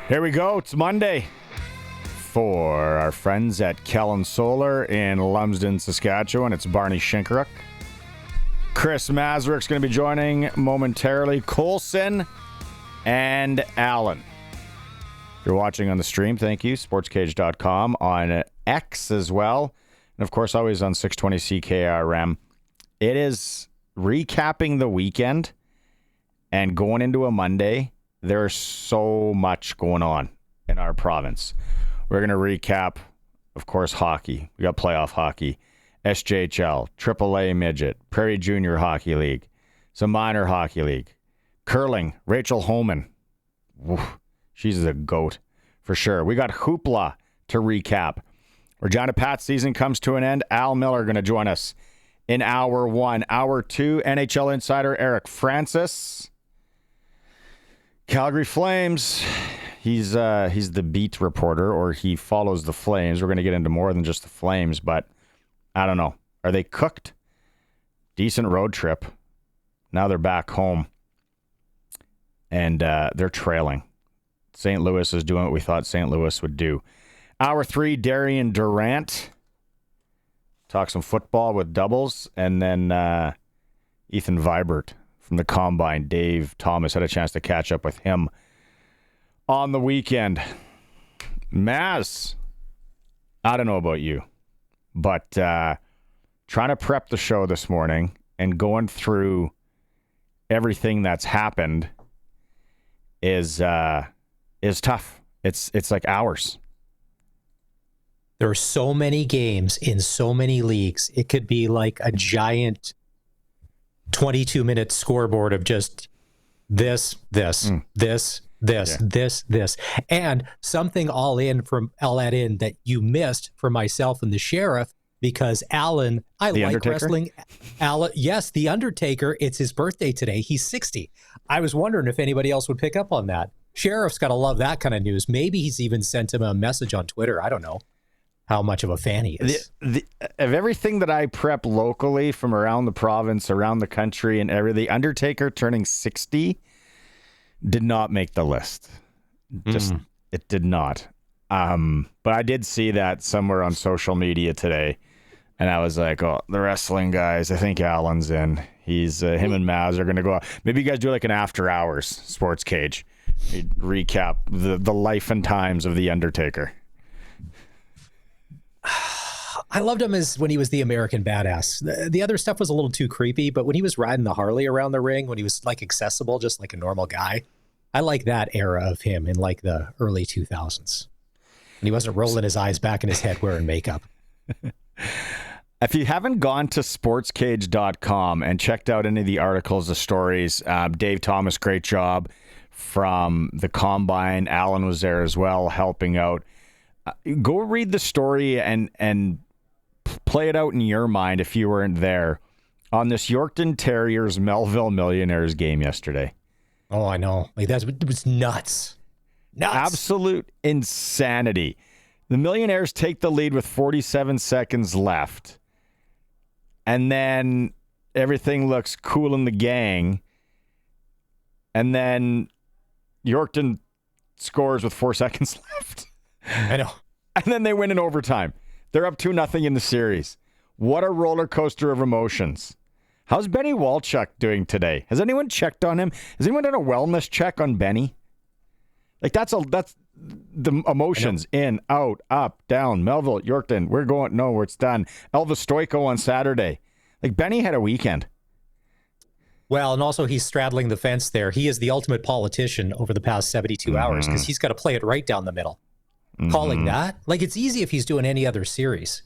Here we go. It's Monday for our friends at Kellen Solar in Lumsden, Saskatchewan. It's Barney Shynkaruk. Chris Mazurek's going to be joining momentarily. Colson and Allen. If you're watching on the stream, thank you. SportsCage.com on X as well. And, of course, always on 620 CKRM. It is recapping the weekend and going into a Monday. There's so much going on in our province. We're going to recap, of course, hockey. We got playoff hockey, SJHL, AAA Midget, Prairie Junior Hockey League, some minor hockey league, curling, Rachel Homan. Oof, she's the GOAT for sure. We got hoopla to recap. Regina Pat's season comes to an end. Al Millar going to join us in hour one. Hour two, NHL insider Eric Francis. Calgary Flames, he's the beat reporter, or he follows the Flames. We're going to get into more than just the Flames, but I don't know. Are they cooked? Decent road trip. Now they're back home, and they're trailing. St. Louis is doing what we thought St. Louis would do. Hour three, Darian Durant. Talk some football with doubles, and then Ethan Vibert from the Combine. Dave Thomas had a chance to catch up with him on the weekend. Maz, I don't know about you, but trying to prep the show this morning and going through everything that's happened is tough. It's like hours. There are so many games in so many leagues. It could be like a giant 22-minute scoreboard of just this, and something all add in that you missed for myself and the sheriff, because Alan, I like Undertaker? wrestling. Alan, yes, the Undertaker. It's his birthday today. He's 60. I was wondering if anybody else would pick up on that. Sheriff's got to love that kind of news. Maybe he's even sent him a message on Twitter. I don't know how much of a fan he is. Of everything that I prep locally from around the province, around the country, and the Undertaker turning 60 did not make the list. It did not. But I did see that somewhere on social media today, and I was like, oh, the wrestling guys, I think Alan's in. He's him and Maz are going to go out. Maybe you guys do like an after hours sports cage. You'd recap the life and times of the Undertaker. I loved him as when he was the American Badass. The other stuff was a little too creepy, but when he was riding the Harley around the ring, when he was like accessible, just like a normal guy, I like that era of him in like the early 2000s. And he wasn't rolling his eyes back in his head wearing makeup. If you haven't gone to sportscage.com and checked out any of the articles, the stories, Dave Thomas, great job from the Combine. Alan was there as well, helping out. Go read the story and play it out in your mind if you weren't there on this Yorkton Terriers Melville Millionaires game yesterday. Oh, I know. Like it was nuts. Absolute insanity. The Millionaires take the lead with 47 seconds left. And then everything looks cool in the gang. And then Yorkton scores with 4 seconds left. I know. And then they win in overtime. They're up 2-0 in the series. What a roller coaster of emotions. How's Benny Walchuk doing today? Has anyone checked on him? Has anyone done a wellness check on Benny? Like that's the emotions in, out, up, down. Melville, Yorkton, we're going. No, it's done. Elvis Stoico on Saturday. Like Benny had a weekend. Well, and also he's straddling the fence there. He is the ultimate politician over the past 72 hours because he's got to play it right down the middle. Calling that, like, it's easy if he's doing any other series,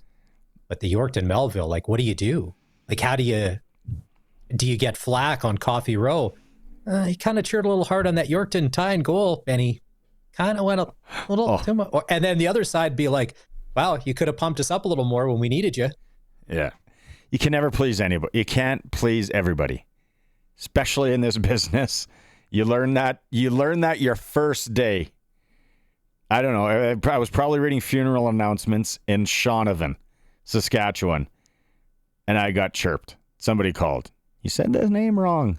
but the Yorkton Melville, like, what do you do? Like, how do you get flack on Coffee Row? He kind of cheered a little hard on that Yorkton tying goal, Benny. Kind of went a little too much. And then the other side be like, wow, you could have pumped us up a little more when we needed you. Yeah. You can never please anybody. You can't please everybody, especially in this business. You learn that your first day. I don't know. I was probably reading funeral announcements in Shaunavon, Saskatchewan, and I got chirped. Somebody called. You said the name wrong.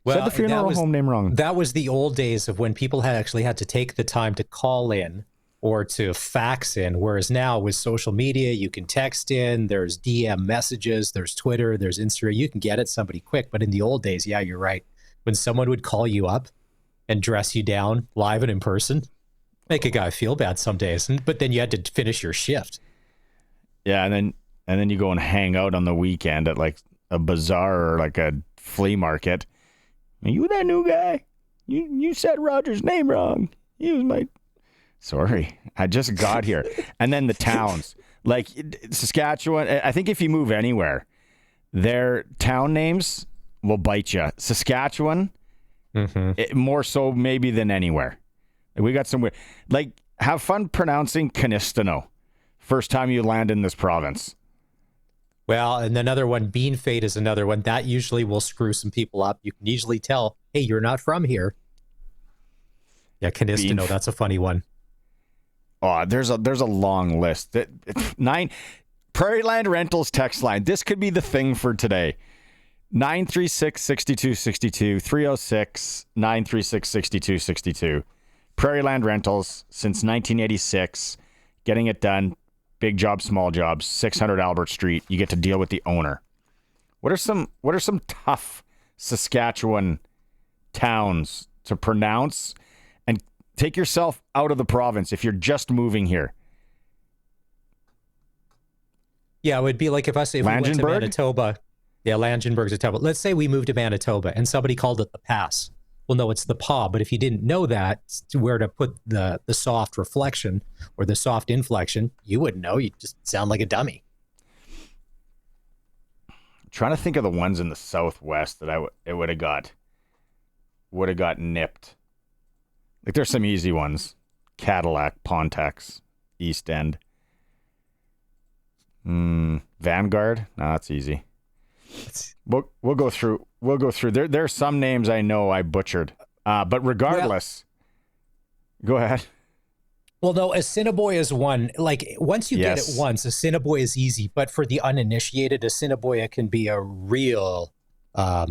Said the funeral home name wrong. That was the old days of when people had actually had to take the time to call in or to fax in, whereas now with social media, you can text in, there's DM messages, there's Twitter, there's Instagram, you can get at somebody quick. But in the old days, yeah, you're right. When someone would call you up and dress you down live and in person, make a guy feel bad some days, but then you had to finish your shift. Yeah, and then you go and hang out on the weekend at like a bazaar or like a flea market. Are you that new guy? You said Roger's name wrong. He was my... Sorry, I just got here. And then the towns. Like Saskatchewan, I think if you move anywhere, their town names will bite you. Saskatchewan, more so maybe than anywhere. We got some weird... Like, have fun pronouncing Canistano first time you land in this province. Well, and another one, Bean Fade is another one. That usually will screw some people up. You can usually tell, hey, you're not from here. Yeah, Canistano, that's a funny one. Oh, there's a long list. 9 Prairie Land Rentals text line. This could be the thing for today. 936-6262, 306-936-6262. Prairie Land Rentals since 1986. Getting it done. Big job, small jobs. 600 Albert Street. You get to deal with the owner. What are some tough Saskatchewan towns to pronounce? And take yourself out of the province if you're just moving here. Yeah, it would be like if we went to Manitoba. Yeah, Langenberg's a tough one. Let's say we moved to Manitoba and somebody called it the Pass. Well, no, it's the paw. But if you didn't know that, where to put the soft reflection or the soft inflection, you wouldn't know. You'd just sound like a dummy. I'm trying to think of the ones in the Southwest that it would have got nipped. Like there's some easy ones: Cadillac, Pontex, East End, Vanguard. No, that's easy. We'll go through. There are some names I know I butchered, but regardless, go ahead. Well, no, Assiniboia is one. Like once you get it once, Assiniboia is easy. But for the uninitiated, Assiniboia can be a real, a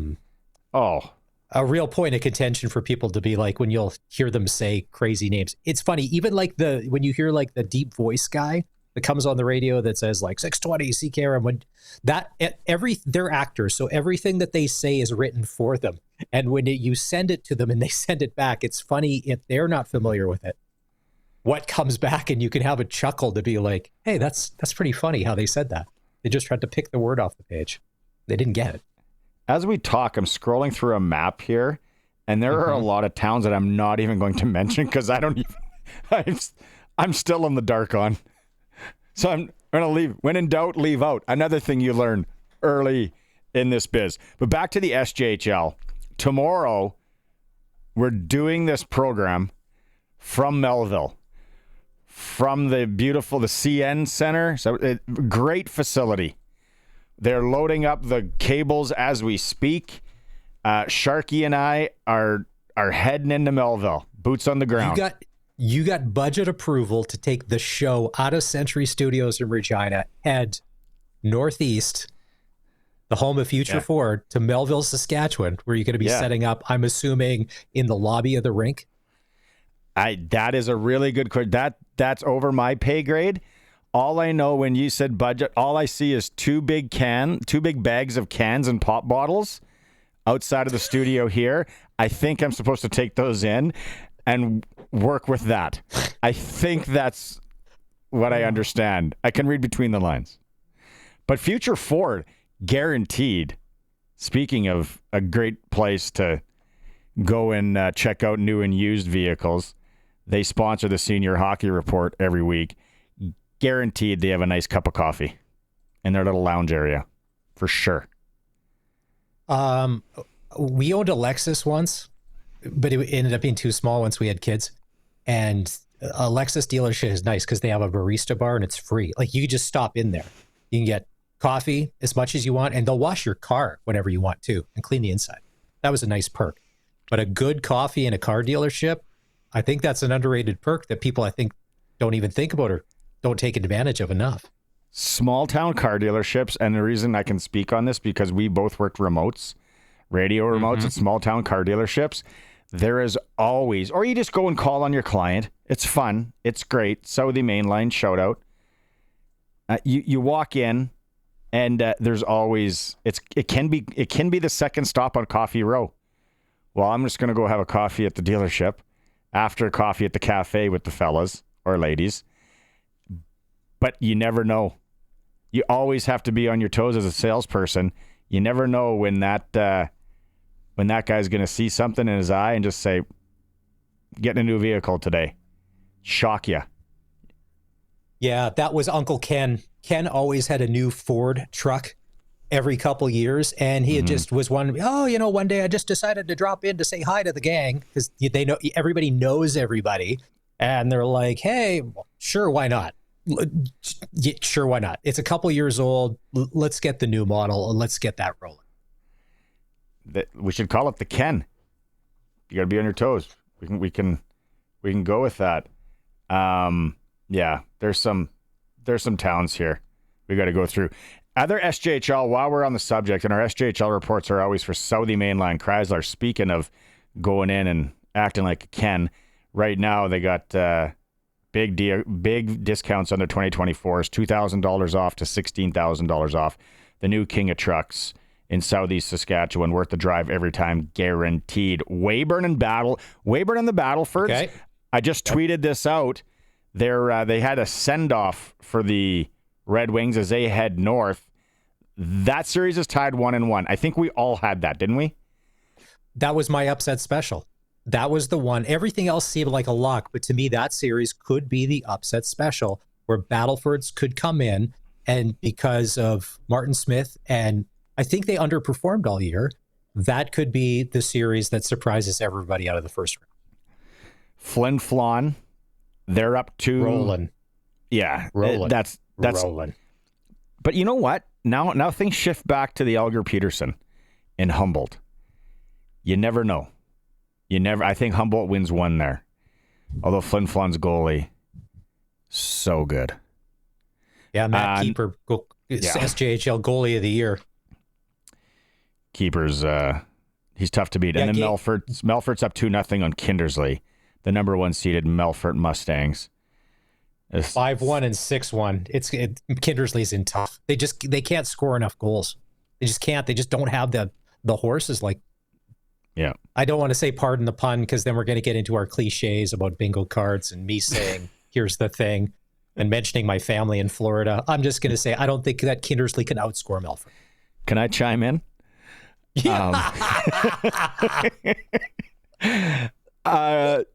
real point of contention for people to be like when you'll hear them say crazy names. It's funny, even like when you hear like the deep voice guy that comes on the radio that says like 620 CKRM, when they're actors, so everything that they say is written for them. And when you send it to them and they send it back, it's funny if they're not familiar with it. What comes back, and you can have a chuckle to be like, hey, that's pretty funny how they said that. They just tried to pick the word off the page. They didn't get it. As we talk, I'm scrolling through a map here, and there are a lot of towns that I'm not even going to mention because I'm still in the dark on. So I'm going to leave. When in doubt, leave out. Another thing you learn early in this biz. But back to the SJHL. Tomorrow, we're doing this program from Melville, from the CN Center. So great facility. They're loading up the cables as we speak. Sharky and I are heading into Melville. Boots on the ground. You got budget approval to take the show out of Century Studios in Regina, head northeast, the home of Future Ford, to Melville, Saskatchewan, where you're going to be setting up, I'm assuming, in the lobby of the rink. That is a really good question. That's over my pay grade. All I know when you said budget, all I see is two big bags of cans and pop bottles outside of the studio here. I think I'm supposed to take those in and work with that. I think that's what I understand. I can read between the lines. But Future Ford, guaranteed. Speaking of a great place to go and check out new and used vehicles, they sponsor the Senior Hockey Report every week. Guaranteed they have a nice cup of coffee in their little lounge area, for sure. We owned a Lexus once, but it ended up being too small once we had kids. And a Lexus dealership is nice because they have a barista bar and it's free. Like you just stop in there. You can get coffee as much as you want, and they'll wash your car whenever you want to and clean the inside. That was a nice perk. But a good coffee in a car dealership, I think that's an underrated perk that people, I think, don't even think about or don't take advantage of enough. Small town car dealerships, and the reason I can speak on this because we both worked remotes. radio remotes at small town car dealerships. There is always, or you just go and call on your client. It's fun. It's great. Southie Mainline, shout out. You walk in, and there's always it can be the second stop on Coffee Row. Well, I'm just gonna go have a coffee at the dealership, after coffee at the cafe with the fellas or ladies. But you never know. You always have to be on your toes as a salesperson. You never know when that guy's going to see something in his eye and just say, getting a new vehicle today. Shock you. Yeah, that was Uncle Ken. Ken always had a new Ford truck every couple years, and he just was one day I just decided to drop in to say hi to the gang, because they know everybody knows everybody, and they're like, hey, sure, why not? Sure, why not? It's a couple years old. Let's get the new model and let's get that rolling. We should call it the Ken. You got to be on your toes. We can go with that. Yeah, there's some towns here we got to go through. Other SJHL, while we're on the subject, and our SJHL reports are always for Southie Mainline Chrysler. Speaking of going in and acting like a Ken, right now they got big discounts on their 2024s, $2,000 off to $16,000 off. The new King of Trucks in southeast Saskatchewan, worth the drive every time, guaranteed. Weyburn and the Battlefords. Okay. I just tweeted this out. They had a send-off for the Red Wings as they head north. That series is tied 1-1. I think we all had that, didn't we? That was my upset special. That was the one. Everything else seemed like a lock, but to me, that series could be the upset special, where Battlefords could come in, and because of Martin Smith, and I think they underperformed all year, that could be the series that surprises everybody out of the first round. Flin Flon, they're up to rolling. Yeah, rolling. That's rolling. But you know what? Now things shift back to the Elger Peterson in Humboldt. You never know. I think Humboldt wins one there. Although Flin Flon's goalie, so good. Yeah, Matt Keeper, SJHL goalie of the year. Keeper's he's tough to beat. Yeah, and then Melfort's up 2-0 on Kindersley, the number 1 seeded Melfort Mustangs. 5-1 and 6-1. Kindersley's in tough. They can't score enough goals. They just can't. They just don't have the horses. Like, yeah. I don't want to say pardon the pun, because then we're going to get into our cliches about bingo cards and me saying here's the thing and mentioning my family in Florida. I'm just going to say I don't think that Kindersley can outscore Melfort. Can I chime in? Yeah.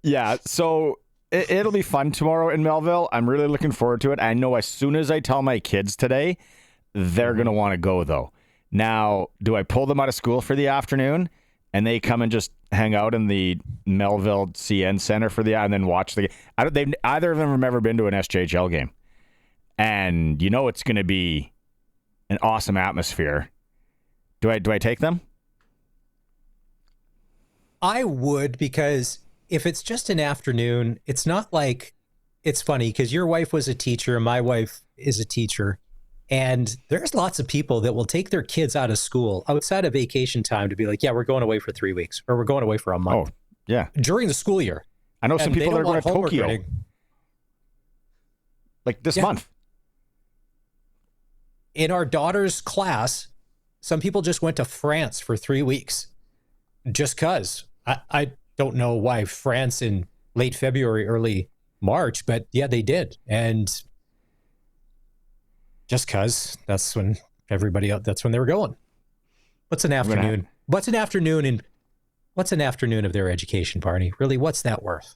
Yeah. So it'll be fun tomorrow in Melville. I'm really looking forward to it. I know as soon as I tell my kids today, they're going to want to go, though. Now, do I pull them out of school for the afternoon and they come and just hang out in the Melville CN Center and then watch the game? Either of them have never been to an SJHL game. And you know it's going to be an awesome atmosphere. Do I take them? I would, because if it's just an afternoon, it's not like, it's funny because your wife was a teacher and my wife is a teacher, and there's lots of people that will take their kids out of school outside of vacation time to be like, yeah, we're going away for 3 weeks, or we're going away for a month. Oh, yeah. During the school year. I know some people that are going to Tokyo. Like this month. In our daughter's class, some people just went to France for 3 weeks just because. I don't know why France in late February, early March, but yeah, they did. And just because that's when that's when they were going. What's an afternoon? What's an afternoon of their education, Barney? Really, what's that worth?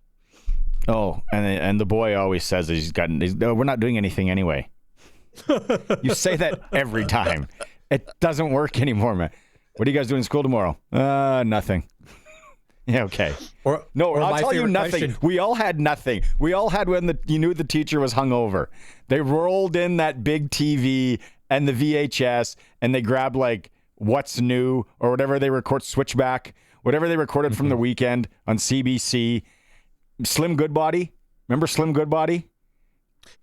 Oh, and the boy always says we're not doing anything anyway. You say that every time. It doesn't work anymore, man. What are you guys doing in school tomorrow? Nothing. Yeah, okay. I'll tell you nothing. Question. We all had nothing. We all had when you knew the teacher was hungover. They rolled in that big TV and the VHS, and they grabbed like What's New or whatever they record, Switchback, whatever they recorded from the weekend on CBC. Slim Goodbody. Remember Slim Goodbody?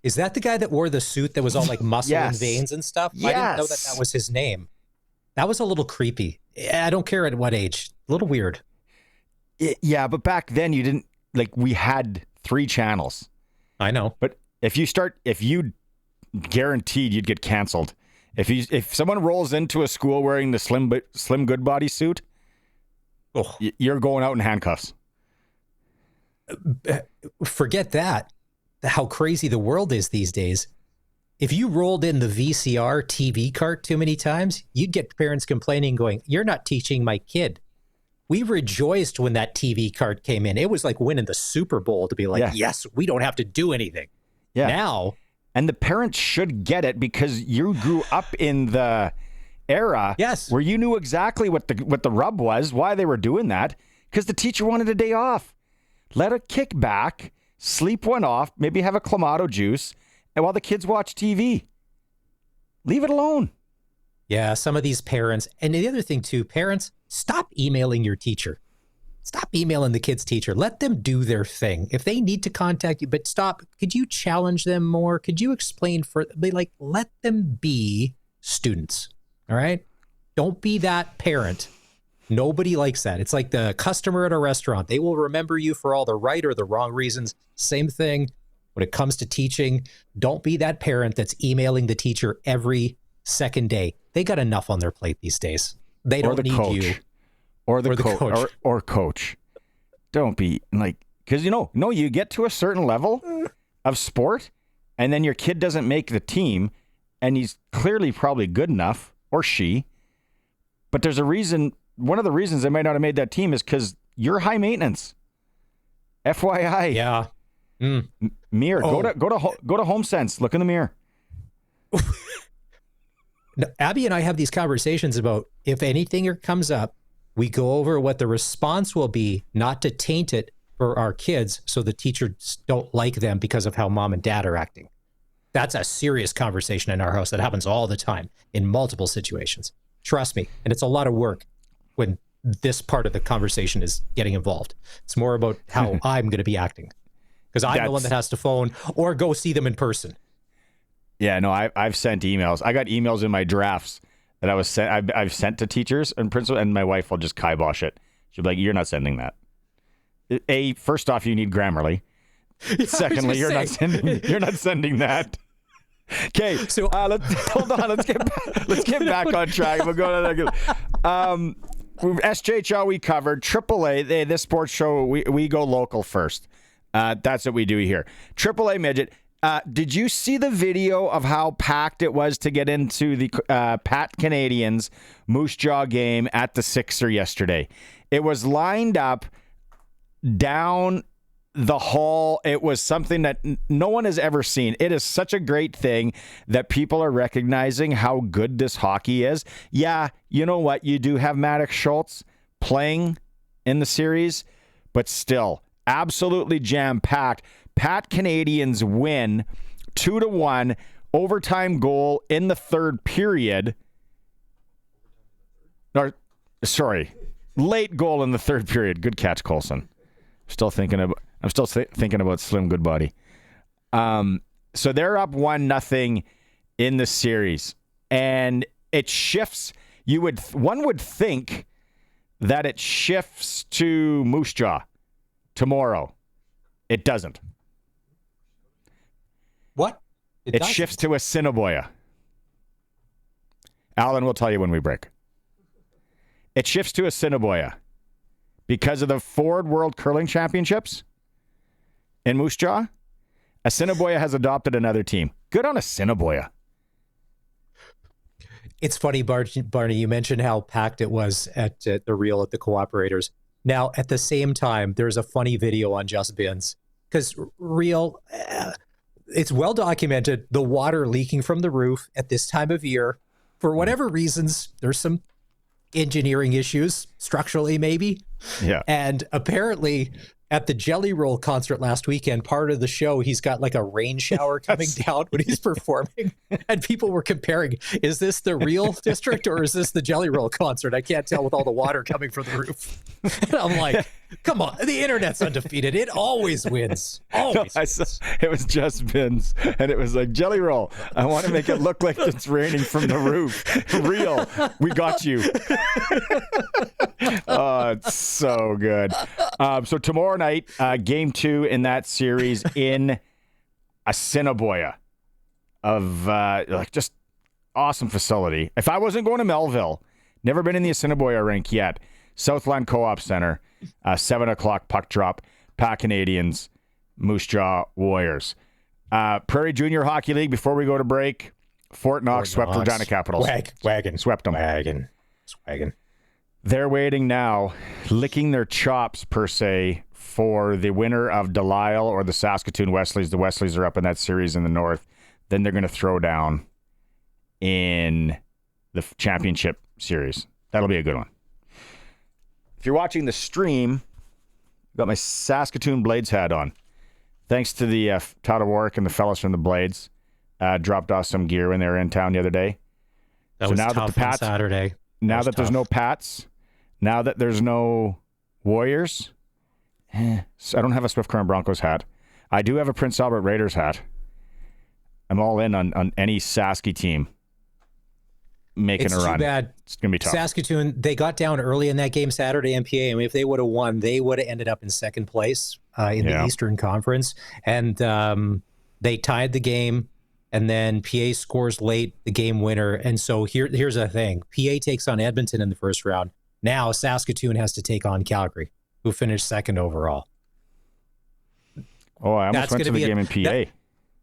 Is that the guy that wore the suit that was all like muscle and veins and stuff? Yes. I didn't know that was his name. That was a little creepy. I don't care at what age. A little weird. Yeah, but back then you didn't, we had 3 channels. I know. But if you guaranteed you'd get canceled. If someone rolls into a school wearing the Slim Goodbody suit, you're going out in handcuffs. Forget that. How crazy the world is these days. If you rolled in the VCR TV cart too many times, you'd get parents complaining, going, "You're not teaching my kid." We rejoiced when that TV cart came in. It was like winning the Super Bowl to be like, yes, we don't have to do anything. Yeah. Now. And the parents should get it because you grew up in the era where you knew exactly what the rub was, why they were doing that, because the teacher wanted a day off. Let it kick back, sleep one off, maybe have a Clamato juice, and while the kids watch TV. Leave it alone. Yeah, some of these parents, and the other thing too, parents, stop emailing your teacher. Stop emailing the kid's teacher. Let them do their thing. If they need to contact you, but stop. Could you challenge them more? Could you explain let them be students. All right? Don't be that parent. Nobody likes that. It's like the customer at a restaurant. They will remember you for all the right or the wrong reasons. Same thing when it comes to teaching. Don't be that parent that's emailing the teacher every second day. They got enough on their plate these days. They don't need you. Or the coach. Or coach. Don't be because you get to a certain level of sport and then your kid doesn't make the team and he's clearly probably good enough, or she, but there's a reason. One of the reasons they might not have made that team is because you're high maintenance. FYI. Yeah. Mirror. Go to HomeSense. Look in the mirror. Now, Abby and I have these conversations about if anything comes up, we go over what the response will be, not to taint it for our kids so the teachers don't like them because of how mom and dad are acting. That's a serious conversation in our house that happens all the time in multiple situations. Trust me. And it's a lot of work when this part of the conversation is getting involved. It's more about how I'm going to be acting because I'm the one that has to phone or go see them in person. Yeah, no, I've sent emails. I got emails in my drafts that I've sent to teachers and principals, and my wife will just kibosh it. She'll be like, "You're not sending that." First off, you need Grammarly. Yeah, secondly, you're not sending that. Okay, so hold on. Let's get back on track. We'll go to that. SJHL we covered. AAA, this sports show we go local first. That's what we do here. AAA midget. Did you see the video of how packed it was to get into the Pat Canadians Moose Jaw game at the Sixer yesterday? It was lined up down the hall. It was something that no one has ever seen. It is such a great thing that people are recognizing how good this hockey is. Yeah, you know what? You do have Maddox Schultz playing in the series, but still absolutely jam-packed. Pat Canadians win 2-1, overtime goal in the third period. Late goal in the third period. Good catch, Colson. I'm still thinking about Slim Goodbody. So they're up 1-0 in the series, and it shifts. One would think that it shifts to Moose Jaw tomorrow. It doesn't. What? It shifts to Assiniboia. Alan will tell you when we break. It shifts to Assiniboia because of the Ford World Curling Championships in Moose Jaw. Assiniboia has adopted another team. Good on Assiniboia. It's funny, Barney, you mentioned how packed it was at the Reel at the Cooperators. Now, at the same time, there's a funny video on Just Bins because Reel... it's well documented, the water leaking from the roof at this time of year. For whatever reasons, there's some engineering issues, structurally maybe. Yeah. And apparently at the Jelly Roll concert last weekend, part of the show, he's got like a rain shower coming down when he's performing. And people were comparing, is this the Reel district or is this the Jelly Roll concert? I can't tell with all the water coming from the roof. And I'm like, Come on, the internet's undefeated. It always wins. Always. Wins. It was just Vince, and it was like, Jelly Roll, I want to make it look like it's raining from the roof. Real. We got you. Oh, it's so good. So tomorrow night, game 2 in that series in Assiniboia of just awesome facility. If I wasn't going to Melville, never been in the Assiniboia rink yet, Southland Co-op Center, 7 o'clock puck drop, Pack Canadians, Moose Jaw Warriors. Prairie Junior Hockey League, before we go to break, Fort Knox swept Regina Capitals. Wagon. Swept them. Wagon. They're waiting now, licking their chops, per se, for the winner of Delisle or the Saskatoon Wesleys. The Wesleys are up in that series in the north. Then they're going to throw down in the championship series. That'll be a good one. If you're watching the stream, I've got my Saskatoon Blades hat on. Thanks to the Todd of Warwick and the fellas from the Blades. Dropped off some gear when they were in town the other day. That was tough on Saturday. Now that there's no Pats, now that there's no Warriors, so I don't have a Swift Current Broncos hat. I do have a Prince Albert Raiders hat. I'm all in on any Sasky team making a run. Too bad. It's going to be tough. Saskatoon, they got down early in that game Saturday, MPA. I mean, if they would have won, they would have ended up in second place in the Eastern Conference. And they tied the game, and then PA scores late, the game winner. And so here's the thing. PA takes on Edmonton in the first round. Now Saskatoon has to take on Calgary, who finished second overall. Oh, I almost went to the game in PA.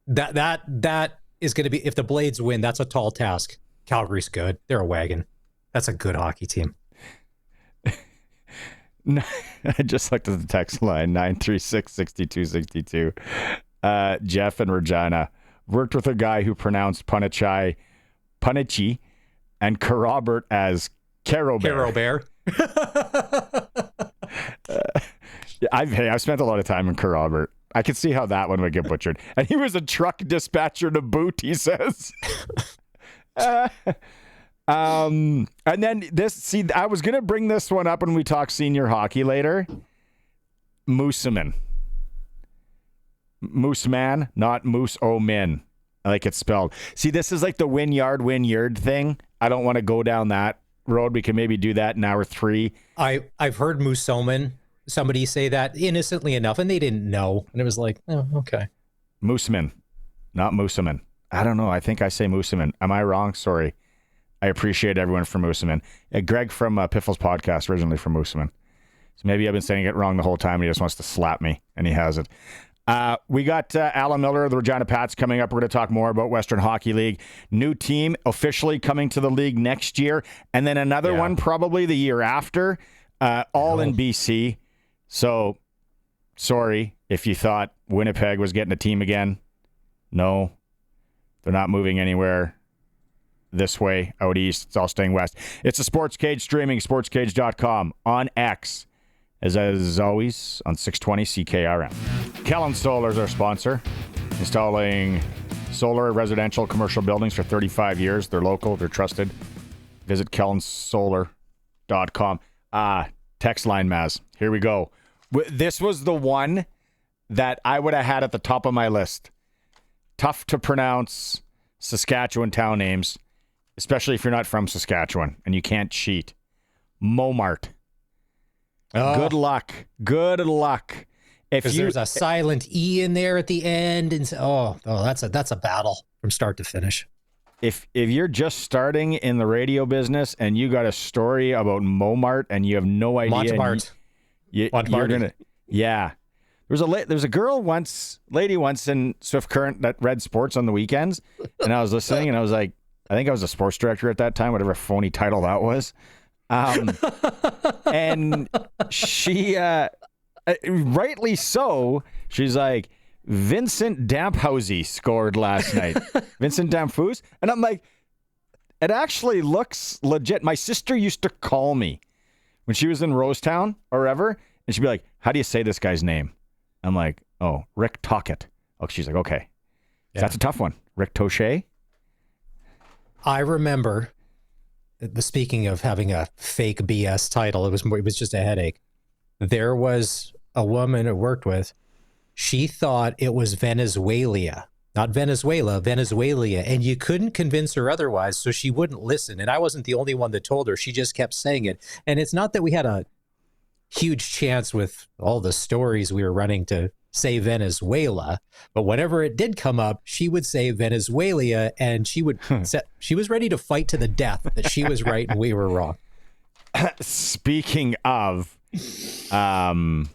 That is going to be, if the Blades win, that's a tall task. Calgary's good. They're a wagon. That's a good hockey team. I just looked at the text line, 936-6262. Jeff in Regina worked with a guy who pronounced Punichi and Carobert as Caro Bear. I've spent a lot of time in Carobert. I could see how that one would get butchered. And he was a truck dispatcher to boot, he says. And then I was going to bring this one up when we talk senior hockey later. Mooseman, not Moose O'Min. I like it spelled. See, this is like the Wynyard thing. I don't want to go down that road. We can maybe do that in hour 3. I've heard Moose O'Min, somebody say that innocently enough, and they didn't know. And it was like, oh, okay. Mooseman, not Mooseman. I don't know. I think I say Mooseman. Am I wrong? Sorry. I appreciate everyone from Mooseman. Greg from Piffle's podcast, originally from Mooseman. So maybe I've been saying it wrong the whole time. And he just wants to slap me, and he hasn't. We got Alan Millar of the Regina Pats coming up. We're going to talk more about Western Hockey League. New team officially coming to the league next year, and then another one probably the year after, all in BC. So, sorry if you thought Winnipeg was getting a team again. No, they're not moving anywhere this way out east. It's all staying west. It's a SportsCage streaming, sportscage.com, on X, as always, on 620 CKRM. Kellen Solar is our sponsor, installing solar residential commercial buildings for 35 years. They're local. They're trusted. Visit kellensolar.com. Text line, Maz. Here we go. This was the one that I would have had at the top of my list. Tough to pronounce Saskatchewan town names, especially if you're not from Saskatchewan and you can't cheat. Momart. Oh. Good luck. Because there's a silent E in there at the end, and that's a battle from start to finish. If you're just starting in the radio business and you got a story about Momart and you have no idea, you're gonna, There's a lady once in Swift Current that read sports on the weekends, and I was listening, and I was like, I think I was a sports director at that time, whatever phony title that was. And she, rightly so, she's like, Vincent Damphousey scored last night. Vincent Damphouse? And I'm like, it actually looks legit. My sister used to call me when she was in Rosetown or wherever, and she'd be like, how do you say this guy's name? I'm like, oh, Rick Tockett. Oh, she's like, okay. Yeah. That's a tough one. Rick Toshe? I remember, speaking of having a fake BS title, it was just a headache. there was a woman I worked with. She thought it was Venezuela, not Venezuela, Venezuela. And you couldn't convince her otherwise, so she wouldn't listen. And I wasn't the only one that told her. She just kept saying it. And it's not that we had a huge chance with all the stories we were running to say Venezuela, but whenever it did come up, she would say Venezuela, and she was ready to fight to the death that she was right and we were wrong. Speaking of, who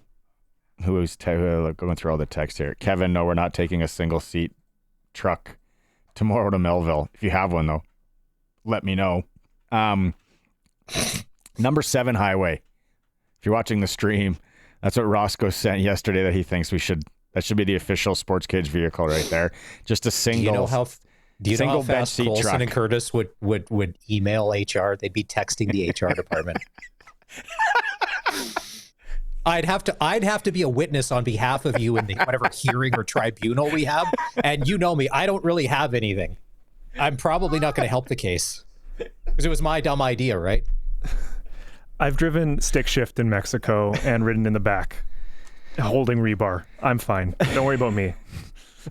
was going through all the text here? Kevin, no, we're not taking a single seat truck tomorrow to Melville. If you have one, though, let me know. Number 7 highway. If you're watching the stream, that's what Roscoe sent yesterday that he thinks that should be the official SportsCage vehicle right there. Just a single. Do you know how fast Colson truck. and Curtis would email HR? They'd be texting the HR department. I'd have to be a witness on behalf of you in the whatever hearing or tribunal we have. And you know me, I don't really have anything. I'm probably not going to help the case because it was my dumb idea, right? I've driven stick shift in Mexico and ridden in the back, holding rebar. I'm fine. Don't worry about me.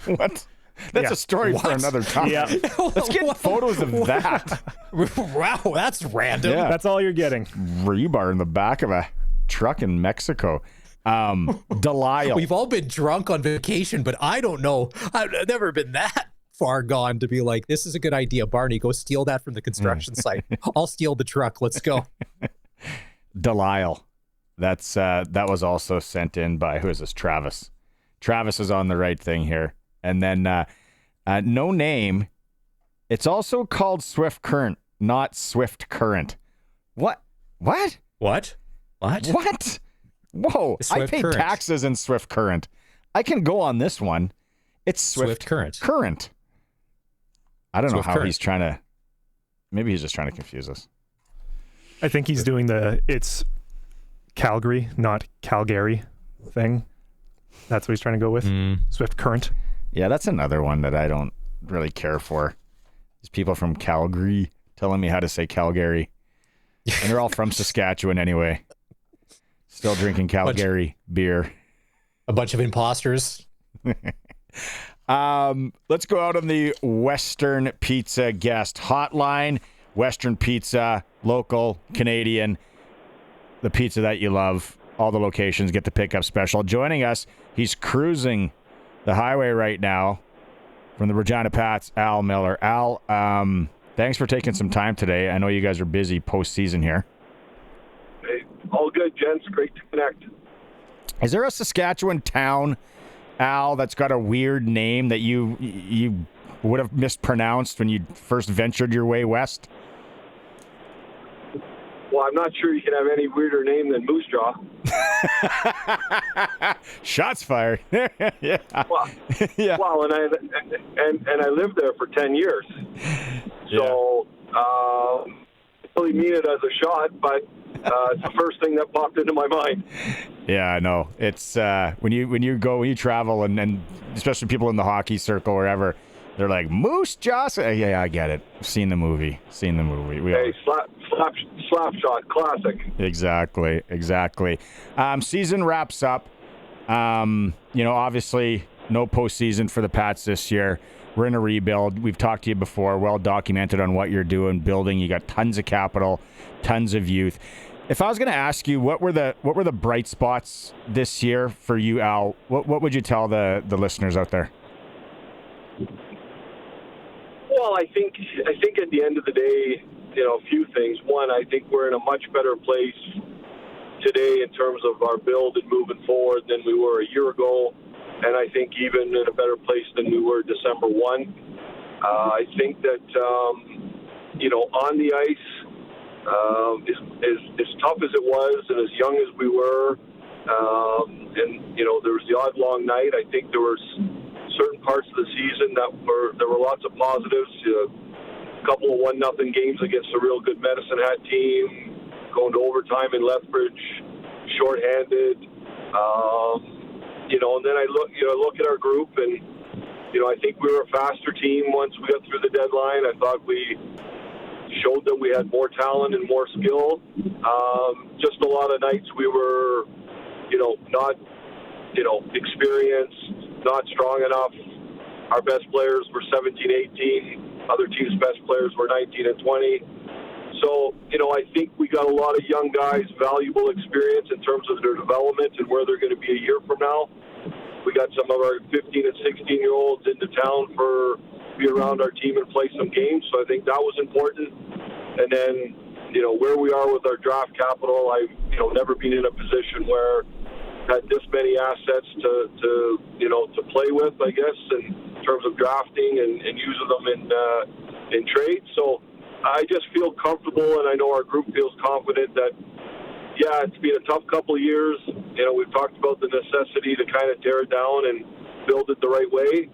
What? That's a story for another time. Yeah. Let's get photos of that. Wow, that's random. Yeah. That's all you're getting. Rebar in the back of a truck in Mexico. Delisle. We've all been drunk on vacation, but I don't know. I've never been that far gone to be like, this is a good idea. Barney, go steal that from the construction site. I'll steal the truck. Let's go. Delisle. That was also sent in by, who is this? Travis. Travis is on the right thing here. And then no name. It's also called Swift Current, not Swift Current. What? What? What? Whoa. I pay taxes in Swift Current. I can go on this one. It's Swift Current. I don't know how he's trying to. Maybe he's just trying to confuse us. I think he's doing it's Calgary, not Calgary thing. That's what he's trying to go with. Swift Current. Yeah, that's another one that I don't really care for. These people from Calgary telling me how to say Calgary. And they're all from Saskatchewan anyway. Still drinking Calgary beer. A bunch of imposters. Let's go out on the Western Pizza guest hotline. Western Pizza, local, Canadian, the pizza that you love. All the locations get the pickup special. Joining us, he's cruising the highway right now from the Regina Pats, Al Millar. Al, thanks for taking some time today. I know you guys are busy postseason here. Hey, all good, gents. Great to connect. Is there a Saskatchewan town, Al, that's got a weird name that you would have mispronounced when you first ventured your way west? Well, I'm not sure you can have any weirder name than Moose Jaw. Shots fired. Yeah. Well, yeah. Well, and I lived there for 10 years. So, I really mean it as a shot, but it's the first thing that popped into my mind. Yeah, I know. It's when you travel and especially people in the hockey circle or wherever, they're like, Moose Jaw? Yeah, I get it. Seen the movie. Hey, slap shot, classic. Exactly. Season wraps up. Obviously no postseason for the Pats this year. We're in a rebuild. We've talked to you before, well documented on what you're doing, building. You got tons of capital, tons of youth. If I was going to ask you, what were the bright spots this year for you, Al? What would you tell the listeners out there? Well, I think at the end of the day, a few things. One, I think we're in a much better place today in terms of our build and moving forward than we were a year ago, and I think even in a better place than we were December 1. I think that on the ice, as tough as it was and as young as we were, and there was the odd long night. I think there was certain parts of the season there were lots of positives. A couple of 1-0 games against a real good Medicine Hat team, going to overtime in Lethbridge, shorthanded. And then I look at our group, and I think we were a faster team once we got through the deadline. I thought we showed that we had more talent and more skill. Just a lot of nights we were not, experienced, not strong enough. Our best players were 17, 18. Other teams' best players were 19 and 20. So, I think we got a lot of young guys, valuable experience in terms of their development and where they're going to be a year from now. We got some of our 15 and 16-year-olds into town be around our team and play some games. So I think that was important. And then, where we are with our draft capital, I've, never been in a position where had this many assets to play with, I guess, in terms of drafting and using them in trade. So I just feel comfortable, and I know our group feels confident that, it's been a tough couple of years. We've talked about the necessity to kind of tear it down and build it the right way.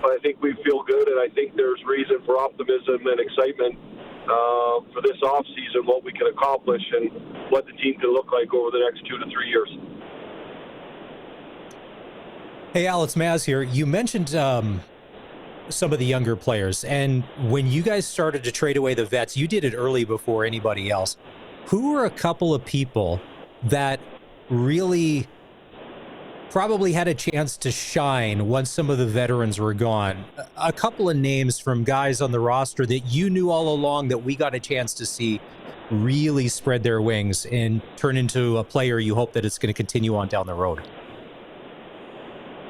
But I think we feel good, and I think there's reason for optimism and excitement for this offseason, what we can accomplish and what the team can look like over the next 2 to 3 years. Hey, Al, it's Maz here. You mentioned some of the younger players, and when you guys started to trade away the vets, you did it early before anybody else. Who were a couple of people that really probably had a chance to shine once some of the veterans were gone? A couple of names from guys on the roster that you knew all along that we got a chance to see really spread their wings and turn into a player you hope that it's going to continue on down the road.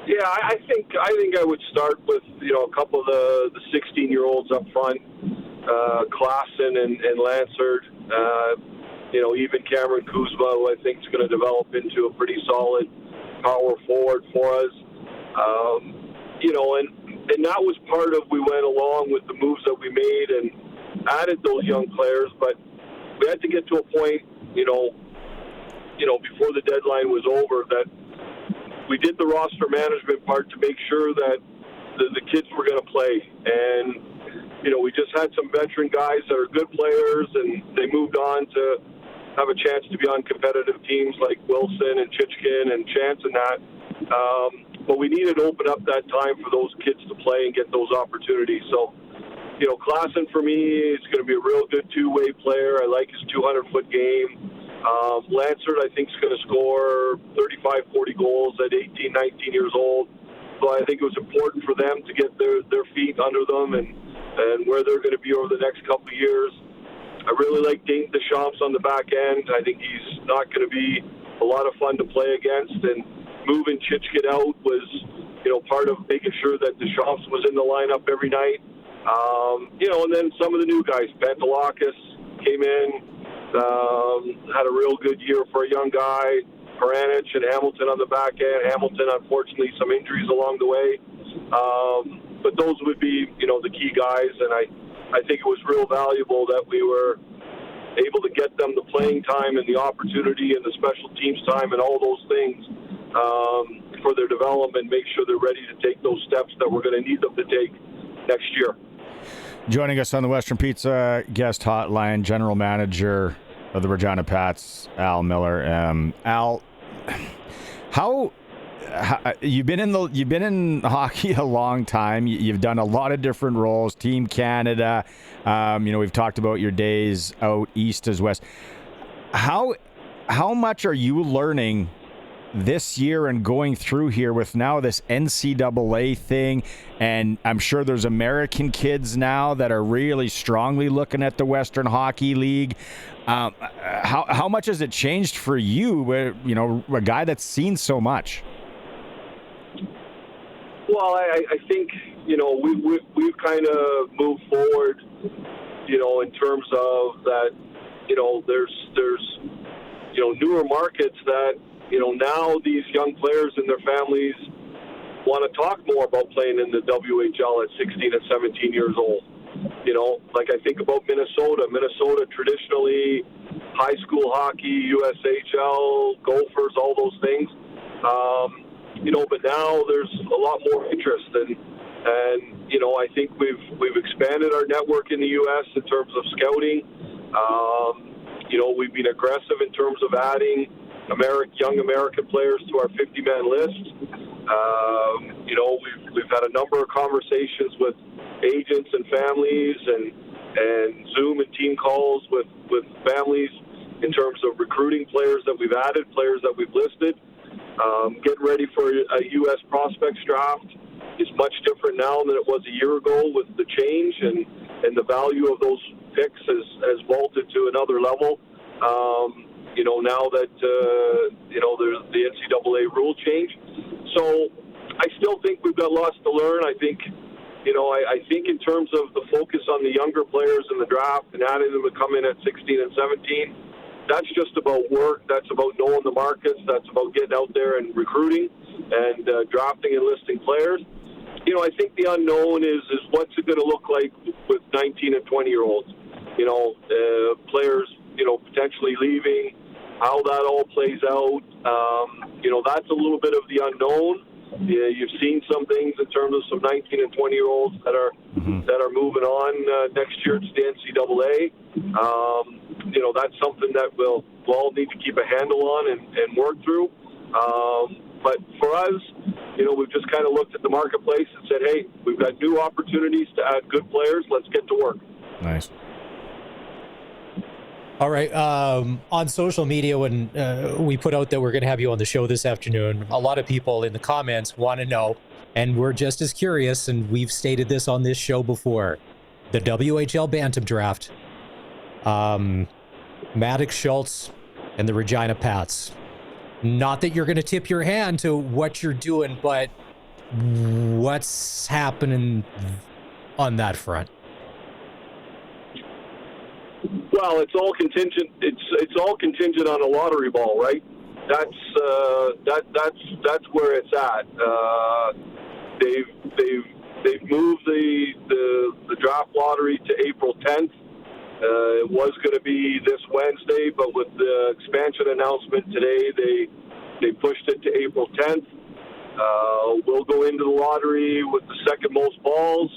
Yeah, I think I would start with a couple of the 16-year-olds up front, Klassen and Lansard. Even Cameron Kuzma, who I think is going to develop into a pretty solid power forward for us. And that was part of, we went along with the moves that we made and added those young players, but we had to get to a point, before the deadline was over, that we did the roster management part to make sure that the kids were going to play. And, we just had some veteran guys that are good players, and they moved on to have a chance to be on competitive teams like Wilson and Chichkin and Chance and that. But we needed to open up that time for those kids to play and get those opportunities. So, Klassen for me is going to be a real good two-way player. I like his 200-foot game. Lansard, I think, is going to score 35, 40 goals at 18, 19 years old. So I think it was important for them to get their feet under them and where they're going to be over the next couple of years. I really like Dayton Deschamps on the back end. I think he's not going to be a lot of fun to play against. And moving Chichkin out was, part of making sure that Deschamps was in the lineup every night. And then some of the new guys, Pantelakis came in, had a real good year for a young guy. Peranich and Hamilton on the back end. Hamilton, unfortunately, some injuries along the way. But those would be, the key guys. And I think it was real valuable that we were able to get them the playing time and the opportunity and the special teams time and all those things for their development, make sure they're ready to take those steps that we're going to need them to take next year. Joining us on the Western Pizza guest hotline, General Manager of the Regina Pats, Al Millar. Al, how you've been in hockey a long time. You've done a lot of different roles. Team Canada. We've talked about your days out east as west. How much are you learning this year and going through here with now this NCAA thing? And I'm sure there's American kids now that are really strongly looking at the Western Hockey League. How much has it changed for you, a guy that's seen so much? Well, I think, we've kind of moved forward, in terms of that, there's newer markets that, now these young players and their families want to talk more about playing in the WHL at 16 and 17 years old. Like I think about Minnesota. Minnesota traditionally, high school hockey, USHL, Gophers, all those things. But now there's a lot more interest, and I think we've expanded our network in the U.S. in terms of scouting. We've been aggressive in terms of adding young American players to our 50-man list. We've had a number of conversations with agents and families and Zoom and team calls with families, in terms of recruiting players that we've added, players that we've listed. Getting ready for a U.S. prospects draft is much different now than it was a year ago with the change, and the value of those picks has vaulted to another level. Now that, there's the NCAA rule change. So I still think we've got lots to learn. I think, I think in terms of the focus on the younger players in the draft and adding them to come in at 16 and 17, that's just about work. That's about knowing the markets. That's about getting out there and recruiting and drafting and listing players. I think the unknown is what's it going to look like with 19 and 20-year-olds. Players, potentially leaving, how that all plays out. That's a little bit of the unknown. You've seen some things in terms of some 19 and 20-year-olds that are moving on next year to the NCAA. That's something that we'll all need to keep a handle on and work through. But for us, we've just kind of looked at the marketplace and said, hey, we've got new opportunities to add good players. Let's get to work. Nice. All right. On social media, when we put out that we're going to have you on the show this afternoon, a lot of people in the comments want to know, and we're just as curious, and we've stated this on this show before, the WHL Bantam Draft, Maddox Schultz and the Regina Pats. Not that you're going to tip your hand to what you're doing, but what's happening on that front? Well, it's all contingent. It's all contingent on a lottery ball, right? That's where it's at. They've moved the draft lottery to April 10th. It was going to be this Wednesday, but with the expansion announcement today, they pushed it to April 10th. We'll go into the lottery with the second most balls.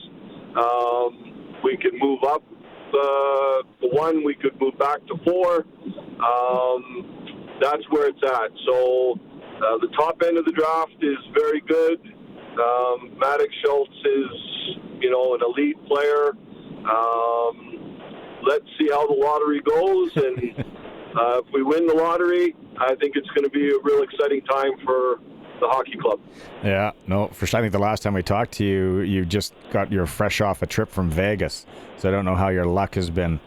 We can move up. For one, we could move back to 4. That's where it's at. So the top end of the draft is very good. Maddox Schultz is, an elite player. Let's see how the lottery goes, and if we win the lottery, I think it's going to be a real exciting time for the hockey club. Yeah, no, for sure. I think the last time we talked to you, you're fresh off a trip from Vegas, so I don't know how your luck has been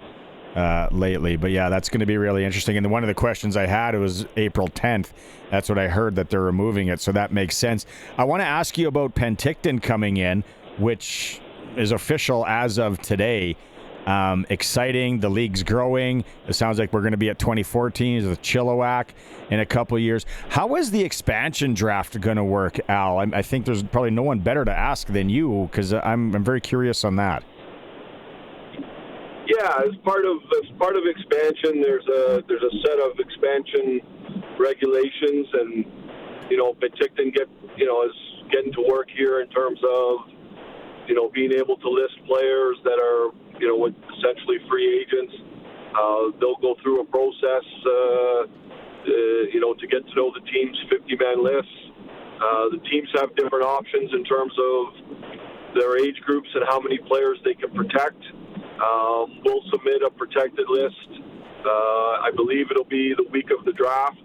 lately. But yeah, that's going to be really interesting. And one of the questions I had was April 10th. That's what I heard, that they're removing it, so that makes sense. I want to ask you about Penticton coming in, which is official as of today. Exciting. The league's growing. It sounds like we're going to be at 2014 with Chilliwack in a couple of years. How is the expansion draft going to work, Al? I think there's probably no one better to ask than you, because I'm very curious on that. Yeah, as part of expansion, there's a set of expansion regulations, and Penticton is getting to work here in terms of being able to list players that are essentially free agents. They'll go through a process to get to know the team's 50-man lists. The teams have different options in terms of their age groups and how many players they can protect. We'll submit a protected list. I believe it'll be the week of the draft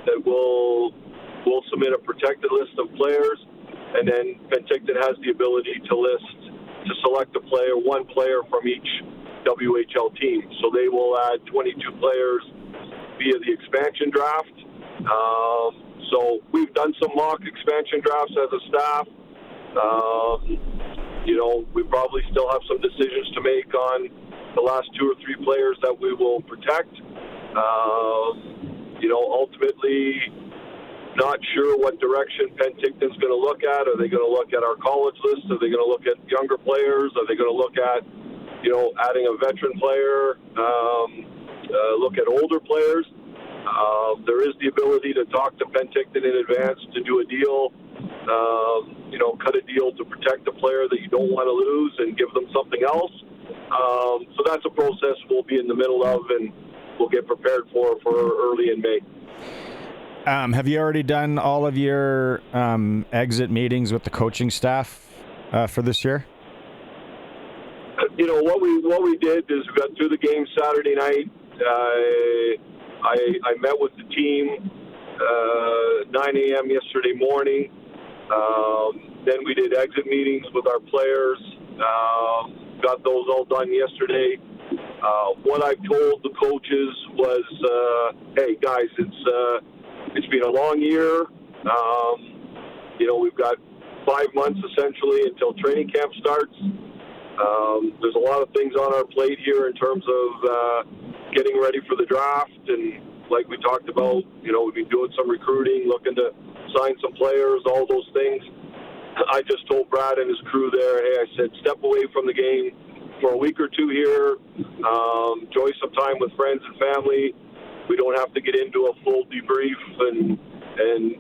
that we'll submit a protected list of players, and then Penticton has the ability to select one player from each WHL team. So they will add 22 players via the expansion draft. So we've done some mock expansion drafts as a staff. We probably still have some decisions to make on the last 2 or 3 players that we will protect. Ultimately, not sure what direction Penticton's going to look at. Are they going to look at our college list? Are they going to look at younger players? Are they going to look at, adding a veteran player? Look at older players? There is the ability to talk to Penticton in advance to do a deal, cut a deal to protect a player that you don't want to lose and give them something else. So that's a process we'll be in the middle of, and we'll get prepared for early in May. Have you already done all of your exit meetings with the coaching staff for this year? What we did is we got through the game Saturday night. I met with the team 9 a.m. yesterday morning. Then we did exit meetings with our players. Got those all done yesterday. What I told the coaches was, hey guys, it's been a long year. We've got 5 months essentially until training camp starts. There's a lot of things on our plate here in terms of getting ready for the draft, and like we talked about, we've been doing some recruiting, looking to sign some players, all those things. I just told Brad and his crew there, hey, I said, step away from the game for a week or two here, enjoy some time with friends and family. We don't have to get into a full debrief and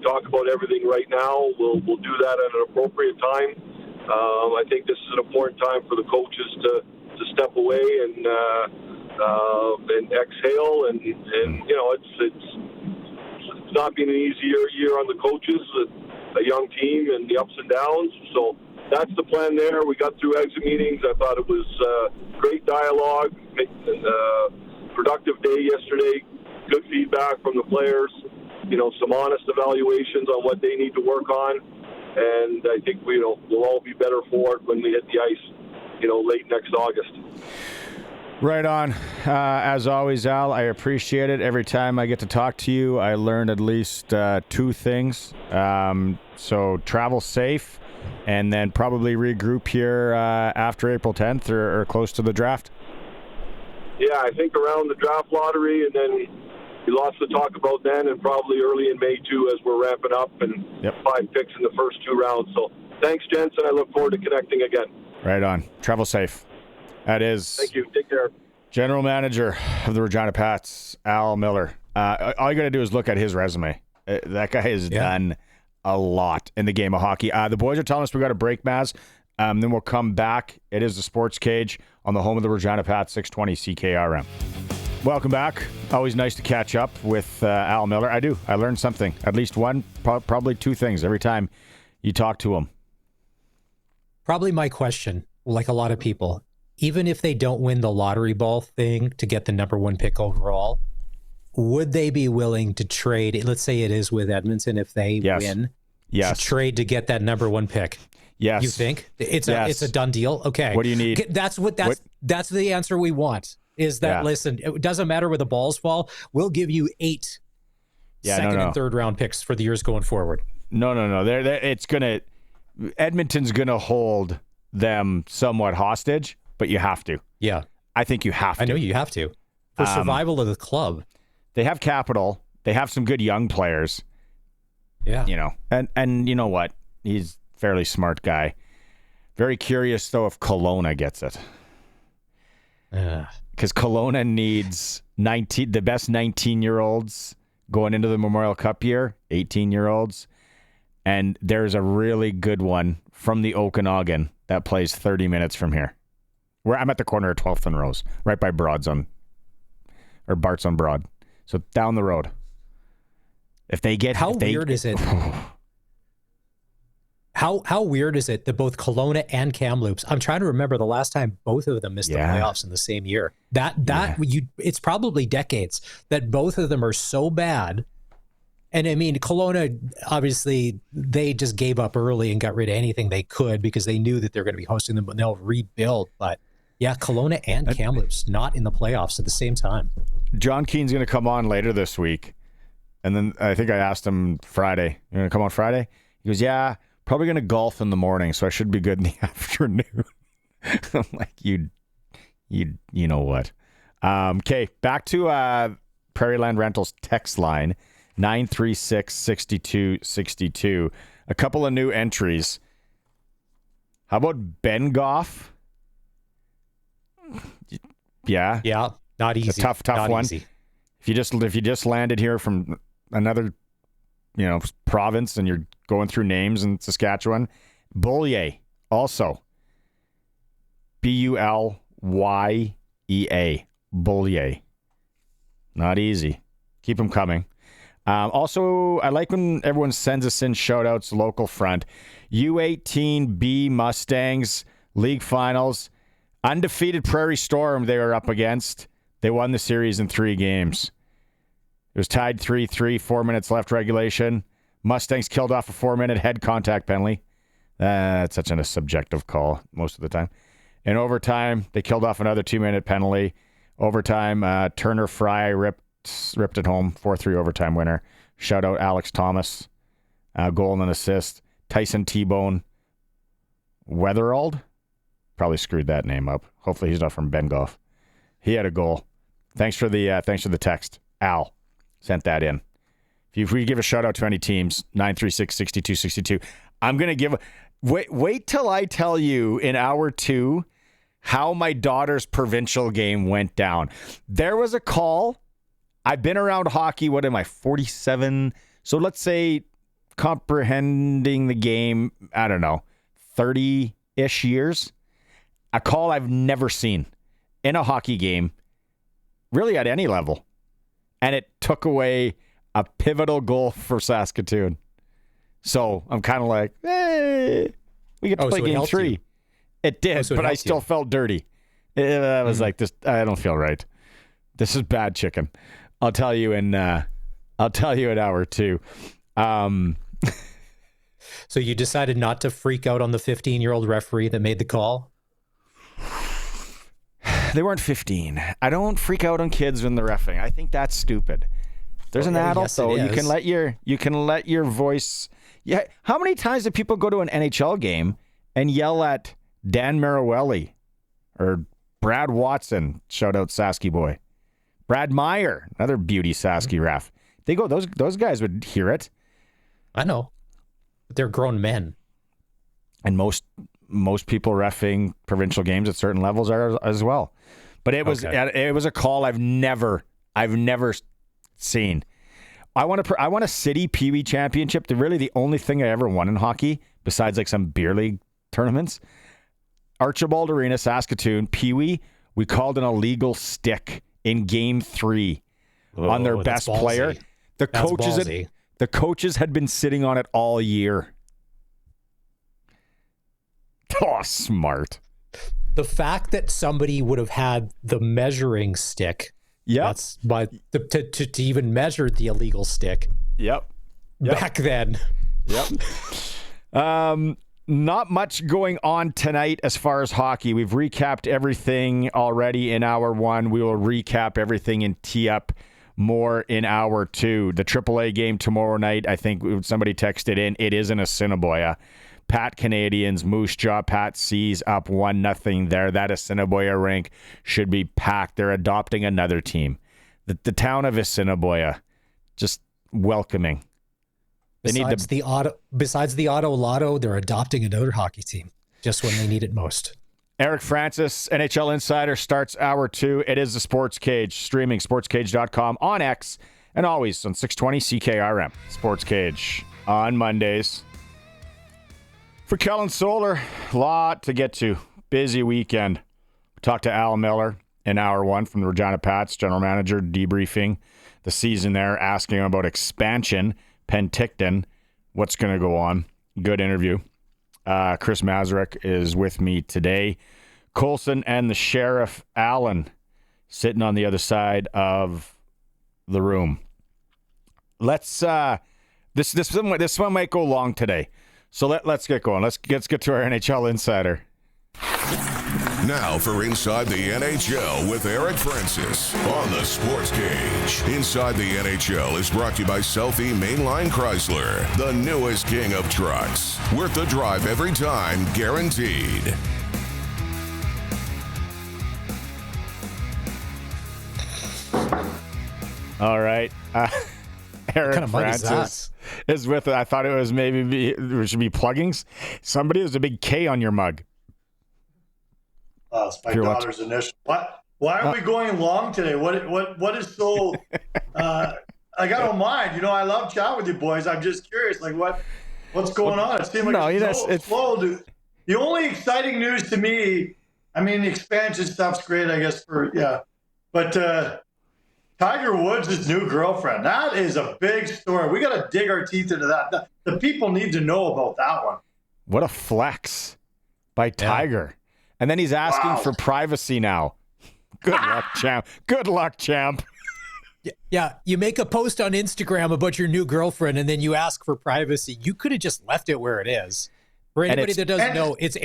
talk about everything right now. We'll do that at an appropriate time. I think this is an important time for the coaches to step away and exhale. And it's not been an easy year on the coaches, a young team, and the ups and downs. So that's the plan there. We got through exit meetings. I thought it was great dialogue, productive day yesterday, good feedback from the players, some honest evaluations on what they need to work on. And I think we'll all be better for it when we hit the ice, late next August. Right on. As always, Al, I appreciate it. Every time I get to talk to you, I learn at least 2 things. So travel safe, and then probably regroup here after April 10th or close to the draft. Yeah, I think around the draft lottery, and then lots to talk about then, and probably early in May too, as we're ramping up, and 5 picks in the first 2 rounds. So thanks, gents, and I look forward to connecting again. Right on. Travel safe. That is. Thank you. Take care. General Manager of the Regina Pats, Al Millar. All you got to do is look at his resume. That guy has done a lot in the game of hockey. The boys are telling us we got a break, Maz. Then we'll come back. It is the Sports Cage on the home of the Regina Pats, 620 CKRM. Welcome back. Always nice to catch up with Al Millar. I learned something. At least one, probably 2 things every time you talk to him. Probably my question, like a lot of people, even if they don't win the lottery ball thing to get the number 1 pick overall, would they be willing to trade? Let's say it is with Edmonton, if they win, to trade to get that number 1 pick. Yes. You think it's a done deal? Okay. What do you need? That's the answer we want. Is that, listen, it doesn't matter where the balls fall. We'll give you 8 second and third round picks for the years going forward. No. Edmonton's going to hold them somewhat hostage, but you have to. Yeah. I think you have to. I know you have to. For survival of the club. They have capital. They have some good young players. Yeah. And you know what? He's a fairly smart guy. Very curious, though, if Kelowna gets it. Because Kelowna needs the best 19-year-olds going into the Memorial Cup year, 18-year-olds. And there's a really good one from the Okanagan that plays 30 minutes from here. Where I'm at the corner of 12th and Rose, right by Bart's on Broad. So down the road. If they get... weird is it? How weird is it that both Kelowna and Kamloops, I'm trying to remember the last time both of them missed the playoffs in the same year. It's probably decades that both of them are so bad. And I mean, Kelowna, obviously, they just gave up early and got rid of anything they could because they knew that they're going to be hosting them, but they'll rebuild. But yeah, Kelowna and Kamloops not in the playoffs at the same time. John Keane's going to come on later this week. And then I think I asked him Friday, "You're going to come on Friday?" He goes, "Yeah, probably going to golf in the morning, so I should be good in the afternoon." I'm like, you know what? Okay, back to Prairie Land Rentals text line, 936-6262. A couple of new entries. How about Ben Goff? Yeah. Yeah, not easy. It's a tough not one. Easy. If you just landed here from another, province and you're going through names in Saskatchewan, Bullier also. Bullyea. Bullier. Not easy. Keep them coming. Also, I like when everyone sends us in shout-outs, local front. U18B Mustangs, league finals. Undefeated Prairie Storm they were up against. They won the series in 3 games. It was tied 3-3, 4 minutes left regulation. Mustangs killed off a 4-minute head contact penalty. That's such a subjective call most of the time. In overtime, they killed off another 2-minute penalty. Overtime, Turner Fry ripped it home, 4-3 overtime winner. Shout out Alex Thomas, goal and an assist. Tyson T-Bone Weatherald, probably screwed that name up. Hopefully he's not from Bengoff. He had a goal. Thanks for the text. Al sent that in. If we give a shout out to any teams, 936-6262. I'm gonna give. Wait till I tell you in hour 2 how my daughter's provincial game went down. There was a call. I've been around hockey. What am I, 47? So let's say comprehending the game, I don't know, 30-ish years. A call I've never seen in a hockey game, really at any level. And it took away a pivotal goal for Saskatoon. So I'm kind of like, hey, we get to play game 3. You. It did, but I still felt dirty. I was like, this. I don't feel right. This is bad chicken. I'll tell you in hour 2. So you decided not to freak out on the 15-year-old referee that made the call? They weren't 15. I don't freak out on kids when they're reffing. I think that's stupid. There's an adult though. You can let your voice. Yeah. How many times do people go to an NHL game and yell at Dan Maruelli or Brad Watson? Shout out Sasky boy. Brad Meyer, another beauty Sasky ref. They go. Those guys would hear it. I know. But they're grown men. And most people reffing provincial games at certain levels are as well. But it was a call I've never seen. I want a city Pee Wee championship. They're really the only thing I ever won in hockey, besides like some beer league tournaments. Archibald Arena, Saskatoon, Pee Wee. We called an illegal stick in Game 3 on their best player. The coaches had been sitting on it all year. Oh, smart. The fact that somebody would have had the measuring stick. That's to even measure the illegal stick. Yep. Back then. Yep. Not much going on tonight as far as hockey. We've recapped everything already in hour 1. We will recap everything and tee up more in hour 2. The AAA game tomorrow night, I think somebody texted in, it is in Assiniboia. Pat Canadians, Moose Jaw, Pat C's up 1-0 there. That Assiniboia rink should be packed. They're adopting another team. The town of Assiniboia, just welcoming. Besides the Auto Lotto, they're adopting another hockey team just when they need it most. Eric Francis, NHL Insider, starts hour 2. It is the Sports Cage, streaming sportscage.com on X and always on 620 CKRM. Sports Cage on Mondays. For Kellen Solar, a lot to get to. Busy weekend. Talked to Al Millar in hour 1 from the Regina Pats, general manager, debriefing the season there, asking him about expansion, Penticton, what's going to go on. Good interview. Chris Mazurek is with me today. Coulson and the Sheriff Allen sitting on the other side of the room. Let's this one might go long today. So let's get going. Let's get to our NHL Insider. Now for Inside the NHL with Eric Francis on the Sports Cage. Inside the NHL is brought to you by Southie Mainline Chrysler, the newest king of trucks. Worth the drive every time, guaranteed. All right. Eric kind of Francis is with it. I thought it was there should be pluggings. Somebody, there's a big K on your mug. It's my daughter's initial. Why are we going long today? What is so? I don't mind. I love chatting with you boys. I'm just curious, what's going on? It seems like it's slow. The only exciting news to me, the expansion stuff's great, I guess. But Tiger Woods' new girlfriend. That is a big story. We got to dig our teeth into that. The people need to know about that one. What a flex by Tiger. Yeah. And then he's asking for privacy now. Good luck, champ. Good luck, champ. Yeah, you make a post on Instagram about your new girlfriend, and then you ask for privacy. You could have just left it where it is. For anybody that doesn't know, it's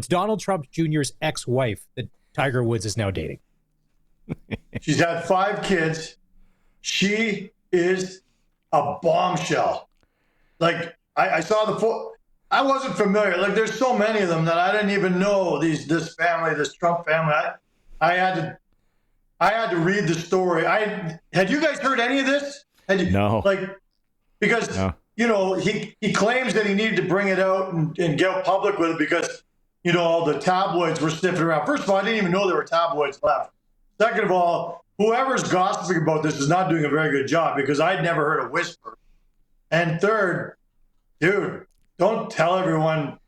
Donald Trump Jr.'s ex-wife that Tiger Woods is now dating. She's had 5 kids. She is a bombshell. Like, I saw the I wasn't familiar. Like, there's so many of them that I didn't even know this family, this Trump family. I had to read the story. Had you guys heard any of this? No. Because he claims that he needed to bring it out and get public with it because all the tabloids were sniffing around. First of all, I didn't even know there were tabloids left. Second of all, whoever's gossiping about this is not doing a very good job because I'd never heard a whisper. And third, dude, don't tell everyone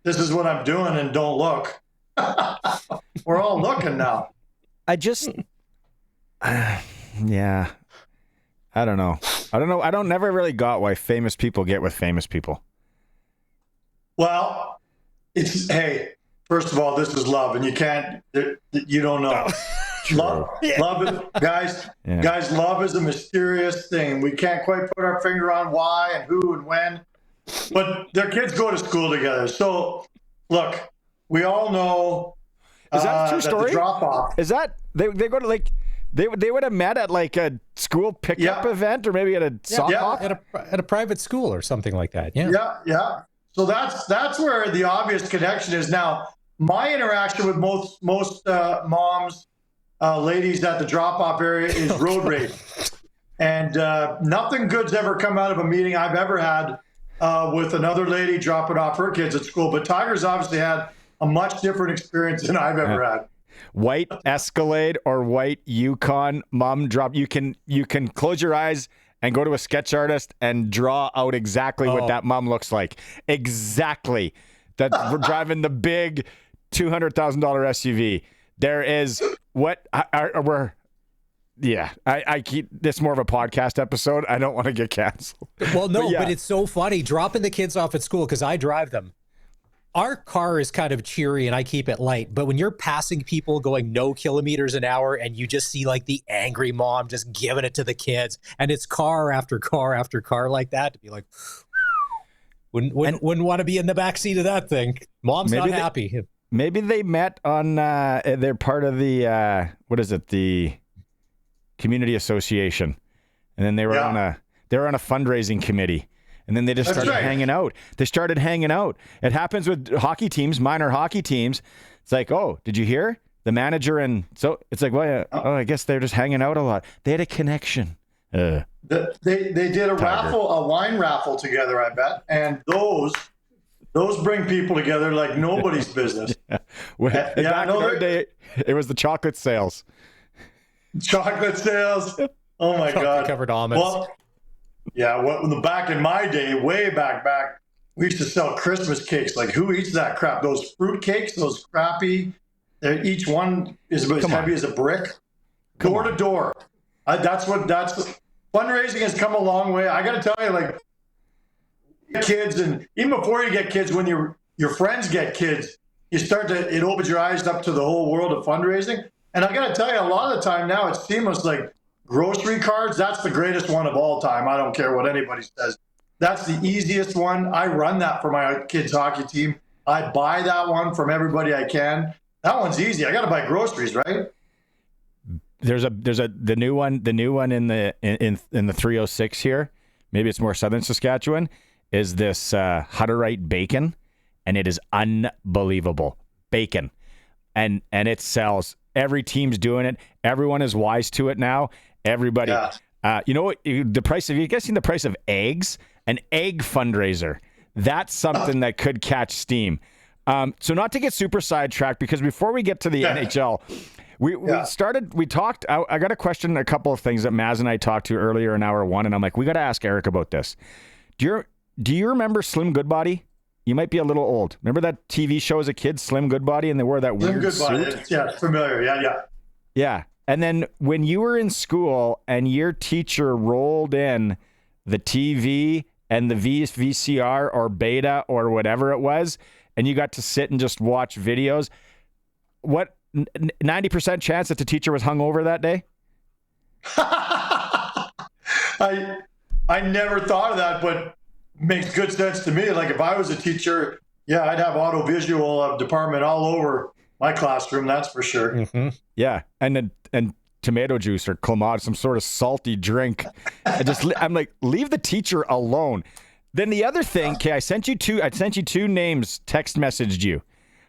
this is what I'm doing and don't look. We're all looking now. I don't know. I don't never really got why famous people get with famous people. Well, hey, first of all, this is love, and you don't know. Love is, guys, love is a mysterious thing. We can't quite put our finger on why and who and when, but their kids go to school together. So, look, we all know. Is that a true story? Drop off. Is that they go to they would have met at like a school pickup event or maybe at a softball at a private school or something like that. Yeah. So that's where the obvious connection is. Now, my interaction with most moms, ladies at the drop off area is road rage, and nothing good's ever come out of a meeting I've ever had with another lady dropping off her kids at school. But Tiger's obviously had a much different experience than I've ever had. White Escalade or white Yukon mom drop. You can close your eyes and go to a sketch artist and draw out exactly what that mom looks like. Exactly. That we're driving the big $200,000 SUV. There is I keep this more of a podcast episode. I don't want to get canceled. Well, no, but it's so funny dropping the kids off at school because I drive them. Our car is kind of cheery and I keep it light, but when you're passing people going no kilometers an hour and you just see like the angry mom just giving it to the kids and it's car after car after car like that, to be like, wouldn't want to be in the back seat of that thing. Mom's not happy. Maybe they met on, they're part of the, the community association. And then they were on a fundraising committee. And then they just started hanging out. They started hanging out. It happens with hockey teams, minor hockey teams. It's like, oh, did you hear? The manager and so it's like, well, I guess they're just hanging out a lot. They had a connection. They did a raffle, a wine raffle together, I bet. And those bring people together like nobody's business. Back in our day, it was the chocolate sales. Chocolate sales. Oh my God. Covered almonds. Well, back in my day, way back, we used to sell Christmas cakes. Like, who eats that crap? Those fruit cakes, those crappy. Each one is as heavy as a brick. Door to door. That's fundraising has come a long way. I got to tell you, like, kids, and even before you get kids, when your friends get kids, it opens your eyes up to the whole world of fundraising. And I got to tell you, a lot of the time now, it's seamless. Like, grocery cards, that's the greatest one of all time. I don't care what anybody says. That's the easiest one. I run that for my kids' hockey team. I buy that one from everybody I can. That one's easy. I got to buy groceries, right? There's the new one in the 306 here. Maybe it's more southern Saskatchewan. Is this Hutterite bacon, and it is unbelievable bacon, and it sells. Every team's doing it. Everyone is wise to it now. Everybody, you know what? The price of, you guys seen the price of eggs? An egg fundraiser. That's something that could catch steam. So not to get super sidetracked, because before we get to the NHL, we talked. I got a question, a couple of things that Maz and I talked to earlier in hour one, and I'm like, we got to ask Eric about this. Do you remember Slim Goodbody? You might be a little old. Remember that TV show as a kid, Slim Goodbody, and they wore that weird suit? Yeah, familiar. Yeah. And then when you were in school and your teacher rolled in the TV and the VCR or beta or whatever it was, and you got to sit and just watch videos, what 90% chance that the teacher was hungover that day? I never thought of that, but makes good sense to me. Like if I was a teacher, yeah, I'd have audiovisual department all over my classroom. That's for sure. Mm-hmm. Yeah, and tomato juice or clamato, some sort of salty drink. I'm like, leave the teacher alone. Then the other thing, okay, I sent you two names, text messaged you.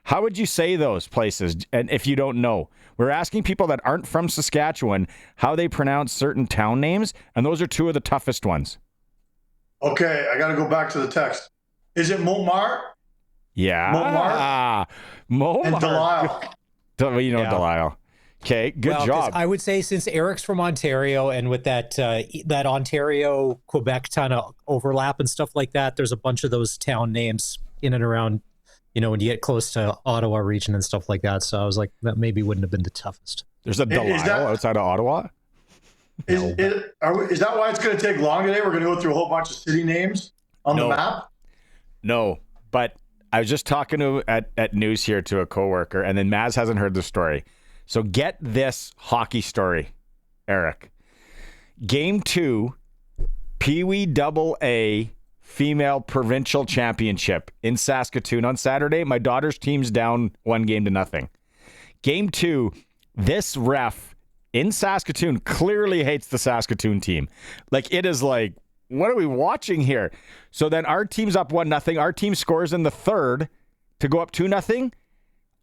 How would you say those places? And if you don't know, we're asking people that aren't from Saskatchewan how they pronounce certain town names, and those are two of the toughest ones. Okay, I got to go back to the text. Is it Millar? Yeah. Millar. And Delisle. You know Delisle. Okay, good job. I would say since Eric's from Ontario and with that Ontario-Quebec kind of overlap and stuff like that, there's a bunch of those town names in and around, when you get close to Ottawa region and stuff like that. So I was like, that maybe wouldn't have been the toughest. There's a Delisle outside of Ottawa? Is that why it's going to take long today? We're going to go through a whole bunch of city names on the map? No, but I was just talking at news here to a coworker, and then Maz hasn't heard the story. So get this hockey story, Eric. Game 2, Pee Wee AA Female Provincial Championship in Saskatoon on Saturday. My daughter's team's down 1-0. Game 2, this ref in Saskatoon clearly hates the Saskatoon team. Like, it is like, what are we watching here? So then our team's up 1-0. Our team scores in the third to go up 2-0.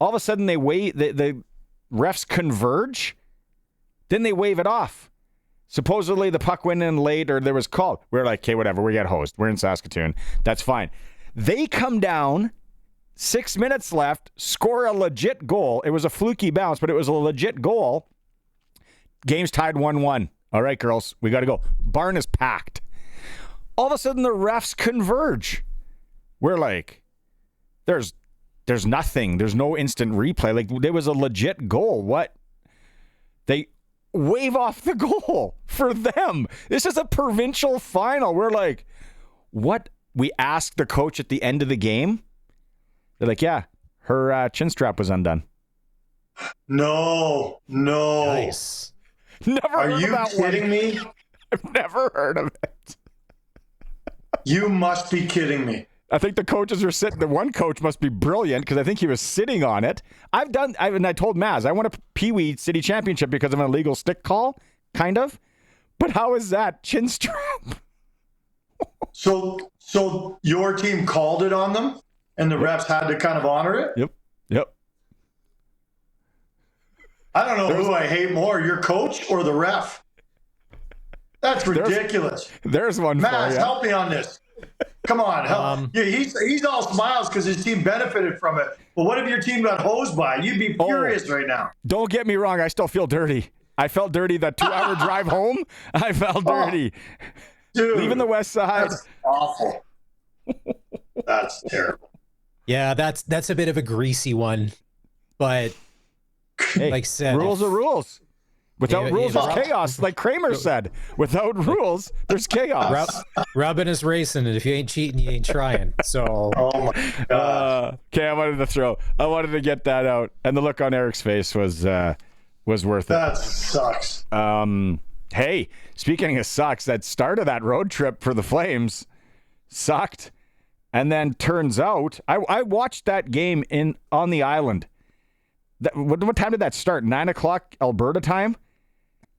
All of a sudden, the refs converge. Then they wave it off. Supposedly, the puck went in late or there was called. We're like, okay, whatever. We get hosed. We're in Saskatoon. That's fine. They come down, 6 minutes left, score a legit goal. It was a fluky bounce, but it was a legit goal. Game's tied 1-1. All right, girls, we got to go. Barn is packed. All of a sudden, the refs converge. We're like, there's nothing. There's no instant replay. Like, there was a legit goal. What? They wave off the goal for them. This is a provincial final. We're like, what? We asked the coach at the end of the game. They're like, yeah, her chin strap was undone. No. Nice. Never Are heard you of that kidding one. me? I've never heard of it. You must be kidding me. I think the coaches are sitting. The one coach must be brilliant because I think he was sitting on it. I told Maz, I want a Pee Wee City Championship because of an illegal stick call, kind of. But how is that chin strap? So your team called it on them, and the refs had to kind of honor it? Yep. I don't know who I hate more, your coach or the ref. That's ridiculous. There's one for Maz, you. help me on this. Come on, help. Yeah, he's all smiles because his team benefited from it. But what if your team got hosed by it? You'd be furious right now. Don't get me wrong. I still feel dirty. I felt dirty that 2-hour drive home. I felt dirty. Dude, Leaving the west side. That's awful. That's terrible. Yeah, that's a bit of a greasy one. But Hey, like I said, rules are rules. Without rules, there's Rob- chaos. Like Kramer said, without rules, there's chaos. Robin is racing, and if you ain't cheating, you ain't trying. So, Oh my God. Okay, I wanted to get that out, and the look on Eric's face was worth it. That sucks. Hey, speaking of sucks, that start of that road trip for the Flames sucked, and then turns out I watched that game on the island. What time did that start? 9 o'clock Alberta time,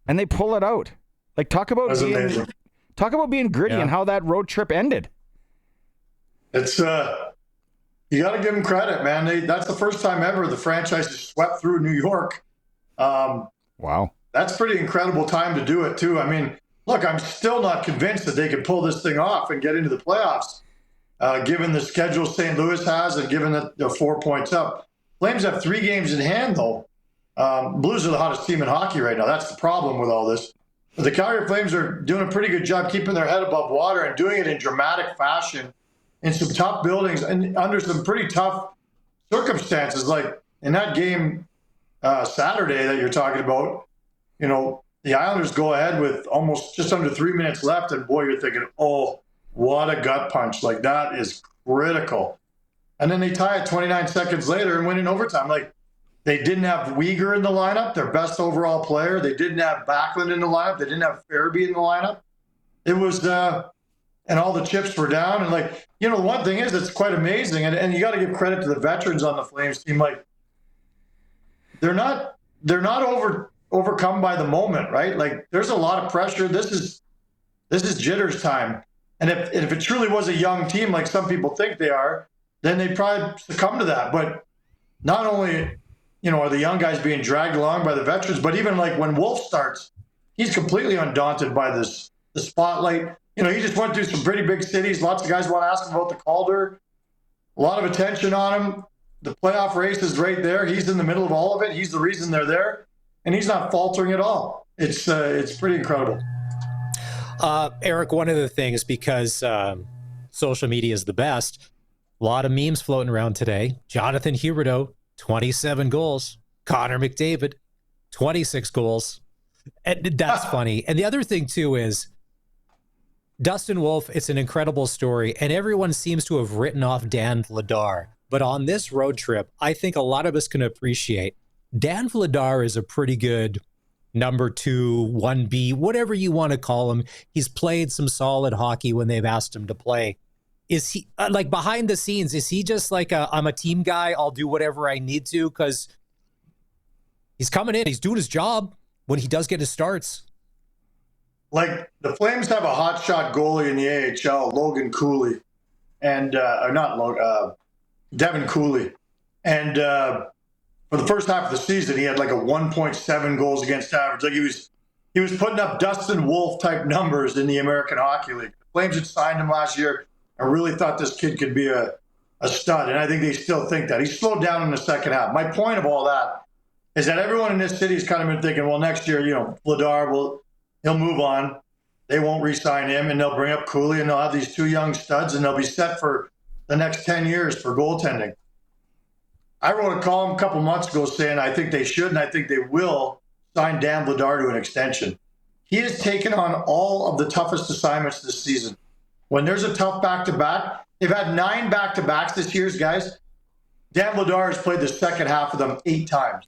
and they pull it out. Like talk about being gritty and how that road trip ended. It's you got to give them credit, man. That's the first time ever the franchise has swept through New York. Wow, that's pretty incredible time to do it too. I mean, look, I'm still not convinced that they can pull this thing off and get into the playoffs, given the schedule St. Louis has and given that they're 4 points up. Flames have 3 games in hand, though. Blues are the hottest team in hockey right now. That's the problem with all this. But the Calgary Flames are doing a pretty good job keeping their head above water and doing it in dramatic fashion in some tough buildings and under some pretty tough circumstances. Like in that game Saturday that you're talking about, the Islanders go ahead with almost just under 3 minutes left, and boy, you're thinking, oh, what a gut punch. Like, that is critical. And then they tie it 29 seconds later and win in overtime. Like, They didn't have Uyghur in the lineup, their best overall player. They didn't have Backlund in the lineup. They didn't have Farabee in the lineup. It was, and all the chips were down. And the one thing is, it's quite amazing. And you got to give credit to the veterans on the Flames team. They're not overcome by the moment, right? There's a lot of pressure. This is jitters time. And if it truly was a young team, like some people think they are, then they'd probably succumb to that. But not only, are the young guys being dragged along by the veterans, but even when Wolf starts, he's completely undaunted by the spotlight. He just went through some pretty big cities. Lots of guys want to ask him about the Calder. A lot of attention on him. The playoff race is right there. He's in the middle of all of it. He's the reason they're there, and he's not faltering at all. It's pretty incredible. Eric, one of the things, because social media is the best, a lot of memes floating around today. Jonathan Huberdeau, 27 goals. Connor McDavid, 26 goals. And that's funny. And the other thing, too, is Dustin Wolf, it's an incredible story, and everyone seems to have written off Dan Vladar. But on this road trip, I think a lot of us can appreciate Dan Vladar is a pretty good number 2, 1B, whatever you want to call him. He's played some solid hockey when they've asked him to play. Is he, behind the scenes, is he just I'm a team guy, I'll do whatever I need to? Because he's coming in, he's doing his job when he does get his starts. The Flames have a hotshot goalie in the AHL, Logan Cooley, and Devin Cooley. And for the first half of the season, he had a 1.7 goals against average. He was putting up Dustin Wolf type numbers in the American Hockey League. The Flames had signed him last year. I really thought this kid could be a stud, and I think they still think that. He slowed down in the second half. My point of all that is that everyone in this city has kind of been thinking, well, next year, Vladar he'll move on. They won't re-sign him, and they'll bring up Cooley, and they'll have these 2 young studs, and they'll be set for the next 10 years for goaltending. I wrote a column a couple months ago saying I think they should, and I think they will sign Dan Vladar to an extension. He has taken on all of the toughest assignments this season. When there's a tough back-to-back, they've had 9 back-to-backs this year, guys. Dan Vladar has played the second half of them 8 times.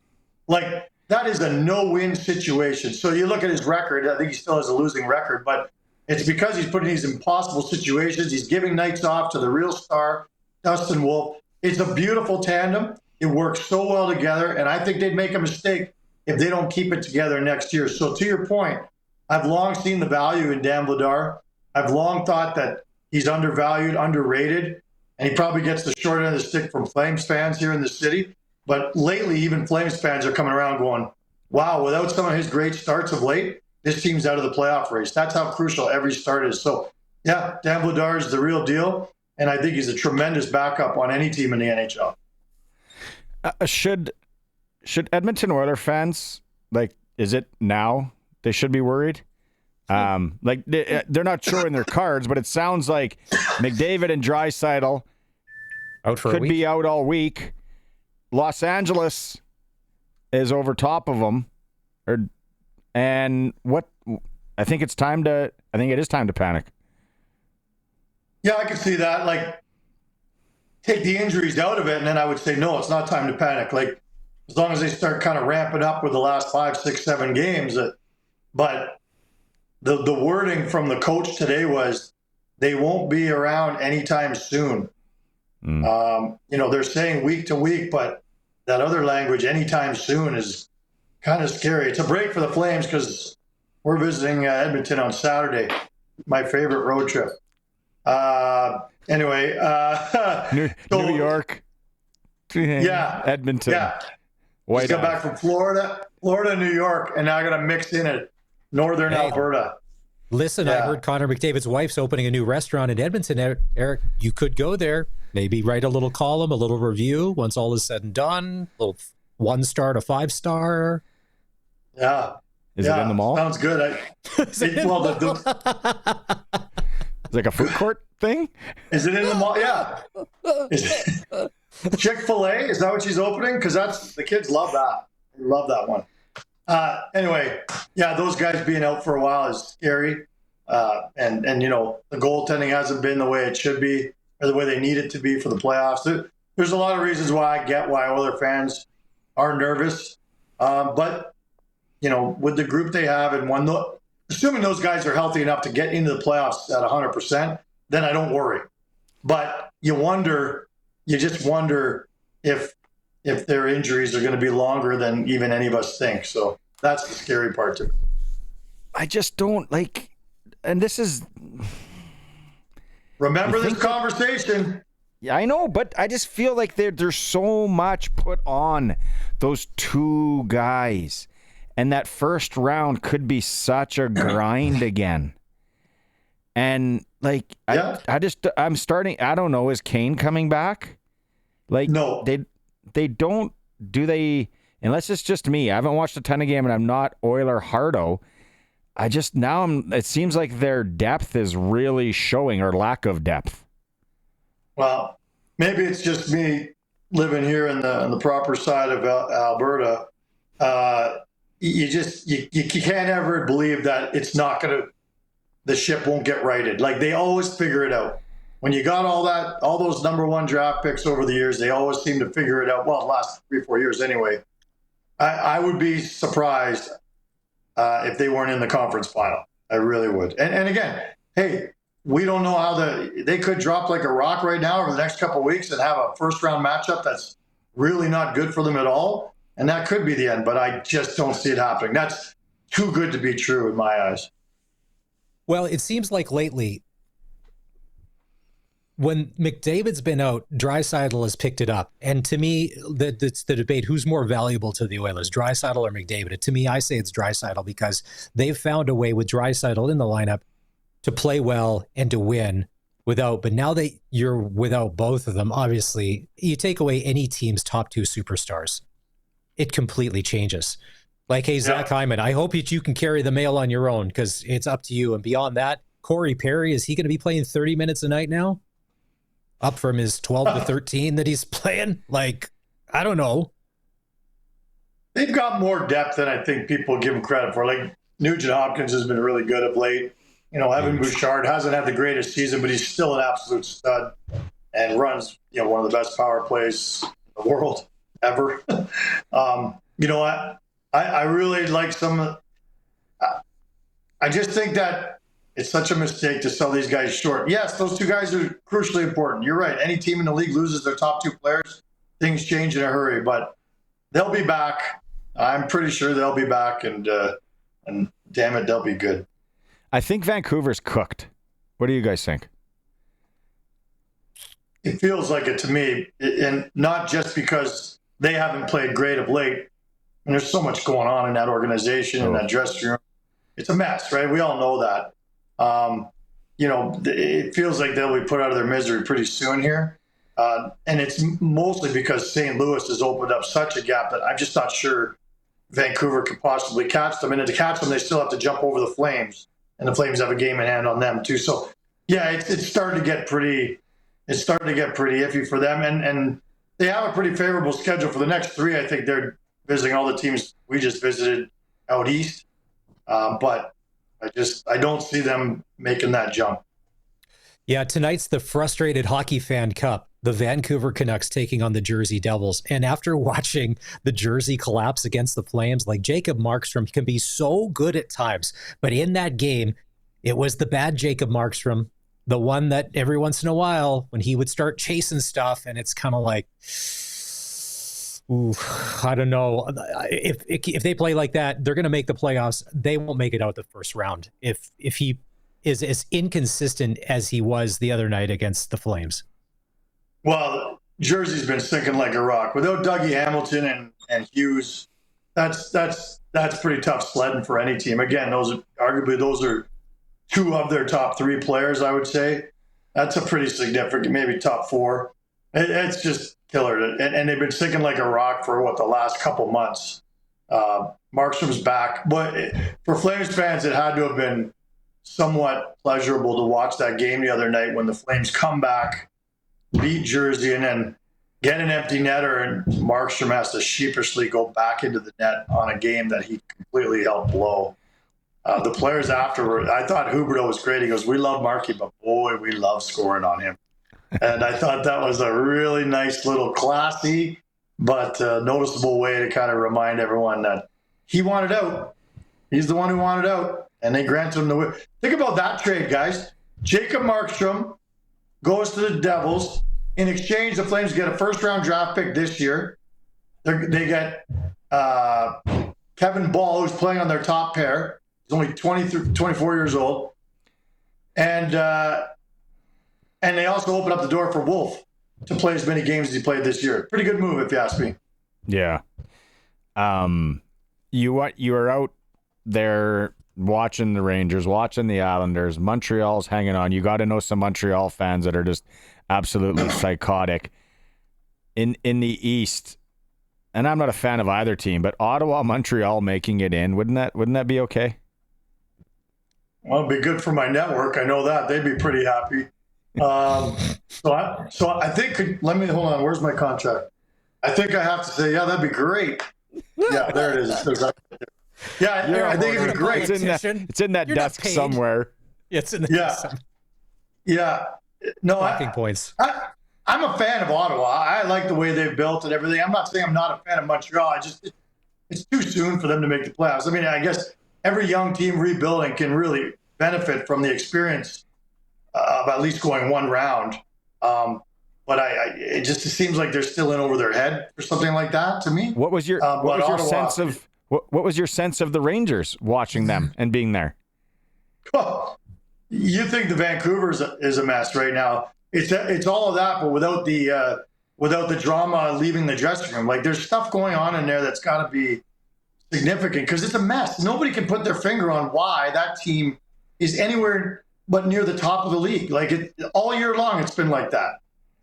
That is a no-win situation. So you look at his record, I think he still has a losing record, but it's because he's put in these impossible situations. He's giving nights off to the real star, Dustin Wolf. It's a beautiful tandem. It works so well together, and I think they'd make a mistake if they don't keep it together next year. So to your point, I've long seen the value in Dan Vladar. I've long thought that he's undervalued, underrated, and he probably gets the short end of the stick from Flames fans here in the city. But lately, even Flames fans are coming around going, wow, without some of his great starts of late, this team's out of the playoff race. That's how crucial every start is. So, yeah, Dan Vladar is the real deal, and I think he's a tremendous backup on any team in the NHL. Should Edmonton Oilers fans, is it now they should be worried? They're not showing their cards, but it sounds like McDavid and Draisaitl out for could be out all week. Los Angeles is over top of them, I think it is time to panic. Yeah, I can see that. Take the injuries out of it, and then I would say, no, it's not time to panic. As long as they start kind of ramping up with the last 5, 6, 7 games. But the wording from the coach today was they won't be around anytime soon. They're saying week to week, but that other language, anytime soon, is kind of scary. It's a break for the Flames because we're visiting Edmonton on Saturday, my favorite road trip. Anyway, New York, yeah, Edmonton, yeah. Just got back from Florida, New York, and now I got to mix in it, Northern Alberta. Listen, I heard Connor McDavid's wife's opening a new restaurant in Edmonton. Eric, you could go there. Maybe write a little column, a little review once all is said and done. A little 1-star to 5-star. Yeah. Is it in the mall? Sounds good. It's like a food court thing? Is it in the mall? Yeah. Chick-fil-A? Is that what she's opening? Because the kids love that. They love that one. Anyway, yeah, those guys being out for a while is scary. And the goaltending hasn't been the way it should be or the way they need it to be for the playoffs. There's a lot of reasons why I get why Oilers fans are nervous. But, with the group they have and assuming those guys are healthy enough to get into the playoffs at 100%, then I don't worry. But you just wonder if their injuries are going to be longer than even any of us think. So that's the scary part to me. I just don't and this is... Remember this conversation. Yeah, I know, but I just feel like there's so much put on those two guys. And that first round could be such a grind again. And I'm starting, I don't know, is Kane coming back? No. They don't, do they, unless it's just me, I haven't watched a ton of game and I'm not Oiler hardo. It seems like their depth is really showing, or lack of depth. Well, maybe it's just me living here on the proper side of Alberta. You can't ever believe that it's not the ship won't get righted. Like, they always figure it out. When you got all those number one draft picks over the years, they always seem to figure it out. Well, the last 3-4 years anyway. I would be surprised if they weren't in the conference final. I really would. And again, hey, we don't know how they could drop like a rock right now over the next couple of weeks and have a first round matchup that's really not good for them at all. And that could be the end, but I just don't see it happening. That's too good to be true in my eyes. Well, it seems like lately, when McDavid's been out, Draisaitl has picked it up. And to me, it's the debate, who's more valuable to the Oilers, Draisaitl or McDavid? To me, I say it's Draisaitl, because they've found a way with Draisaitl in the lineup to play well and to win but now that you're without both of them, obviously, you take away any team's top two superstars, it completely changes. Like, hey, Zach Hyman, I hope that you can carry the mail on your own, because it's up to you. And beyond that, Corey Perry, is he going to be playing 30 minutes a night now? Up from his 12 to 13 that he's playing? I don't know. They've got more depth than I think people give them credit for. Like, Nugent Hopkins has been really good of late. Evan Bouchard hasn't had the greatest season, but he's still an absolute stud and runs, one of the best power plays in the world ever. I really like I just think that it's such a mistake to sell these guys short. Yes, those two guys are crucially important. You're right. Any team in the league loses their top two players, things change in a hurry, but they'll be back. I'm pretty sure they'll be back, and damn it, they'll be good. I think Vancouver's cooked. What do you guys think? It feels like it to me, and not just because they haven't played great of late. And there's so much going on in that organization, in that dressing room. It's a mess, right? We all know that. It feels like they'll be put out of their misery pretty soon here. And it's mostly because St. Louis has opened up such a gap that I'm just not sure Vancouver could possibly catch them. And to catch them, they still have to jump over the Flames. And the Flames have a game in hand on them too. So, yeah, it's starting to get pretty iffy for them. And they have a pretty favorable schedule for the next three. I think they're visiting all the teams we just visited out east. But I don't see them making that jump. Yeah, tonight's the Frustrated Hockey Fan Cup, the Vancouver Canucks taking on the Jersey Devils. And after watching the Jersey collapse against the Flames, Jacob Markstrom can be so good at times. But in that game, it was the bad Jacob Markstrom, the one that every once in a while, when he would start chasing stuff, and it's kind of like, ooh, I don't know. If they play like that, they're going to make the playoffs. They won't make it out the first round if he is as inconsistent as he was the other night against the Flames. Well, Jersey's been sinking like a rock. Without Dougie Hamilton and Hughes, that's pretty tough sledding for any team. Again, those are two of their top three players, I would say. That's a pretty significant, maybe top four. It's just killer. And they've been sinking like a rock for the last couple months. Markstrom's back. But for Flames fans, it had to have been somewhat pleasurable to watch that game the other night when the Flames come back, beat Jersey, and then get an empty netter, and Markstrom has to sheepishly go back into the net on a game that he completely helped blow. The players afterward, I thought Huberdeau was great. He goes, "We love Marky, but boy, we love scoring on him." And I thought that was a really nice little classy but a noticeable way to kind of remind everyone that he wanted out. He's the one who wanted out, and they granted him the win. Think about that trade, guys. Jacob Markstrom goes to the Devils. In exchange, the Flames get a first-round draft pick this year. They get Kevin Ball, who's playing on their top pair. He's only 24 years old. And they also open up the door for Wolf to play as many games as he played this year. Pretty good move, if you ask me. Yeah. You were out there watching the Rangers, watching the Islanders. Montreal's hanging on. You got to know some Montreal fans that are just absolutely psychotic. In the East, and I'm not a fan of either team, but Ottawa, Montreal making it in, wouldn't that be okay? Well, it'd be good for my network. I know that. They'd be pretty happy. So I think, let me, hold on. Where's my contract? I think I have to say, yeah, that'd be great. Yeah, there it is. Yeah, I think it'd be great. It's in that desk somewhere. It's in the desk somewhere. Yeah. No, talking points. I'm a fan of Ottawa. I like the way they've built and everything. I'm not saying I'm not a fan of Montreal. It's too soon for them to make the playoffs. I mean, I guess every young team rebuilding can really benefit from the experience of at least going one round. But it seems like they're still in over their head for something like that to me. What was your sense of the Rangers watching them and being there? Well, you think the Vancouver is a mess right now. It's all of that, but without the drama leaving the dressing room. Like, there's stuff going on in there that's got to be significant because it's a mess. Nobody can put their finger on why that team is anywhere but near the top of the league. Like, all year long, it's been like that.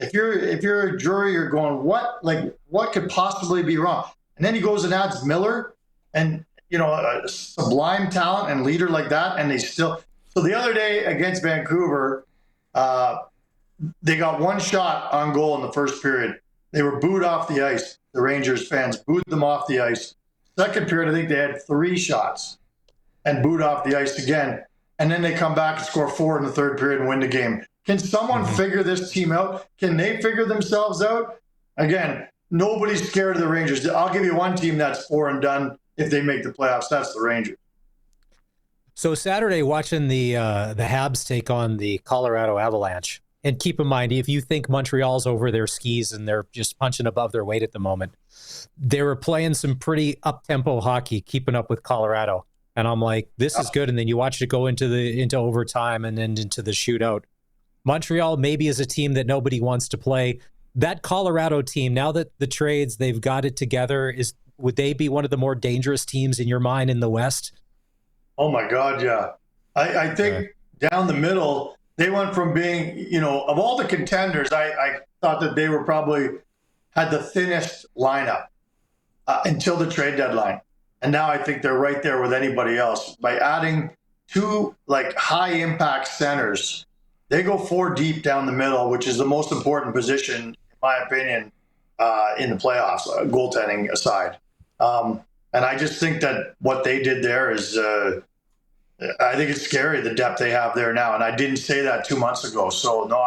If you're a jury, you're going, what could possibly be wrong? And then he goes and adds Millar and, a sublime talent and leader like that, and they still. So the other day against Vancouver, they got one shot on goal in the first period. They were booed off the ice. The Rangers fans booed them off the ice. Second period, I think they had 3 shots and booed off the ice again. And then they come back and score 4 in the third period and win the game. Can someone figure this team out? Can they figure themselves out? Again, nobody's scared of the Rangers. I'll give you one team that's 4 and done if they make the playoffs. That's the Rangers. So Saturday, watching the Habs take on the Colorado Avalanche. And keep in mind, if you think Montreal's over their skis and they're just punching above their weight at the moment, they were playing some pretty up-tempo hockey, keeping up with Colorado. And I'm like, this is good. And then you watch it go into overtime and then into the shootout. Montreal maybe is a team that nobody wants to play. That Colorado team, now that the trades, they've got it together, would they be one of the more dangerous teams in your mind in the West? Oh, my God, yeah. I think down the middle, they went from being, of all the contenders, I thought that they were probably had the thinnest lineup until the trade deadline. And now I think they're right there with anybody else. By adding 2 high-impact centers, they go 4 deep down the middle, which is the most important position, in my opinion, in the playoffs, goaltending aside. And I just think that what they did there is, I think it's scary, the depth they have there now. And I didn't say that 2 months ago. So, no,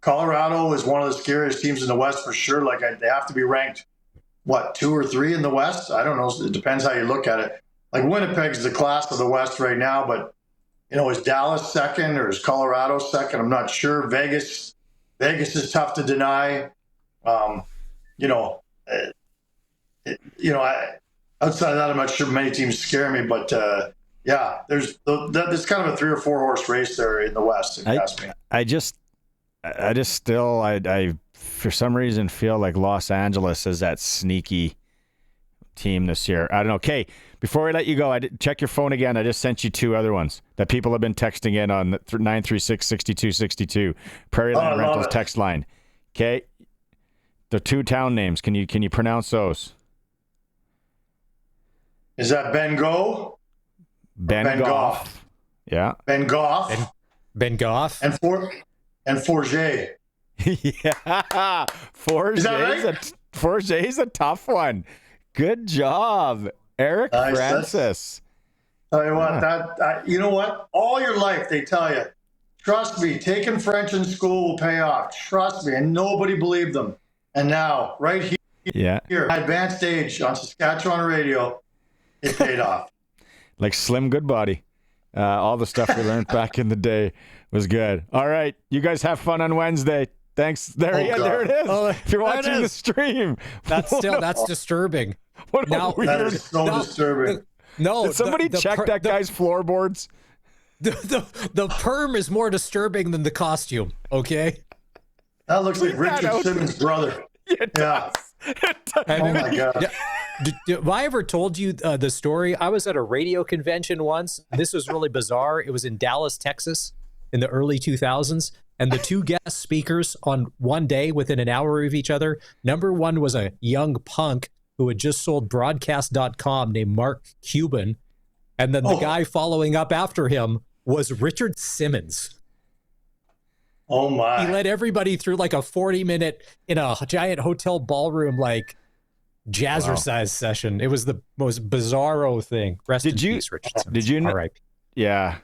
Colorado is one of the scariest teams in the West for sure. They have to be ranked, 2 or 3 in the West? I don't know. It depends how you look at it. Winnipeg's the class of the West right now, but is Dallas second or is Colorado second? I'm not sure. Vegas is tough to deny. Outside of that, I'm not sure many teams scare me, but there's kind of a 3 or 4 horse race there in the West. If you ask me. I just still for some reason feel like Los Angeles is that sneaky team this year. I don't know. Okay, before I let you go, check your phone again. I just sent you 2 other ones that people have been texting in on 936-6262 Prairie Land Rentals text line. Okay, the 2 town names. Can you pronounce those? Is that Ben Goff? Ben Goff. Yeah. Ben Goff. Ben Goff. And Forget. Yeah. Forget's a tough one. Good job, Eric Francis. Tell you what, you know what? All your life they tell you, trust me, taking French in school will pay off. Trust me, and nobody believed them. And now, right here. Yeah. Here, my advanced age on Saskatchewan radio, it paid off. Like Slim Goodbody. All the stuff we learned back in the day was good. All right. You guys have fun on Wednesday. Thanks. There it is. Oh, if you're watching the stream. That's disturbing. What a weird. That is so disturbing. No. Did somebody check that guy's floorboards? The perm is more disturbing than the costume, okay? That looks like Richard Simmons' brother. It does. Oh my God. Have I ever told you the story? I was at a radio convention once. This was really bizarre. It was in Dallas, Texas in the early 2000s. And the two guest speakers on one day within an hour of each other, number one was a young punk who had just sold broadcast.com named Mark Cuban. And then the guy following up after him was Richard Simmons. Oh my. He led everybody through like a 40-minute in a giant hotel ballroom, like jazzercise session. It was the most bizarro thing. Rest in peace, Richard Simmons. Did you know? R.I.P. Yeah.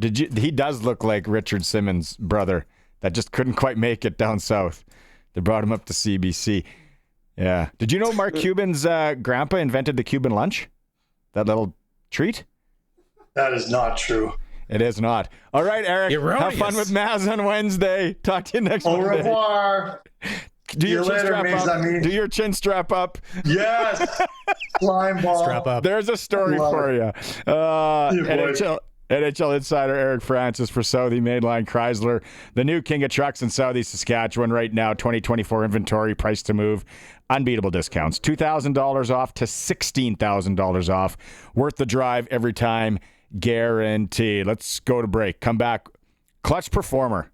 He does look like Richard Simmons' brother that just couldn't quite make it down south. They brought him up to CBC. Yeah. Did you know Mark Cuban's grandpa invented the Cuban lunch? That little treat? That is not true. It is not. All right, Eric. Erroneous. Have fun with Maz on Wednesday. Talk to you next Au Monday. revoir. Do your See you chin later, strap up. mes amis. Do your chin strap up. Yes. Slime ball. Strap up. There's a story Love for you. NHL insider Eric Francis for Southie Mainline Chrysler. The new king of trucks in Southie Saskatchewan right now. 2024 inventory, price to move. Unbeatable discounts. $2,000 off to $16,000 off. Worth the drive every time. Guaranteed. Let's go to break. Come back. Clutch performer.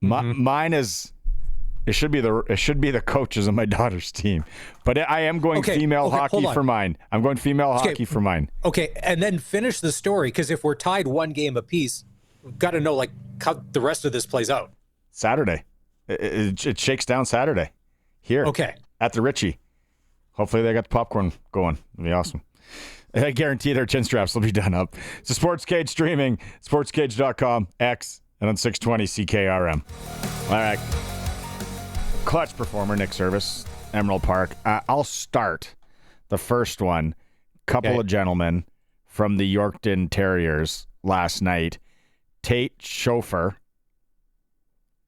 Mine is. It should be the coaches of my daughter's team, but I am going female hockey for mine. I'm going female hockey for mine. Okay, and then finish the story, because if we're tied one game apiece, we've got to know like how the rest of this plays out. Saturday, it shakes down Saturday here. Okay, at the Ritchie. Hopefully they got the popcorn going. It'll be awesome. I guarantee their chin straps will be done up. It's a SportsCage streaming, sportscage.com, X, and on 620 CKRM. All right. Clutch performer, Nick Service, Emerald Park. I'll start the first one. Couple of gentlemen from the Yorkton Terriers last night. Tate Schofer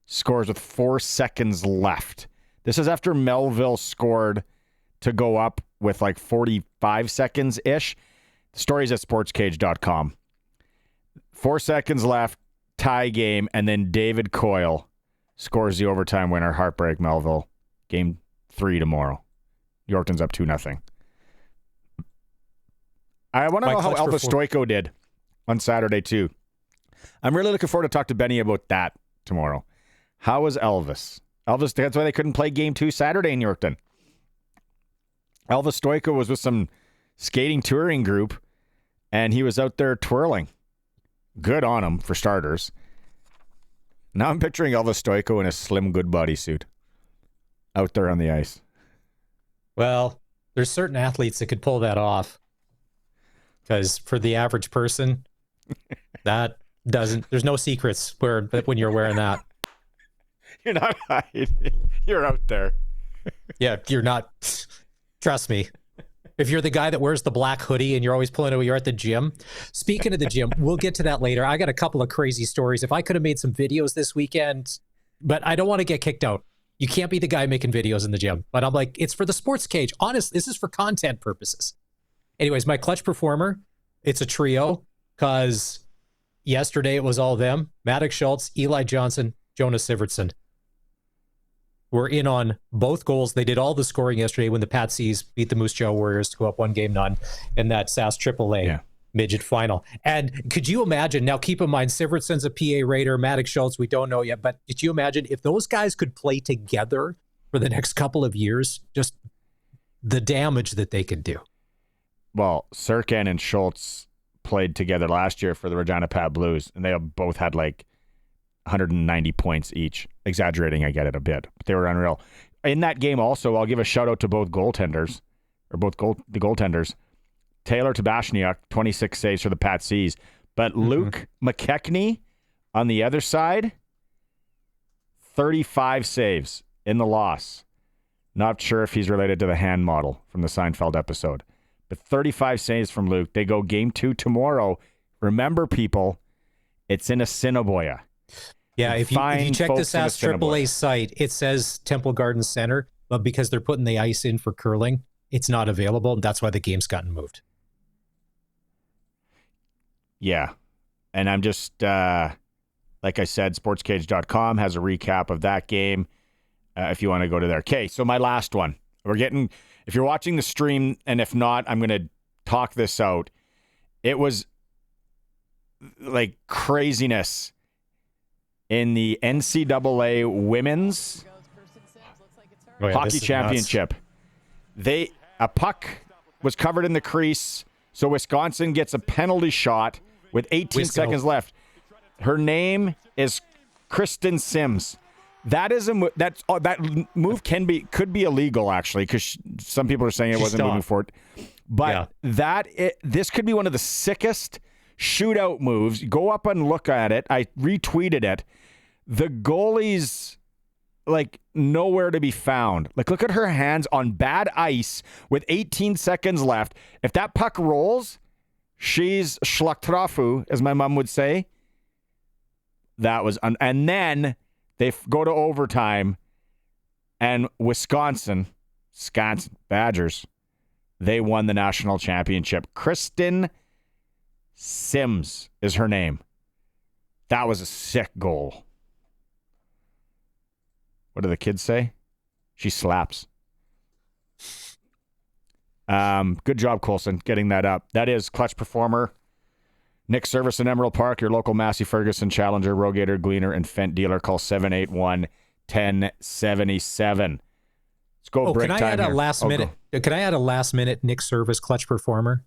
scores with 4 seconds left. This is after Melville scored to go up with like 45 seconds-ish. The story's at sportscage.com. 4 seconds left, tie game, and then David Coyle scores the overtime winner. Heartbreak Melville. Game 3 tomorrow. Yorkton's up 2-0. I want to know how Elvis Stoico did on Saturday too. I'm really looking forward to talk to Benny about that tomorrow. How was Elvis? That's why they couldn't play game 2 Saturday in Yorkton. Elvis Stoico was with some skating touring group, and he was out there twirling. Good on him, for starters. Now I'm picturing Elvis Stoico in a Slim Goodbody suit out there on the ice. Well, there's certain athletes that could pull that off, because for the average person, that doesn't. There's no secrets when you're wearing that. You're not hiding. You're out there. Yeah, you're not. Trust me. If you're the guy that wears the black hoodie and you're always pulling away, you're at the gym. Speaking of the gym, we'll get to that later. I got a couple of crazy stories. If I could have made some videos this weekend, but I don't want to get kicked out. You can't be the guy making videos in the gym. But I'm like, it's for the Sports Cage. Honest, this is for content purposes. Anyways, my clutch performer, it's a trio, because yesterday it was all them. Maddox Schultz, Eli Johnson, Jonas Sivertson were in on both goals. They did all the scoring yesterday when the Patsies beat the Moose Jaw Warriors to go up 1-0 in that SAS AAA midget final. And could you imagine, now keep in mind, Sivertson's a PA Raider, Maddox Schultz, we don't know yet, but could you imagine if those guys could play together for the next couple of years, just the damage that they could do? Well, Sirkin and Schultz played together last year for the Regina Pat Blues, and they both had like 190 points each. Exaggerating, I get it a bit, but they were unreal. In that game also, I'll give a shout out to both goaltenders, the goaltenders. Taylor Tabashniuk, 26 saves for the Patsies, but Luke McKechnie on the other side, 35 saves in the loss Not sure if he's related to the hand model from the Seinfeld episode. But 35 saves from Luke. They go game 2 tomorrow. Remember, people, it's in Assiniboia. Yeah, if you check the SAS AAA site, it says Temple Garden Center, but because they're putting the ice in for curling, it's not available. That's why the game's gotten moved. Yeah. And I'm just, like I said, sportscage.com has a recap of that game if you want to go to there. Okay, so my last one. If you're watching the stream, and if not, I'm going to talk this out. It was like craziness in the NCAA Women's Hockey Championship. A puck was covered in the crease, so Wisconsin gets a penalty shot with 18 seconds left. Her name is Kristen Sims. That move could be illegal, actually, because some people are saying it wasn't moving forward. But this could be one of the sickest shootout moves. Go up and look at it. I retweeted it. The goalie's like nowhere to be found. Like, look at her hands on bad ice with 18 seconds left. If that puck rolls, she's schlachtrafu, as my mom would say. That was, and then they go to overtime, and Wisconsin Badgers, they won the national championship. Kristen Sims is her name. That was a sick goal. What do the kids say? She slaps. Good job, Colson, getting that up. That is Clutch Performer. Nick Service in Emerald Park, your local Massey Ferguson Challenger, Rogator, Gleaner, and Fent dealer. Call 781-1077. Let's go break time here. Can I add a last minute Nick Service Clutch Performer?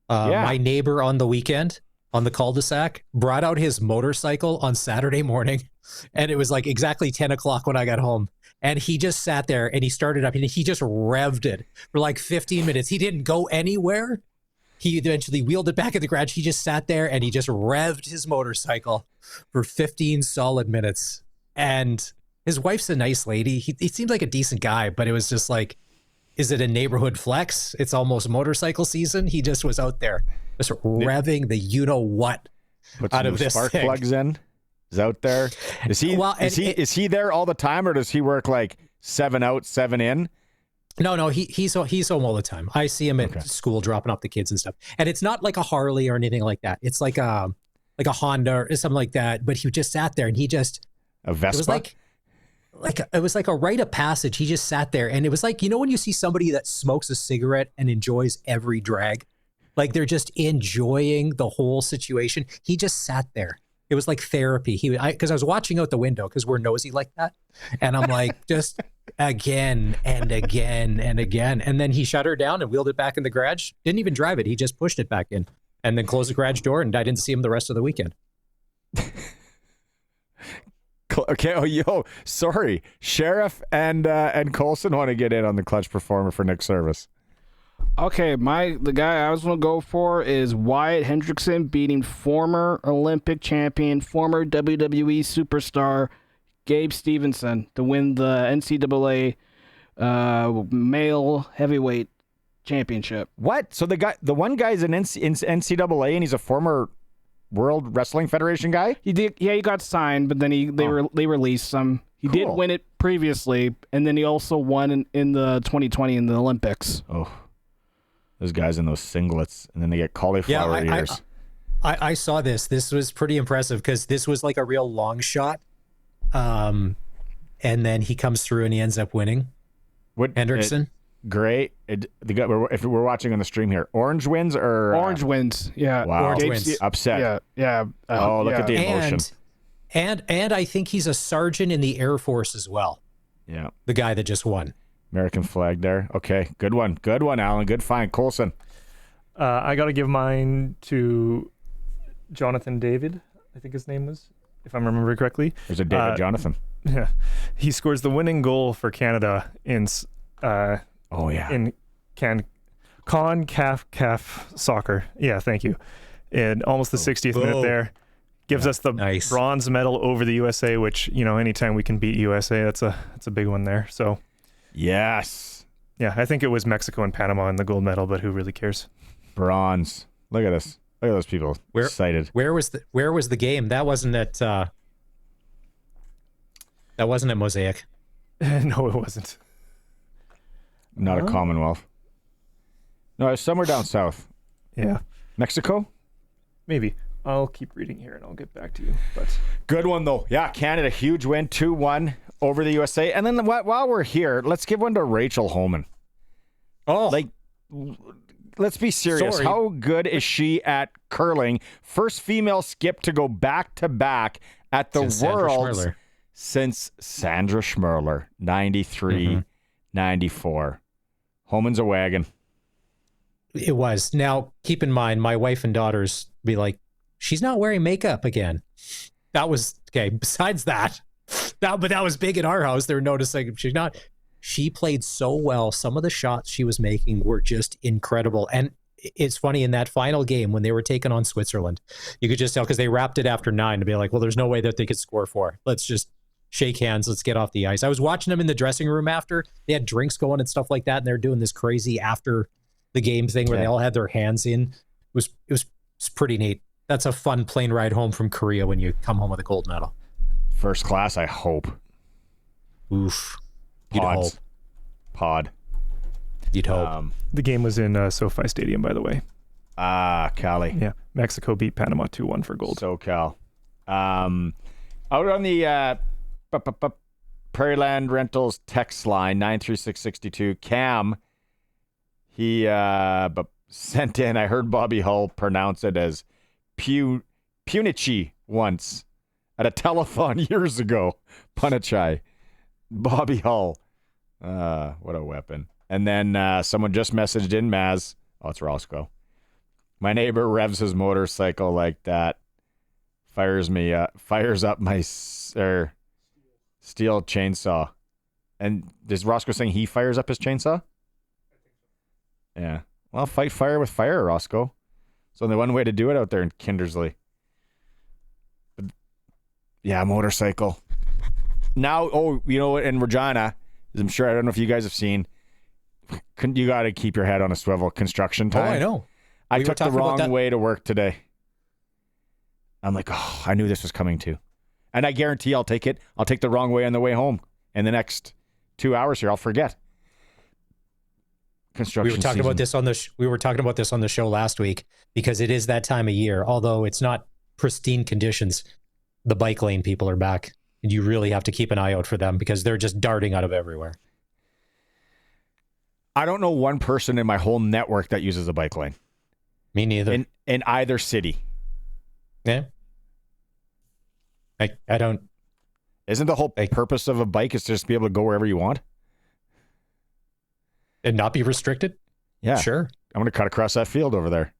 My neighbor on the weekend, on the cul-de-sac, brought out his motorcycle on Saturday morning, and it was like exactly 10 o'clock when I got home. And he just sat there and he started up and he just revved it for like 15 minutes. He didn't go anywhere. He eventually wheeled it back in the garage. He just sat there and he just revved his motorcycle for 15 solid minutes. And his wife's a nice lady. He seemed like a decent guy, but it was just like, is it a neighborhood flex? It's almost motorcycle season. He just was out there just revving the you-know-what out of this spark thing. Plugs in. Is out there. Is he there all the time, or does he work like 7 out, 7 in? No, he's home all the time. I see him at school dropping off the kids and stuff. And it's not like a Harley or anything like that. It's like a Honda or something like that. But he just sat there and he just a Vespa. It was like a rite of passage. He just sat there and it was like, you know, when you see somebody that smokes a cigarette and enjoys every drag, like they're just enjoying the whole situation. He just sat there. It was like therapy. Because I was watching out the window because we're nosy like that. And I'm like, just again and again and again. And then he shut her down and wheeled it back in the garage. Didn't even drive it. He just pushed it back in and then closed the garage door. And I didn't see him the rest of the weekend. Okay. Oh, sorry. Sheriff and Colson want to get in on the Clutch Performer for Nick Service. Okay, the guy I was going to go for is Wyatt Hendrickson beating former Olympic champion, former WWE superstar Gabe Stevenson to win the NCAA male heavyweight championship. What? So the one guy's in NCAA and he's a former World Wrestling Federation guy? He did. Yeah, he got signed, but then they released some. He did win it previously, and then he also won in the 2020 in the Olympics. Oh. Those guys in those singlets, and then they get cauliflower ears. I saw this. This was pretty impressive because this was like a real long shot. And then he comes through and he ends up winning. Hendrickson. Great. If we're watching on the stream here, Orange wins or Orange wins. Yeah. Wow. Orange wins. Upset. Yeah. Look at the emotion. And I think he's a sergeant in the Air Force as well. Yeah. The guy that just won. American flag there. Okay. Good one, Alan. Good find. Colson. I got to give mine to Jonathan David, I think his name was, if I'm remembering correctly. There's a David Jonathan. Yeah. He scores the winning goal for Canada in in CONCACAF soccer. Yeah, thank you. In almost the 60th minute there. Gives us the bronze medal over the USA, which, you know, anytime we can beat USA, that's a big one there. So Yes. Yeah, I think it was Mexico and Panama in the gold medal, but who really cares? Bronze. Look at this. Look at those people excited. Where was the game? That wasn't at Mosaic. No, it wasn't. Not a Commonwealth. No, it was somewhere down south. Yeah. Mexico? Maybe. I'll keep reading here and I'll get back to you. But Good one, though. Yeah, Canada, huge win, 2-1 over the USA. And then while we're here, let's give one to Rachel Homan. Oh. Like, let's be serious. Sorry. How good is she at curling? First female skip to go back-to-back at the Worlds since Sandra Schmirler, 93, 94. Homan's a wagon. It was. Now, keep in mind, my wife and daughters be like, she's not wearing makeup again. That was, okay, besides that was big in our house. They're noticing she's not. She played so well. Some of the shots she was making were just incredible. And it's funny, in that final game when they were taking on Switzerland, you could just tell, because they wrapped it after 9, to be like, well, there's no way that they could score 4. Let's just shake hands. Let's get off the ice. I was watching them in the dressing room after. They had drinks going and stuff like that, and they're doing this crazy after the game thing where they all had their hands in. It was pretty neat. That's a fun plane ride home from Korea when you come home with a gold medal. First class, I hope. Oof. You'd hope. Pod. You'd hope. the game was in SoFi Stadium, by the way. Cali. Yeah. Mexico beat Panama 2-1 for gold. SoCal. Out on the Prairie Land Rentals text line, 93662, Cam, he sent in, I heard Bobby Hull pronounce it as Punichi once at a telethon years ago. Punichai. Bobby Hull. What a weapon. And then someone just messaged in, Maz. Oh, it's Roscoe. My neighbor revs his motorcycle like that. Fires up my steel chainsaw. And is Roscoe saying he fires up his chainsaw? Yeah. Well, fight fire with fire, Roscoe. It's only one way to do it out there in Kindersley. But, yeah, motorcycle. Now, in Regina, I'm sure, I don't know if you guys have seen, you got to keep your head on a swivel construction time. Oh, I know. I took the wrong way to work today. I'm like, oh, I knew this was coming too. And I guarantee I'll take it. I'll take the wrong way on the way home. In the next 2 hours here, I'll forget. Construction. We were talking about this on the show last week because it is that time of year. Although it's not pristine conditions, the bike lane people are back, and you really have to keep an eye out for them because they're just darting out of everywhere. I don't know one person in my whole network that uses a bike lane. Me neither. In either city. Yeah. I don't. Isn't the whole purpose of a bike is to just be able to go wherever you want? And not be restricted? Yeah. Sure. I'm going to cut across that field over there.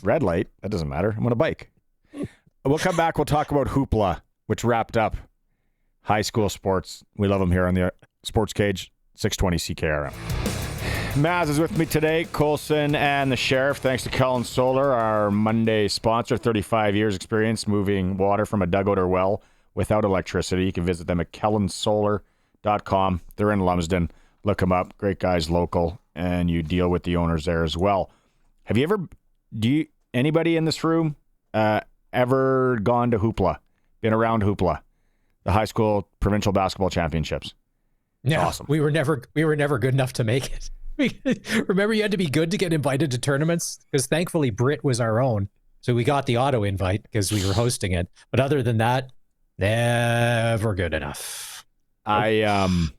Red light. That doesn't matter. I'm on a bike. We'll come back. We'll talk about Hoopla, which wrapped up high school sports. We love them here on the SportsCage, 620 CKRM. Maz is with me today, Colson and the Sheriff. Thanks to Kellen Solar, our Monday sponsor. 35 years experience moving water from a dugout or well without electricity. You can visit them at kellensolar.com. They're in Lumsden. Look them up. Great guys, local, and you deal with the owners there as well. Have you ever, anybody in this room ever gone to Hoopla? Been around Hoopla, the high school provincial basketball championships? Yeah, awesome. We were never good enough to make it. Remember, you had to be good to get invited to tournaments? Because thankfully Brit was our own. So we got the auto invite because we were hosting it. But other than that, never good enough. I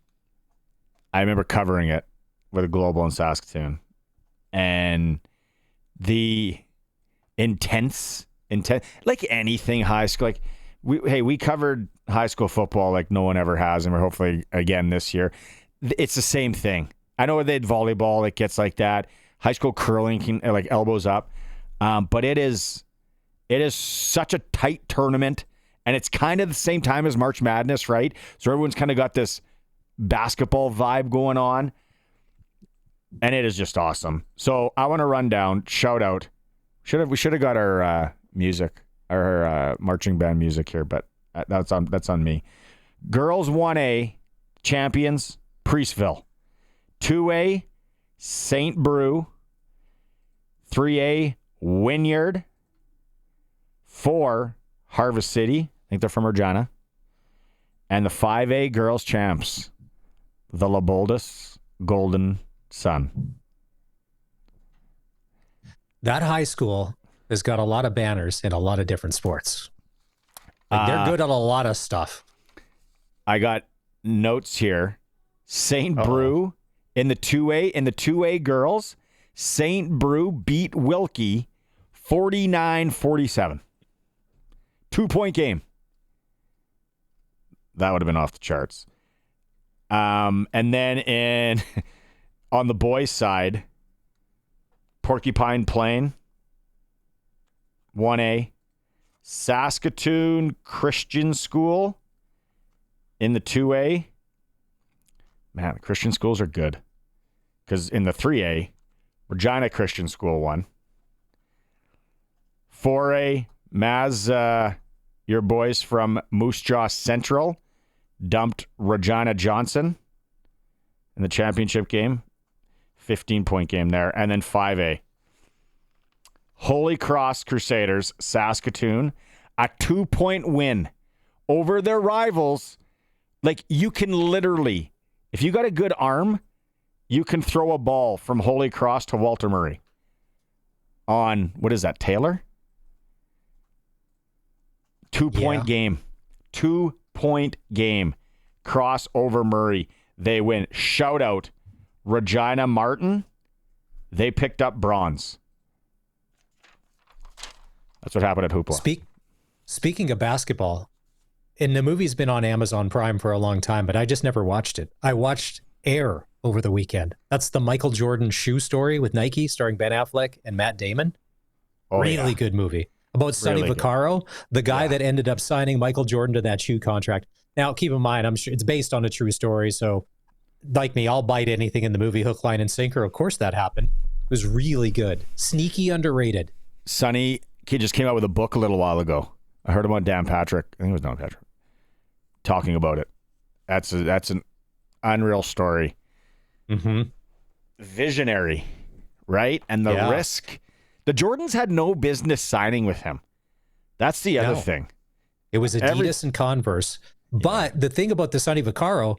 remember covering it with a Global in Saskatoon. And the intense, like anything high school, like we covered high school football like no one ever has, and we're hopefully again this year. It's the same thing. I know they had volleyball, it gets like that. High school curling can like elbows up, but it is such a tight tournament, and it's kind of the same time as March Madness, right? So everyone's kind of got this basketball vibe going on, and it is just awesome. So I want to run down, shout out. We should have got our music, our marching band music here, but that's on me. Girls 1A champions Priestville. 2A, St. Brew. 3A, Wynyard. 4, Harvest City. I think they're from Regina. And the 5A girls champs, the Laboldus Golden Sun. That high school has got a lot of banners in a lot of different sports. Like they're good at a lot of stuff. I got notes here. St. Brew in the 2A girls, St. Brew beat Wilkie 49-47. 2-point game. That would have been off the charts. And then on the boys' side, Porcupine Plain, 1A. Saskatoon Christian School in the 2A. Man, the Christian schools are good. Because in the 3A, Regina Christian School won. 4A, Maz, your boys from Moose Jaw Central dumped Regina Johnson in the championship game. 15-point game there. And then 5A. Holy Cross Crusaders, Saskatoon, a 2-point win over their rivals. Like, you can literally, if you got a good arm, you can throw a ball from Holy Cross to Walter Murray on, what is that, Taylor? 2-point game. 2-point game. Cross over Murray. They win. Shout out Regina Martin. They picked up bronze. That's what happened at Hoopla. Speaking of basketball, and the movie's been on Amazon Prime for a long time, but I just never watched it. I watched Air over the weekend. That's the Michael Jordan shoe story with Nike, starring Ben Affleck and Matt Damon. Really good movie. About Sonny Vaccaro, the guy that ended up signing Michael Jordan to that shoe contract. Now, keep in mind, I'm sure it's based on a true story, so like me, I'll bite anything in the movie hook, line, and sinker. Of course that happened. It was really good. Sneaky underrated. Sonny, he just came out with a book a little while ago. I heard him on Dan Patrick. I think it was Dan Patrick. Talking about it. That's an unreal story. Mm-hmm. Visionary, right? And the risk. The Jordans had no business signing with him. That's the other thing. It was Adidas and Converse. But the thing about the Sonny Vaccaro,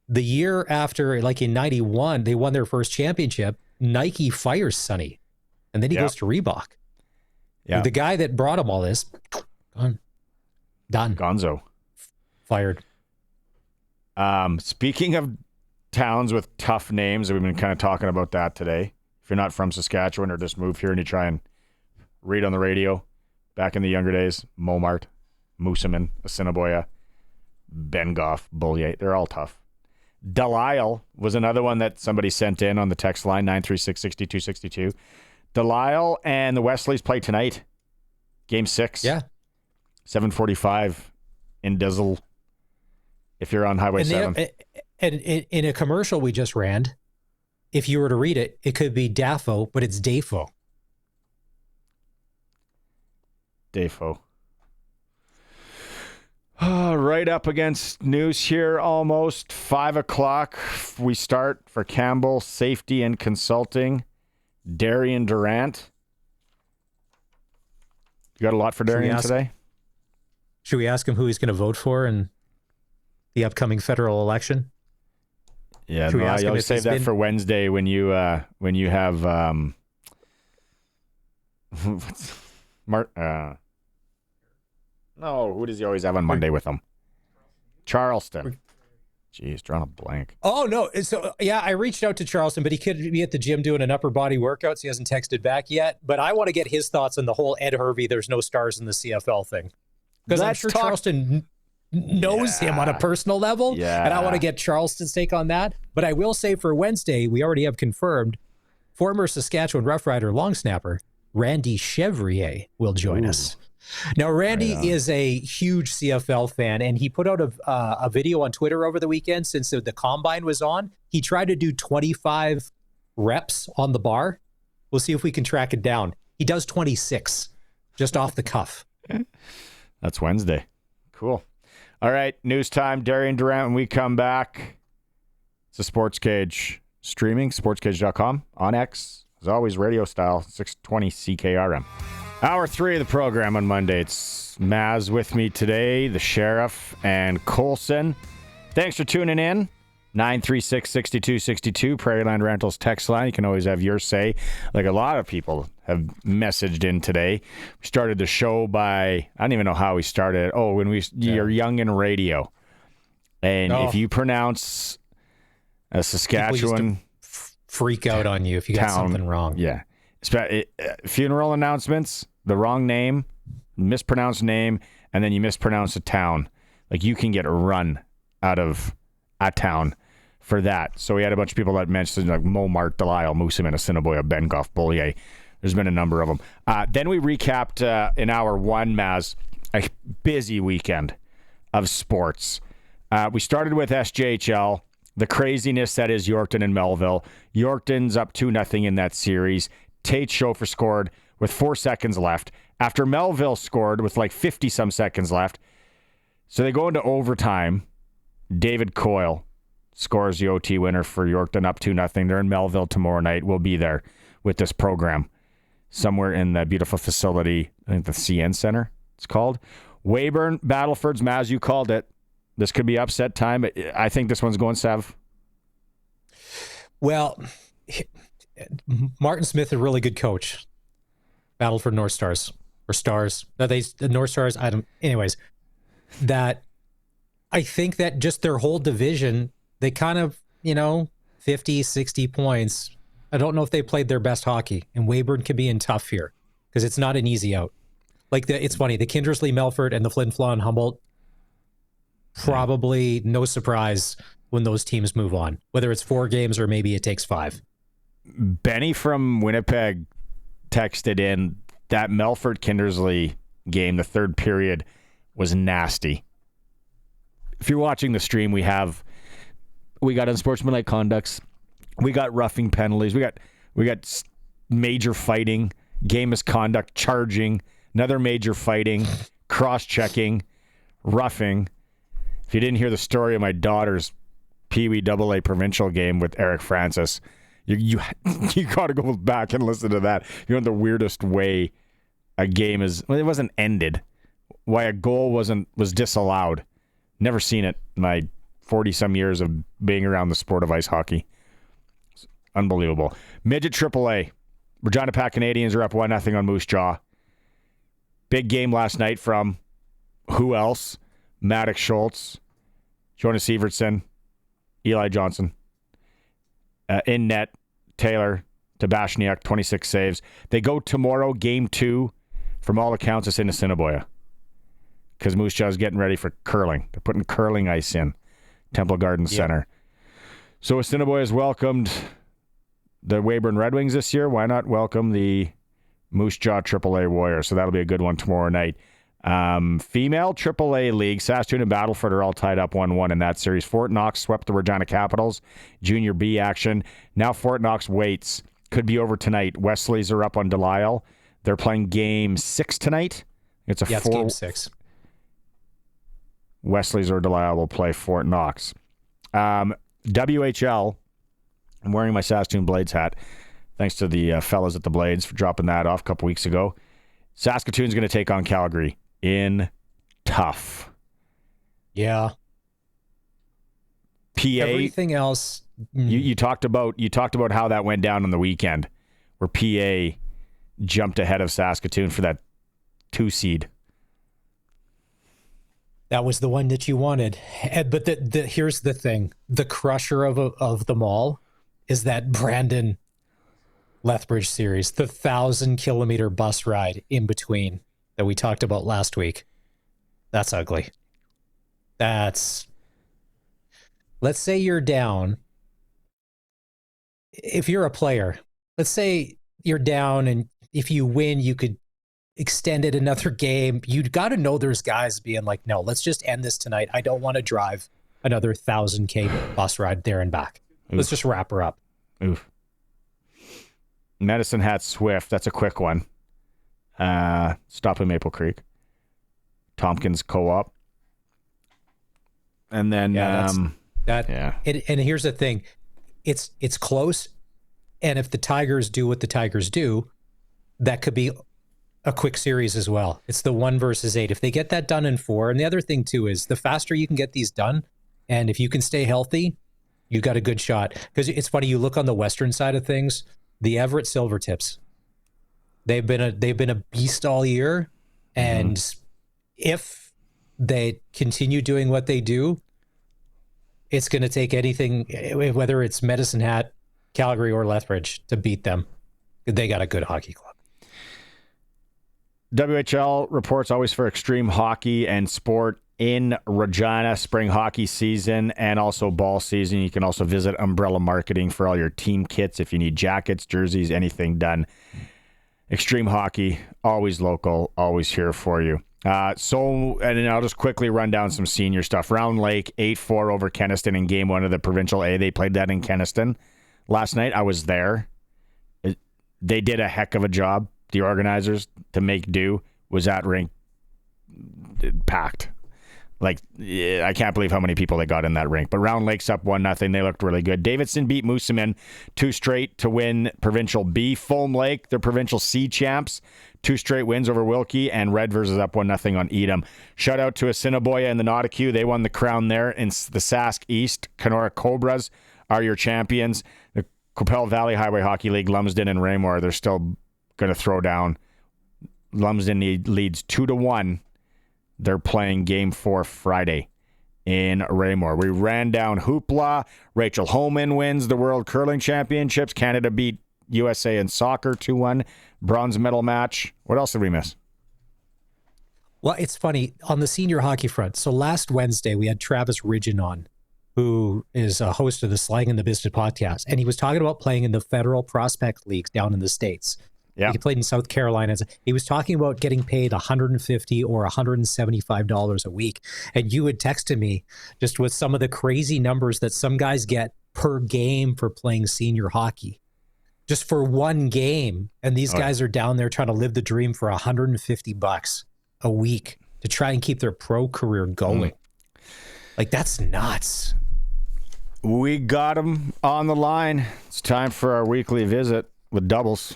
the year after, like in 91, they won their first championship. Nike fires Sonny. And then he goes to Reebok. Yeah. The guy that brought him all this, gone. Done. Gonzo. Fired. Speaking of towns with tough names, we've been kind of talking about that today. If you're not from Saskatchewan or just moved here and you try and read on the radio, back in the younger days, Momart, Moosomin, Assiniboia, Bengoff, Bullier, they're all tough. Delisle was another one that somebody sent in on the text line, 936-6262. Delisle and the Wesleys play tonight. Game 6. Yeah. 7:45 in Dizzle. If you're on Highway 7. And in a commercial we just ran, if you were to read it, it could be Dafo, but it's Dafo. Dafo. Right up against news here almost. 5 o'clock. We start for Campbell Safety and Consulting. Darian Durant. You got a lot for Darian today? Should we ask him who he's going to vote for in the upcoming federal election? Yeah, no, I always save that for Wednesday when you have no, who does he always have on Monday with him? Charleston. Jeez, drawing a blank. Oh, no. So, yeah, I reached out to Charleston, but he could be at the gym doing an upper body workout, so he hasn't texted back yet. But I want to get his thoughts on the whole Ed Hervey, there's no stars in the CFL thing. Because I'm sure Charleston knows him on a personal level, and I want to get Charleston's take on that. But I will say for Wednesday, we already have confirmed former Saskatchewan Rough Rider long snapper Randy Chevrier will join us. Now, Randy is a huge CFL fan, and he put out a video on Twitter over the weekend since the Combine was on. He tried to do 25 reps on the bar. We'll see if we can track it down. He does 26, just off the cuff. That's Wednesday. Cool. All right, news time. Darian Durant, when we come back, It's the Sports Cage streaming, sportscage.com, on X, as always, radio style, 620 CKRM. Hour 3 of the program on Monday. It's Maz with me today, the Sheriff, and Colson. Thanks for tuning in. 936-6262, Prairieland Rentals text line. You can always have your say. Like a lot of people have messaged in today. We started the show by, I don't even know how we started. Oh, you're young in radio. And if you pronounce a Saskatchewan freak out on you if you got something wrong. Yeah. Funeral announcements, the wrong name, mispronounced name, and then you mispronounce a town. Like you can get run out of a town for that. So we had a bunch of people that mentioned like Momart, Delisle, Moosomin, Assiniboia, Bengoff, Bollier. There's been a number of them. Then we recapped in hour 1, Maz, a busy weekend of sports. We started with SJHL, the craziness that is Yorkton and Melville. Yorkton's up 2-0 in that series. Tate Schofer scored with 4 seconds left. After Melville scored with like 50-some seconds left. So they go into overtime. David Coyle scores the OT winner for Yorkton, up 2-0. They're in Melville tomorrow night. We'll be there with this program somewhere in the beautiful facility, I think the CN Center it's called. Weyburn, Battlefords, Maz, you called it. This could be upset time, but I think this one's going Sev. Well, Martin Smith, a really good coach. Battleford North Stars or Stars. No, the North Stars. Anyways, I think that just their whole division, they kind of, 50, 60 points. I don't know if they played their best hockey, and Weyburn could be in tough here because it's not an easy out. Like it's funny, the Kindersley, Melfort, and the Flin Flon Humboldt. Probably no surprise when those teams move on, whether it's 4 games or maybe it takes 5. Benny from Winnipeg texted in that Melfort Kindersley game, the third period, was nasty. If you're watching the stream, we got unsportsmanlike conducts, we got roughing penalties, we got major fighting, game misconduct, charging, another major fighting, cross-checking, roughing. If you didn't hear the story of my daughter's Pee Wee AA provincial game with Eric Francis, you got to go back and listen to that. You know the weirdest way a game it wasn't ended. Why a goal was disallowed. Never seen it in my 40-some years of being around the sport of ice hockey. It's unbelievable. Midget AAA. Regina Pack Canadians are up 1-0 on Moose Jaw. Big game last night from who else? Maddox Schultz, Jonas Evertson, Eli Johnson. In net, Taylor Tabashniak, 26 saves. They go tomorrow, game 2. From all accounts, it's in Assiniboia. Because Moose Jaw is getting ready for curling. They're putting curling ice in Temple Garden Center. So Assiniboia has welcomed the Weyburn Red Wings this year. Why not welcome the Moose Jaw AAA Warriors? So that'll be a good one tomorrow night. Female AAA League, Saskatoon and Battleford are all tied up 1-1 in that series. Fort Knox swept the Regina Capitals. Junior B action. Now Fort Knox waits. Could be over tonight. Wesley's are up on Delisle. They're playing game 6 tonight. It's game 6. Wesley's or Delisle will play Fort Knox. WHL, I'm wearing my Saskatoon Blades hat. Thanks to the fellas at the Blades for dropping that off a couple weeks ago. Saskatoon's going to take on Calgary in tough. Yeah. PA. Everything else. You talked about how that went down on the weekend, where PA jumped ahead of Saskatoon for that 2 seed. That was the one that you wanted. But here's the thing: the crusher of them all is that Brandon Lethbridge series, the 1,000-kilometer bus ride in between that we talked about last week. That's ugly. Let's say you're down. If you're a player, let's say you're down, and if you win, you could extend it another game. You'd got to know there's guys being like, no, let's just end this tonight. I don't want to drive another 1,000K bus ride there and back. Oof. Let's just wrap her up. Oof. Medicine Hat Swift, that's a quick one. Stop in Maple Creek. Tompkins Co-op. And then And here's the thing. It's close. And if the Tigers do what the Tigers do, that could be a quick series as well. It's the 1 versus 8. If they get that done in 4, and the other thing too is the faster you can get these done, and if you can stay healthy, you've got a good shot. Because it's funny, you look on the Western side of things, the Everett Silvertips, they've been a beast all year, and if they continue doing what they do, it's going to take anything, whether it's Medicine Hat, Calgary, or Lethbridge, to beat them. They got a good hockey club. WHL reports always for extreme hockey and sport in Regina, spring hockey season and also ball season. You can also visit Umbrella Marketing for all your team kits if you need jackets, jerseys, anything done. Extreme hockey, always local, always here for you. And then I'll just quickly run down some senior stuff. Round Lake, 8-4 over Kenaston in Game 1 of the Provincial A. They played that in Kenaston last night. I was there. They did a heck of a job. The organizers, to make do, was at rink packed. Like, I can't believe how many people they got in that rink. But Round Lake's up 1-0. They looked really good. Davidson beat Moosomin 2 straight to win Provincial B. Foam Lake, they're Provincial C champs. 2 straight wins over Wilkie, and Redvers is up 1-0 on Edom. Shout out to Assiniboia and the Nauticue. They won the crown there in the Sask East. Kenora Cobras are your champions. The Coppell Valley Highway Hockey League, Lumsden and Raymore, they're still going to throw down. Lumsden leads 2-1. They're playing Game 4 Friday in Raymore. We ran down Hoopla. Rachel Holman wins the World Curling Championships. Canada beat USA in soccer 2-1. Bronze medal match. What else did we miss? Well, it's funny. On the senior hockey front, so last Wednesday we had Travis Ridgen on, who is a host of the Slang in the Business podcast, and he was talking about playing in the Federal Prospect Leagues down in the States. Yeah. He played in South Carolina. He was talking about getting paid $150 or $175 a week. And you had texted me just with some of the crazy numbers that some guys get per game for playing senior hockey. Just for one game. And these guys are down there trying to live the dream for $150 a week to try and keep their pro career going. Like, that's nuts. We got them on the line. It's time for our weekly visit with Doubles.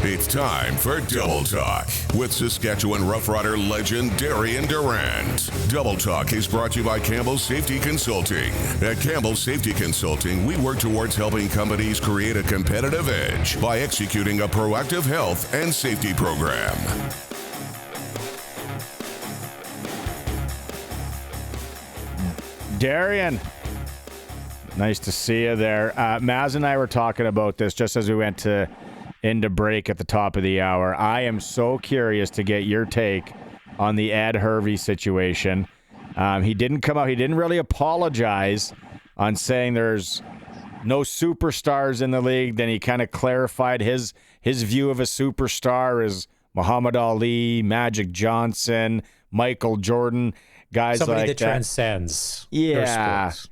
It's time for Double Talk with Saskatchewan Rough Rider legend Darian Durant. Double Talk is brought to you by Campbell Safety Consulting. At Campbell Safety Consulting, we work towards helping companies create a competitive edge by executing a proactive health and safety program. Darian, nice to see you there. Maz and I were talking about this just as we went into break at the top of the hour. I am so curious to get your take on the Ed Hervey situation. He didn't come out. He didn't really apologize on saying there's no superstars in the league. Then he kind of clarified his view of a superstar is Muhammad Ali, Magic Johnson, Michael Jordan, guys somebody like that transcends their sports.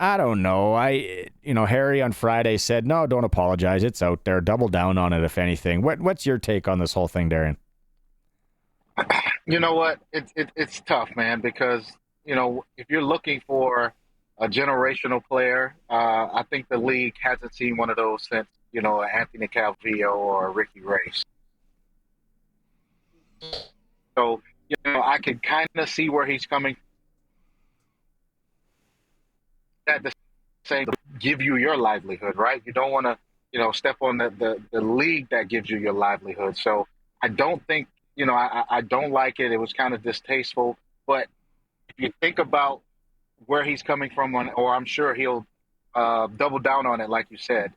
I don't know. Harry on Friday said, no, don't apologize. It's out there. Double down on it, if anything. What's your take on this whole thing, Darian? You know what? It's tough, man, because, if you're looking for a generational player, I think the league hasn't seen one of those since, Anthony Calvillo or Ricky Race. So, I can kind of see where he's coming from. At the same, give you your livelihood, right? You don't want to, step on the league that gives you your livelihood. So I don't think, I don't like it. It was kind of distasteful. But if you think about where he's coming from, or I'm sure he'll double down on it, like you said,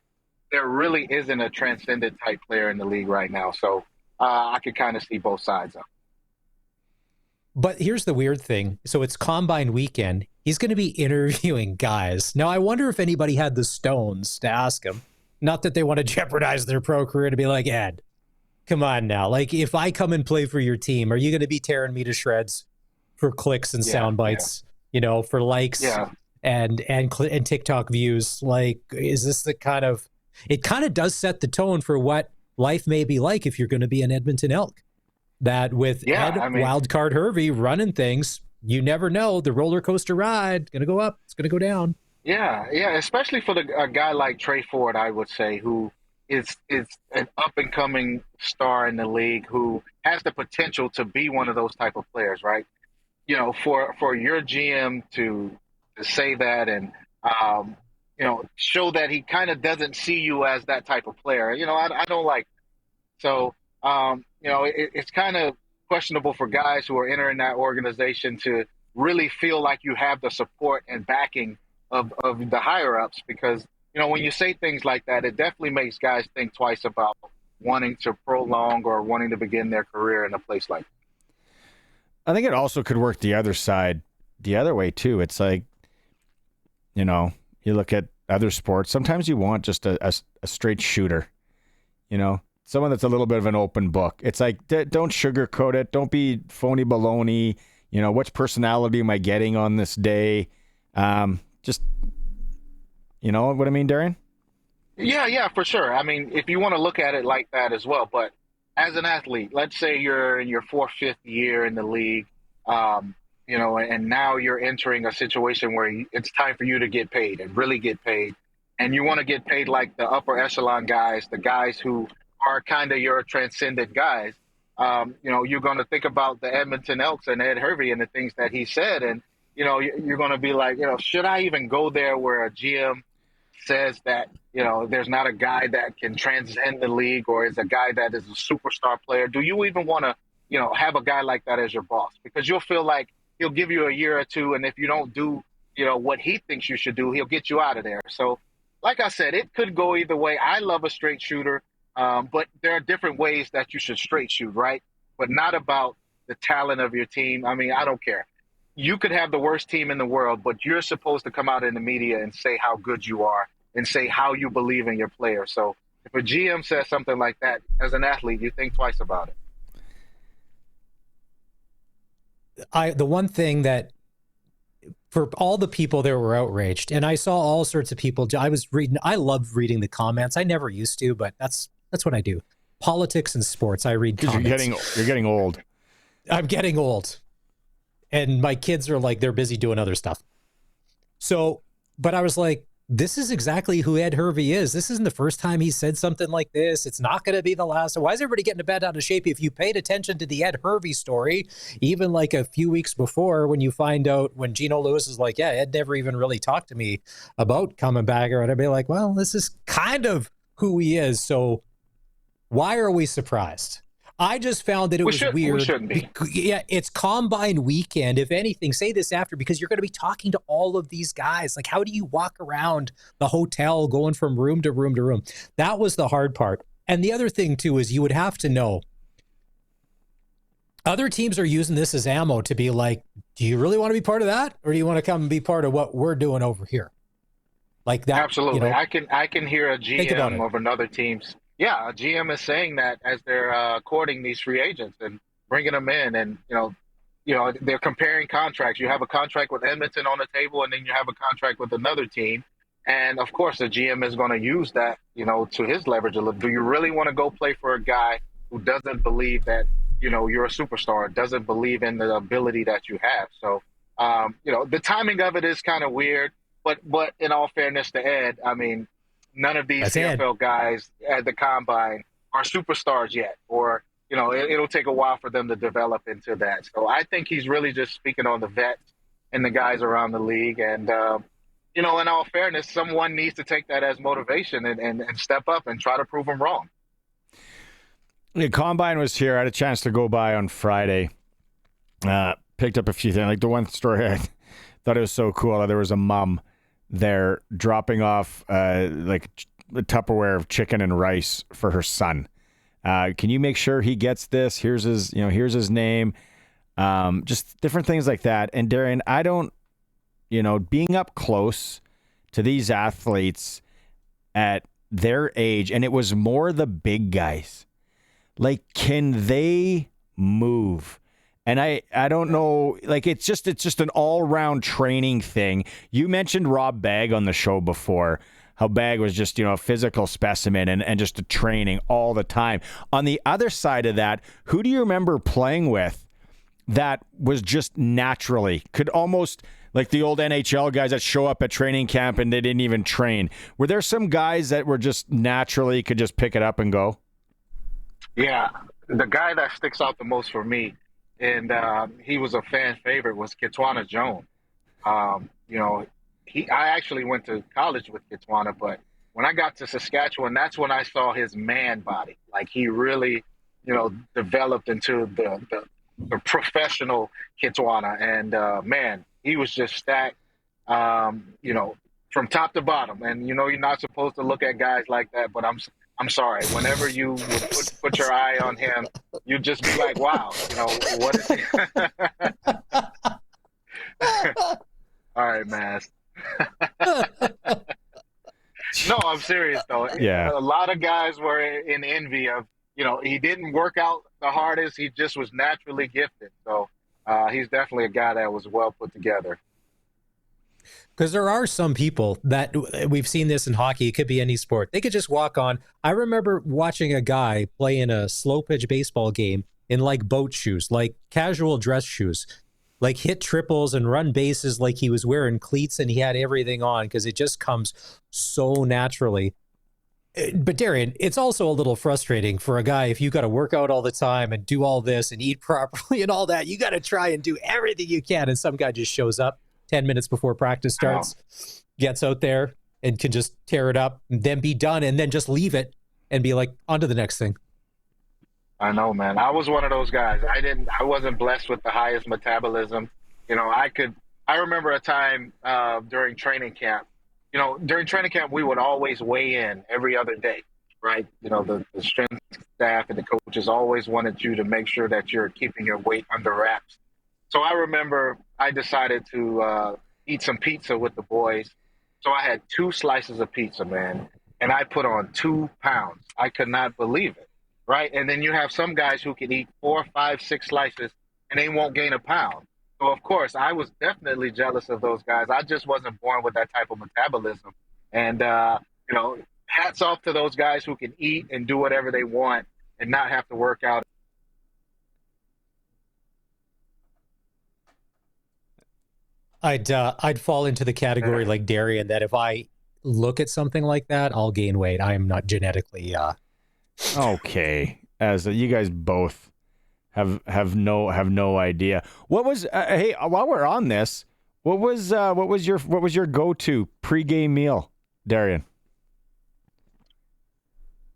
there really isn't a transcendent type player in the league right now. So I could kind of see both sides of it. But here's the weird thing. So it's Combine weekend. He's going to be interviewing guys. Now, I wonder if anybody had the stones to ask him. Not that they want to jeopardize their pro career, to be like, Ed, come on now. Like, if I come and play for your team, are you going to be tearing me to shreds for clicks and sound bites, for likes and TikTok views? Like, is this the kind of, it kind of does set the tone for what life may be like if you're going to be an Edmonton Elk. That with Ed, Wildcard Hervey running things, you never know. The roller coaster ride, going to go up, it's going to go down. Yeah, especially for a guy like Trey Ford, I would say, who is an up-and-coming star in the league, who has the potential to be one of those type of players, right? You know, for your GM to say that and, you know, show that he kind of doesn't see you as that type of player, you know, I don't like that. So, you know, it's kind of questionable for guys who are entering that organization to really feel like you have the support and backing of the higher ups, because, you know, when you say things like that, it definitely makes guys think twice about wanting to prolong or wanting to begin their career in a place like that. I think it also could work the other side, the other way too. It's like, you know, you look at other sports, sometimes you want just a straight shooter, you know, someone that's a little bit of an open book. It's like, don't sugarcoat it. Don't be phony baloney. You know, which personality am I getting on this day? Just, you know what I mean, Darian? Yeah, for sure. I mean, if you want to look at it like that as well, but as an athlete, let's say you're in your 4th, 5th year in the league, you know, and now you're entering a situation where it's time for you to get paid and really get paid. And you want to get paid like the upper echelon guys, the guys who are kind of your transcendent guys. You know, you're going to think about the Edmonton Elks and Ed Hervey and the things that he said. And, you know, you're going to be like, you know, should I even go there where a GM says that, you know, there's not a guy that can transcend the league or is a guy that is a superstar player? Do you even want to, you know, have a guy like that as your boss? Because you'll feel like he'll give you a year or two, and if you don't do, you know, what he thinks you should do, he'll get you out of there. So, like I said, it could go either way. I love a straight shooter, but there are different ways that you should straight shoot, right? But not about the talent of your team. I mean, I don't care. You could have the worst team in the world, but you're supposed to come out in the media and say how good you are and say how you believe in your player. So if a GM says something like that, as an athlete, you think twice about it. The one thing that, for all the people that were outraged, and I saw all sorts of people, I love reading the comments. I never used to, but that's what I do. Politics and sports, I read comments. You're getting old. I'm getting old. And my kids are like, they're busy doing other stuff. So, but I was like, this is exactly who Ed Hervey is. This isn't the first time he said something like this. It's not going to be the last. Why is everybody getting bent out of shape? If you paid attention to the Ed Hervey story, even like a few weeks before, when you find out when Gino Lewis is like, yeah, Ed never even really talked to me about coming back, or I'd be like, well, this is kind of who he is. So why are we surprised? I just found that it was weird. We shouldn't be. Yeah, it's combine weekend. If anything, say this after, because you're going to be talking to all of these guys. Like, how do you walk around the hotel going from room to room to room? That was the hard part. And the other thing, too, is you would have to know, other teams are using this as ammo to be like, do you really want to be part of that? Or do you want to come and be part of what we're doing over here? Like that. Absolutely. You know, I can hear a GM of another team's. Yeah, a GM is saying that as they're courting these free agents and bringing them in, and you know they're comparing contracts. You have a contract with Edmonton on the table, and then you have a contract with another team, and of course the GM is going to use that, you know, to his leverage a little. Do you really want to go play for a guy who doesn't believe that, you know, you're a superstar, doesn't believe in the ability that you have? So, you know, the timing of it is kind of weird, but in all fairness to Ed, I mean, none of these CFL guys at the combine are superstars yet, or, you know, it'll take a while for them to develop into that. So I think he's really just speaking on the vets and the guys around the league. And, you know, in all fairness, someone needs to take that as motivation and step up and try to prove them wrong. The combine was here. I had a chance to go by on Friday. Picked up a few things. Like the one story, I thought it was so cool. There was a mom there dropping off like a Tupperware of chicken and rice for her son. Can you make sure he gets this? Here's his name. Just different things like that. And Darian, I don't, you know, being up close to these athletes at their age, and it was more the big guys. Like, can they move? And I don't know, like, it's just an all-round training thing. You mentioned Rob Bagg on the show before, how Bagg was just, you know, a physical specimen and just a training all the time. On the other side of that, who do you remember playing with that was just naturally, could almost, like the old NHL guys that show up at training camp and they didn't even train? Were there some guys that were just naturally could just pick it up and go? Yeah, the guy that sticks out the most for me, and he was a fan favorite, was Kitwana Jones. You know, I actually went to college with Kitwana, but when I got to Saskatchewan, that's when I saw his man body. Like, he really, you know, developed into the professional Kitwana. And, man, he was just stacked, you know, from top to bottom. And, you know, you're not supposed to look at guys like that, but I'm sorry. Whenever you would put your eye on him, you'd just be like, wow, you know, what is he? All right, man. No, I'm serious, though. Yeah. A lot of guys were in envy of, you know, he didn't work out the hardest. He just was naturally gifted. So he's definitely a guy that was well put together. Because there are some people that, we've seen this in hockey, it could be any sport, they could just walk on. I remember watching a guy play in a slow pitch baseball game in like boat shoes, like casual dress shoes, like hit triples and run bases like he was wearing cleats and he had everything on, because it just comes so naturally. But Darian, it's also a little frustrating for a guy if you got to work out all the time and do all this and eat properly and all that. You got to try and do everything you can, and some guy just shows up 10 minutes before practice starts, gets out there and can just tear it up and then be done and then just leave it and be like, on to the next thing. I know, man. I was one of those guys. I wasn't blessed with the highest metabolism. You know, I remember a time during training camp. You know, during training camp, we would always weigh in every other day, right? You know, the strength staff and the coaches always wanted you to make sure that you're keeping your weight under wraps. So I remember I decided to eat some pizza with the boys. So I had 2 slices of pizza, man, and I put on 2 pounds. I could not believe it, right? And then you have some guys who can eat 4, 5, 6 slices, and they won't gain a pound. So, of course, I was definitely jealous of those guys. I just wasn't born with that type of metabolism. And, you know, hats off to those guys who can eat and do whatever they want and not have to work out. I'd fall into the category like Darian, that if I look at something like that, I'll gain weight. I am not genetically. Okay, as you guys both have no idea. What was hey? While we're on this, what was your go-to pregame meal, Darian?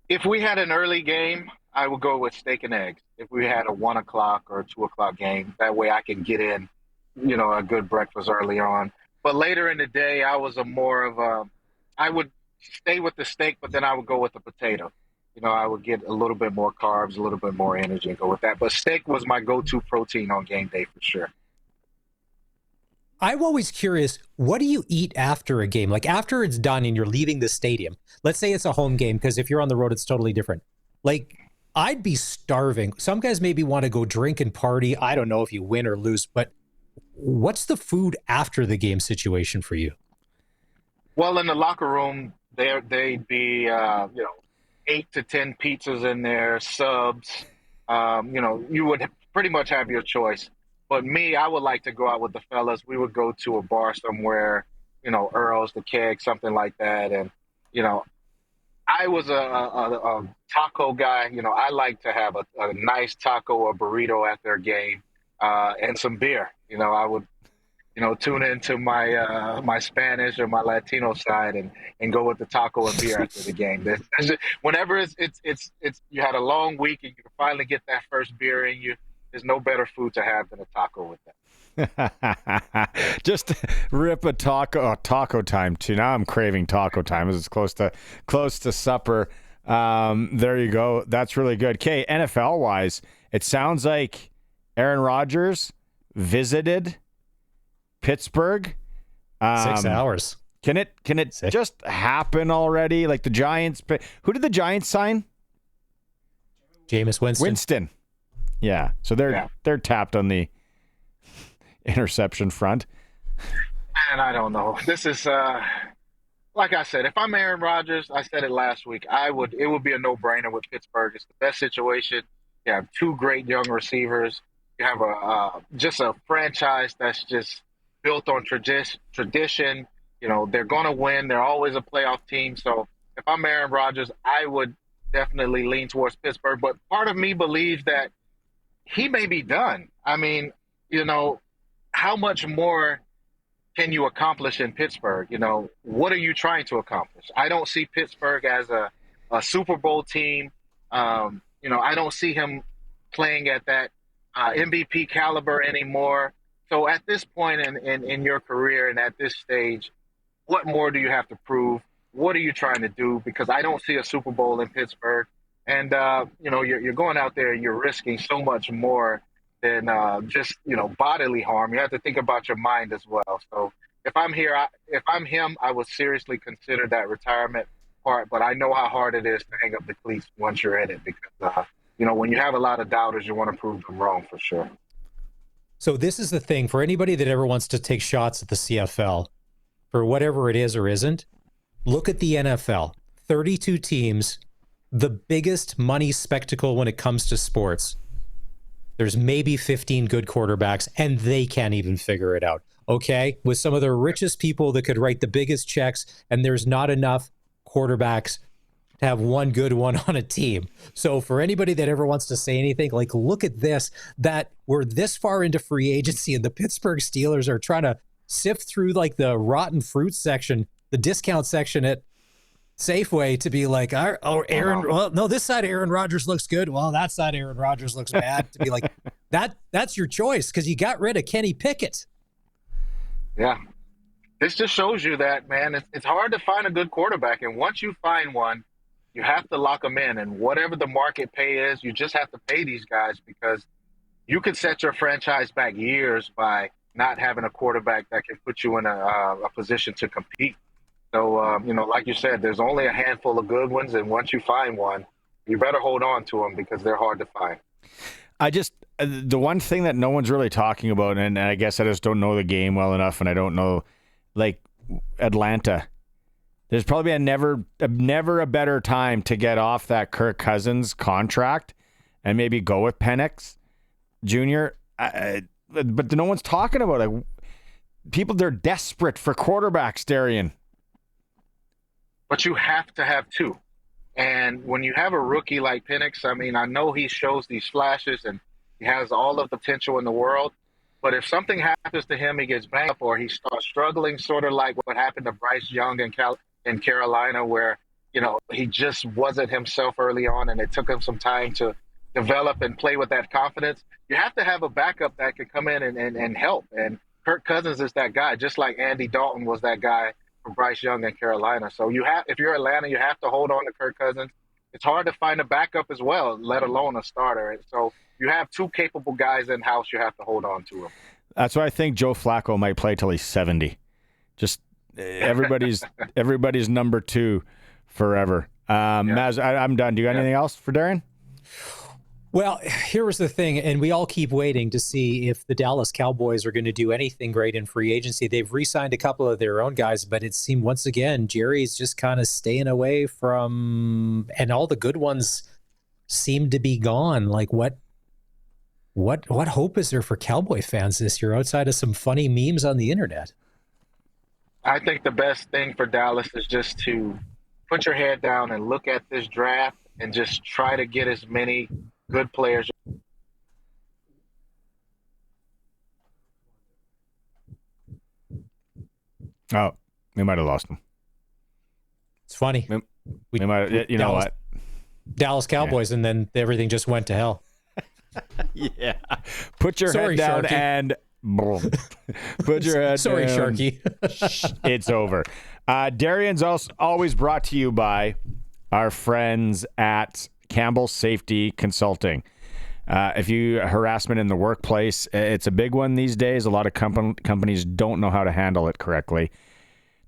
If we had an early game, I would go with steak and eggs. If we had a 1 o'clock or 2 o'clock game, that way I can get in, you know, a good breakfast early on. But later in the day, I was I would stay with the steak, but then I would go with the potato. You know, I would get a little bit more carbs, a little bit more energy, and go with that. But steak was my go-to protein on game day for sure. I'm always curious, what do you eat after a game? Like after it's done and you're leaving the stadium, let's say it's a home game, because if you're on the road, it's totally different. Like, I'd be starving. Some guys maybe want to go drink and party. I don't know if you win or lose, but what's the food after the game situation for you? Well, in the locker room, they'd be, you know, 8 to 10 pizzas in there, subs. You know, you would pretty much have your choice. But me, I would like to go out with the fellas. We would go to a bar somewhere, you know, Earl's, the Keg, something like that. And, you know, I was a taco guy. You know, I like to have a nice taco or burrito at their game and some beer. You know, I would, you know, tune into my my Spanish or my Latino side and go with the taco and beer after the game. Whenever it's you had a long week and you can finally get that first beer in you, there's no better food to have than a taco with that. Just rip a taco time too. Now I'm craving taco time as it's close to supper. There you go. That's really good. Okay, NFL wise, it sounds like Aaron Rodgers visited Pittsburgh. 6 hours. Can it just happen already? Like the Giants. Who did the Giants sign? Jameis Winston. Yeah. So they're tapped on the interception front. Man, I don't know. This is like I said, if I'm Aaron Rodgers, I said it last week, it would be a no-brainer with Pittsburgh. It's the best situation. You have 2 great young receivers. You have just a franchise that's just built on tradition. You know, they're going to win. They're always a playoff team. So if I'm Aaron Rodgers, I would definitely lean towards Pittsburgh. But part of me believes that he may be done. I mean, you know, how much more can you accomplish in Pittsburgh? You know, what are you trying to accomplish? I don't see Pittsburgh as a Super Bowl team. You know, I don't see him playing at that MVP caliber anymore. So at this point in your career and at this stage, what more do you have to prove? What are you trying to do? Because I don't see a Super Bowl in Pittsburgh. And, you know, you're going out there and you're risking so much more than just, you know, bodily harm. You have to think about your mind as well. So if I'm him, I would seriously consider that retirement part. But I know how hard it is to hang up the cleats once you're in it because, you know, when you have a lot of doubters, you want to prove them wrong for sure. So this is the thing for anybody that ever wants to take shots at the CFL, for whatever it is or isn't, look at the NFL. 32 teams, the biggest money spectacle when it comes to sports. There's maybe 15 good quarterbacks, and they can't even figure it out. Okay? With some of the richest people that could write the biggest checks, and there's not enough quarterbacks to have one good one on a team. So for anybody that ever wants to say anything, like, look at this, that we're this far into free agency and the Pittsburgh Steelers are trying to sift through like the rotten fruit section, the discount section at Safeway to be like, well, no, this side Aaron Rodgers looks good. Well, that side Aaron Rodgers looks bad. To be like, that's your choice because you got rid of Kenny Pickett. Yeah. This just shows you that, man, it's hard to find a good quarterback. And once you find one, you have to lock them in. And whatever the market pay is, you just have to pay these guys because you can set your franchise back years by not having a quarterback that can put you in a position to compete. So, you know, like you said, there's only a handful of good ones. And once you find one, you better hold on to them because they're hard to find. The one thing that no one's really talking about, and I guess I just don't know the game well enough, and I don't know, like, Atlanta. There's probably never a better time to get off that Kirk Cousins contract and maybe go with Penix Jr. But no one's talking about it. People, they're desperate for quarterbacks, Darian. But you have to have two. And when you have a rookie like Penix, I mean, I know he shows these flashes and he has all the potential in the world. But if something happens to him, he gets banged up or he starts struggling, sort of like what happened to Bryce Young in Carolina, where, you know, he just wasn't himself early on and it took him some time to develop and play with that confidence. You have to have a backup that can come in and help. And Kirk Cousins is that guy, just like Andy Dalton was that guy for Bryce Young in Carolina. So if you're Atlanta, you have to hold on to Kirk Cousins. It's hard to find a backup as well, let alone a starter. And so you have two capable guys in house. You have to hold on to them. That's why I think Joe Flacco might play till he's 70. Just everybody's number two forever. Maz, I'm done. Do you got anything else for Darian? Well, here was the thing, and we all keep waiting to see if the Dallas Cowboys are going to do anything great in free agency. They've re-signed a couple of their own guys, but it seemed once again Jerry's just kind of staying away from, and all the good ones seem to be gone. Like what hope is there for Cowboy fans this year outside of some funny memes on the internet? I think the best thing for Dallas is just to put your head down and look at this draft and just try to get as many good players. Oh, we might have lost him. It's funny. We might, you know what? Dallas Cowboys, and then everything just went to hell. Yeah. Put your head down, Sharky. And boom. Put your head Sorry, down. Sharky. It's over. Darian's also always brought to you by our friends at Campbell Safety Consulting. If you harassment in the workplace, it's a big one these days. A lot of companies don't know how to handle it correctly.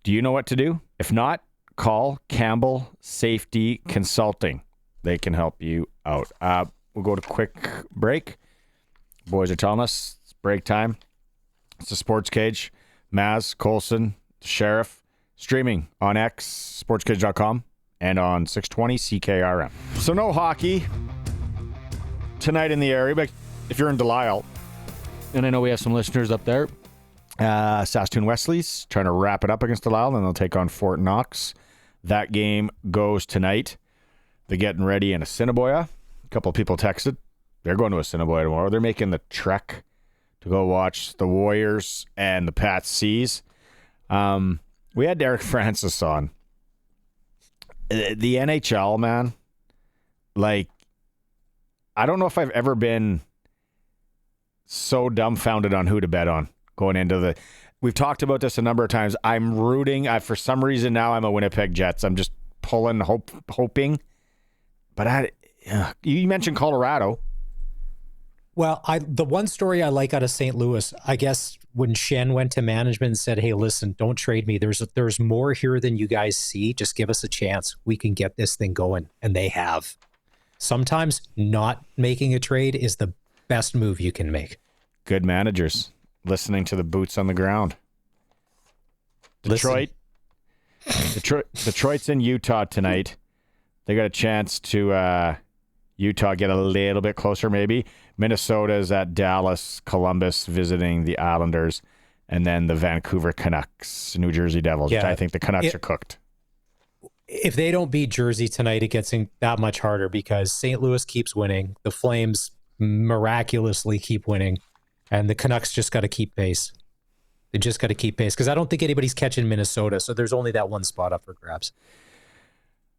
Do you know what to do? If not, call Campbell Safety Consulting. They can help you out. We'll go to quick break. Boys are telling us it's break time. It's the Sports Cage. Maz, Colson, the Sheriff, streaming on X, sportscage.com, and on 620 CKRM. So no hockey tonight in the area, but if you're in Delisle, and I know we have some listeners up there. Saskatoon Wesley's trying to wrap it up against Delisle, and they'll take on Fort Knox. That game goes tonight. They're getting ready in Assiniboia. A couple of people texted. They're going to Assiniboia tomorrow. They're making the trek to go watch the Warriors and the Pats Seas. We had Eric Francis on. The NHL, man, like, I don't know if I've ever been so dumbfounded on who to bet on going into the... We've talked about this a number of times. I'm rooting. For some reason now I'm a Winnipeg Jets. I'm just pulling, hoping. But you mentioned Colorado. Well, the one story I like out of St. Louis, I guess when Shen went to management and said, hey, listen, don't trade me. There's more here than you guys see. Just give us a chance. We can get this thing going. And they have. Sometimes not making a trade is the best move you can make. Good managers listening to the boots on the ground. Detroit's in Utah tonight. They got a chance to Utah get a little bit closer maybe. Minnesota is at Dallas, Columbus visiting the Islanders, and then the Vancouver Canucks, New Jersey Devils. Yeah, I think the Canucks are cooked. If they don't beat Jersey tonight, it gets that much harder because St. Louis keeps winning. The Flames miraculously keep winning, and the Canucks just got to keep pace. They just got to keep pace because I don't think anybody's catching Minnesota, so there's only that one spot up for grabs.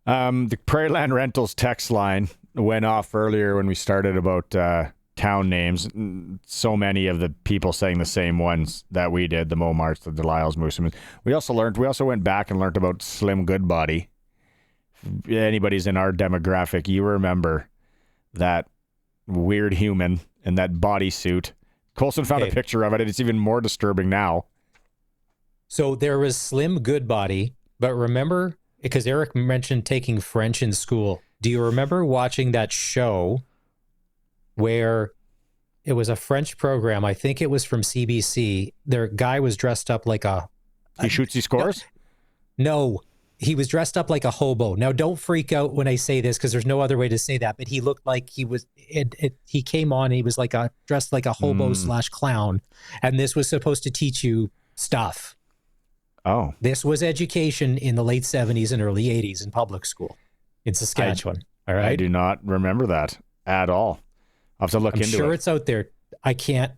The Prairieland Rentals text line went off earlier when we started about town names. So many of the people saying the same ones that we did, the Momarts, the Delisles, Moosomin. We also went back and learned about Slim Goodbody. If anybody's in our demographic, you remember that weird human in that bodysuit. Colson found a picture of it, and it's even more disturbing now. So there was Slim Goodbody, but remember, because Eric mentioned taking French in school. Do you remember watching that show where it was a French program? I think it was from CBC. Their guy was dressed up like He shoots, he scores? No, he was dressed up like a hobo. Now, don't freak out when I say this because there's no other way to say that, but he looked like he was, he came on and he was like dressed like a hobo / clown. And this was supposed to teach you stuff. Oh. This was education in the late 70s and early 80s in public school in Saskatchewan. All right. I do not remember that at all. I'll have to look into it. I'm sure it's out there. I can't,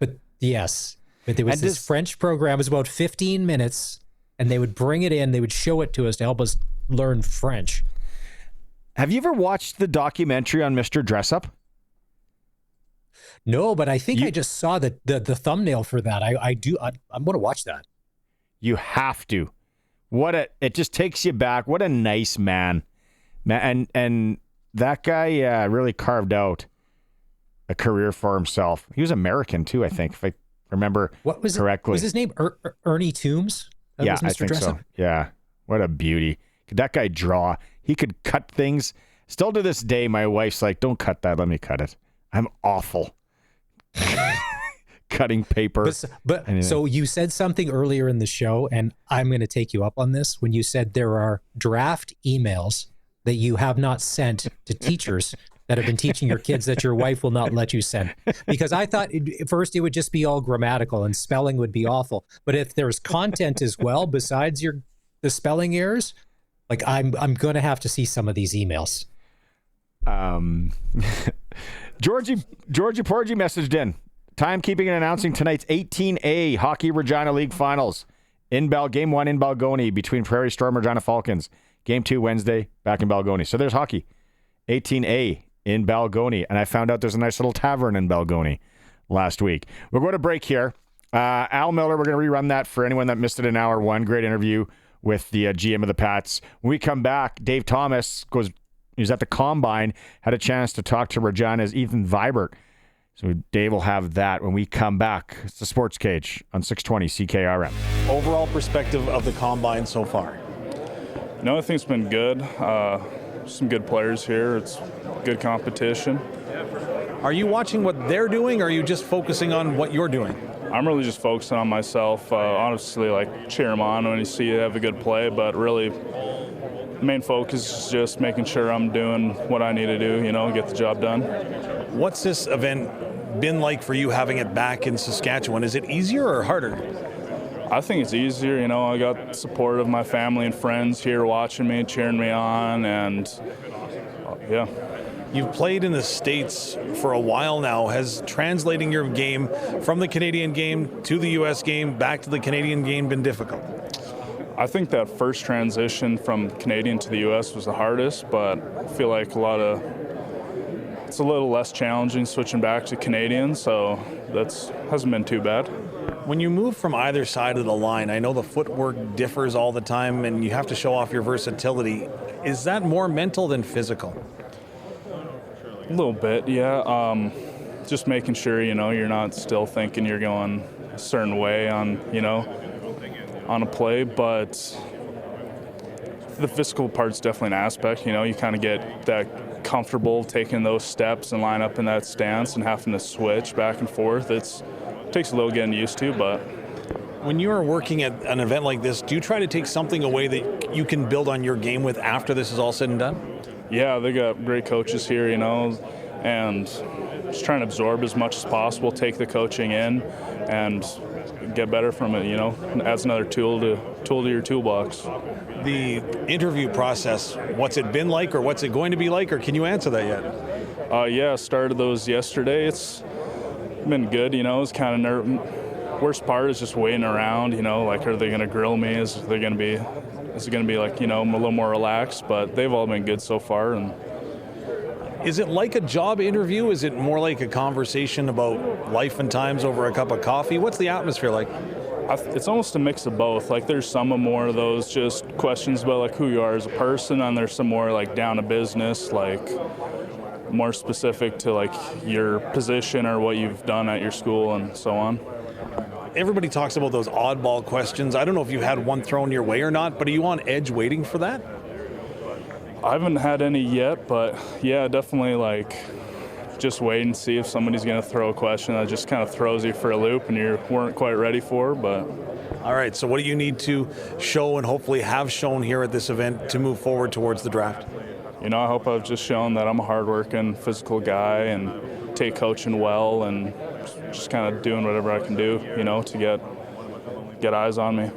but yes. But there was this French program. It was about 15 minutes, and they would bring it in. They would show it to us to help us learn French. Have you ever watched the documentary on Mr. Dressup? No, but I think I just saw the thumbnail for that. I'm going to watch that. You have to. It just takes you back. What a nice man. And that guy really carved out a career for himself. He was American too, I think, if I remember correctly. Was his name Ernie Toombs? Yeah, I think so. Yeah. What a beauty. Could that guy draw? He could cut things. Still to this day, my wife's like, don't cut that. Let me cut it. I'm awful. Cutting paper. But so you said something earlier in the show, and I'm going to take you up on this when you said there are draft emails that you have not sent to teachers that have been teaching your kids that your wife will not let you send. Because I thought first it would just be all grammatical and spelling would be awful. But if there's content as well besides the spelling errors, like I'm going to have to see some of these emails. Georgie Porgy messaged in. Timekeeping and announcing tonight's 18A Hockey Regina League Finals. Game 1 in Balgony between Prairie Storm and Regina Falcons. Game 2 Wednesday back in Balgony. So there's hockey. 18A in Balgony. And I found out there's a nice little tavern in Balgony last week. We're going to break here. Al Millar, we're going to rerun that for anyone that missed it in hour one. Great interview with the GM of the Pats. When we come back, Dave Thomas he's at the Combine, had a chance to talk to Regina's Ethan Vibert. So Dave will have that when we come back. It's the Sports Cage on 620 CKRM. Overall perspective of the Combine so far? No, I think it's been good. Some good players here. It's good competition. Are you watching what they're doing, or are you just focusing on what you're doing? I'm really just focusing on myself. Honestly, cheer them on when you see you have a good play, but really the main focus is just making sure I'm doing what I need to do, get the job done. What's this event it been like for you having it back in Saskatchewan? Is it easier or harder? I think it's easier. You know, I got support of my family and friends here watching me, cheering me on, and yeah. You've played in the States for a while now. Has translating your game from the Canadian game to the U.S. game back to the Canadian game been difficult? I think that first transition from Canadian to the U.S. was the hardest, but I feel like it's a little less challenging switching back to Canadian, so hasn't been too bad. When you move from either side of the line, I know the footwork differs all the time and you have to show off your versatility. Is that more mental than physical? A little bit, yeah. Just making sure, you're not still thinking you're going a certain way on a play, but the physical part's definitely an aspect. You kind of get that comfortable taking those steps and line up in that stance and having to switch back and forth. It takes a little getting used to, but... When you are working at an event like this, do you try to take something away that you can build on your game with after this is all said and done? Yeah, they got great coaches here, and just trying to absorb as much as possible, take the coaching in, and get better from it, adds another tool to your toolbox. The interview process, what's it been like or what's it going to be like, or can you answer that yet? Yeah, started those yesterday. It's been good, it's kind of nerve. Worst part is just waiting around, like, are they going to grill me? Is it going to be like, a little more relaxed? But they've all been good so far. And is it like a job interview? Is it more like a conversation about life and times over a cup of coffee? What's the atmosphere like? It's almost a mix of both. Like, there's some more of those just questions about like who you are as a person, and there's some more like down to business, like more specific to like your position or what you've done at your school and so on. Everybody talks about those oddball questions. I don't know if you've had one thrown your way or not, but are you on edge waiting for that? I haven't had any yet, but yeah, definitely like just wait and see if somebody's going to throw a question that just kind of throws you for a loop and you weren't quite ready for, but... All right, so what do you need to show and hopefully have shown here at this event to move forward towards the draft? I hope I've just shown that I'm a hardworking, physical guy and take coaching well and just kind of doing whatever I can do, to get eyes on me.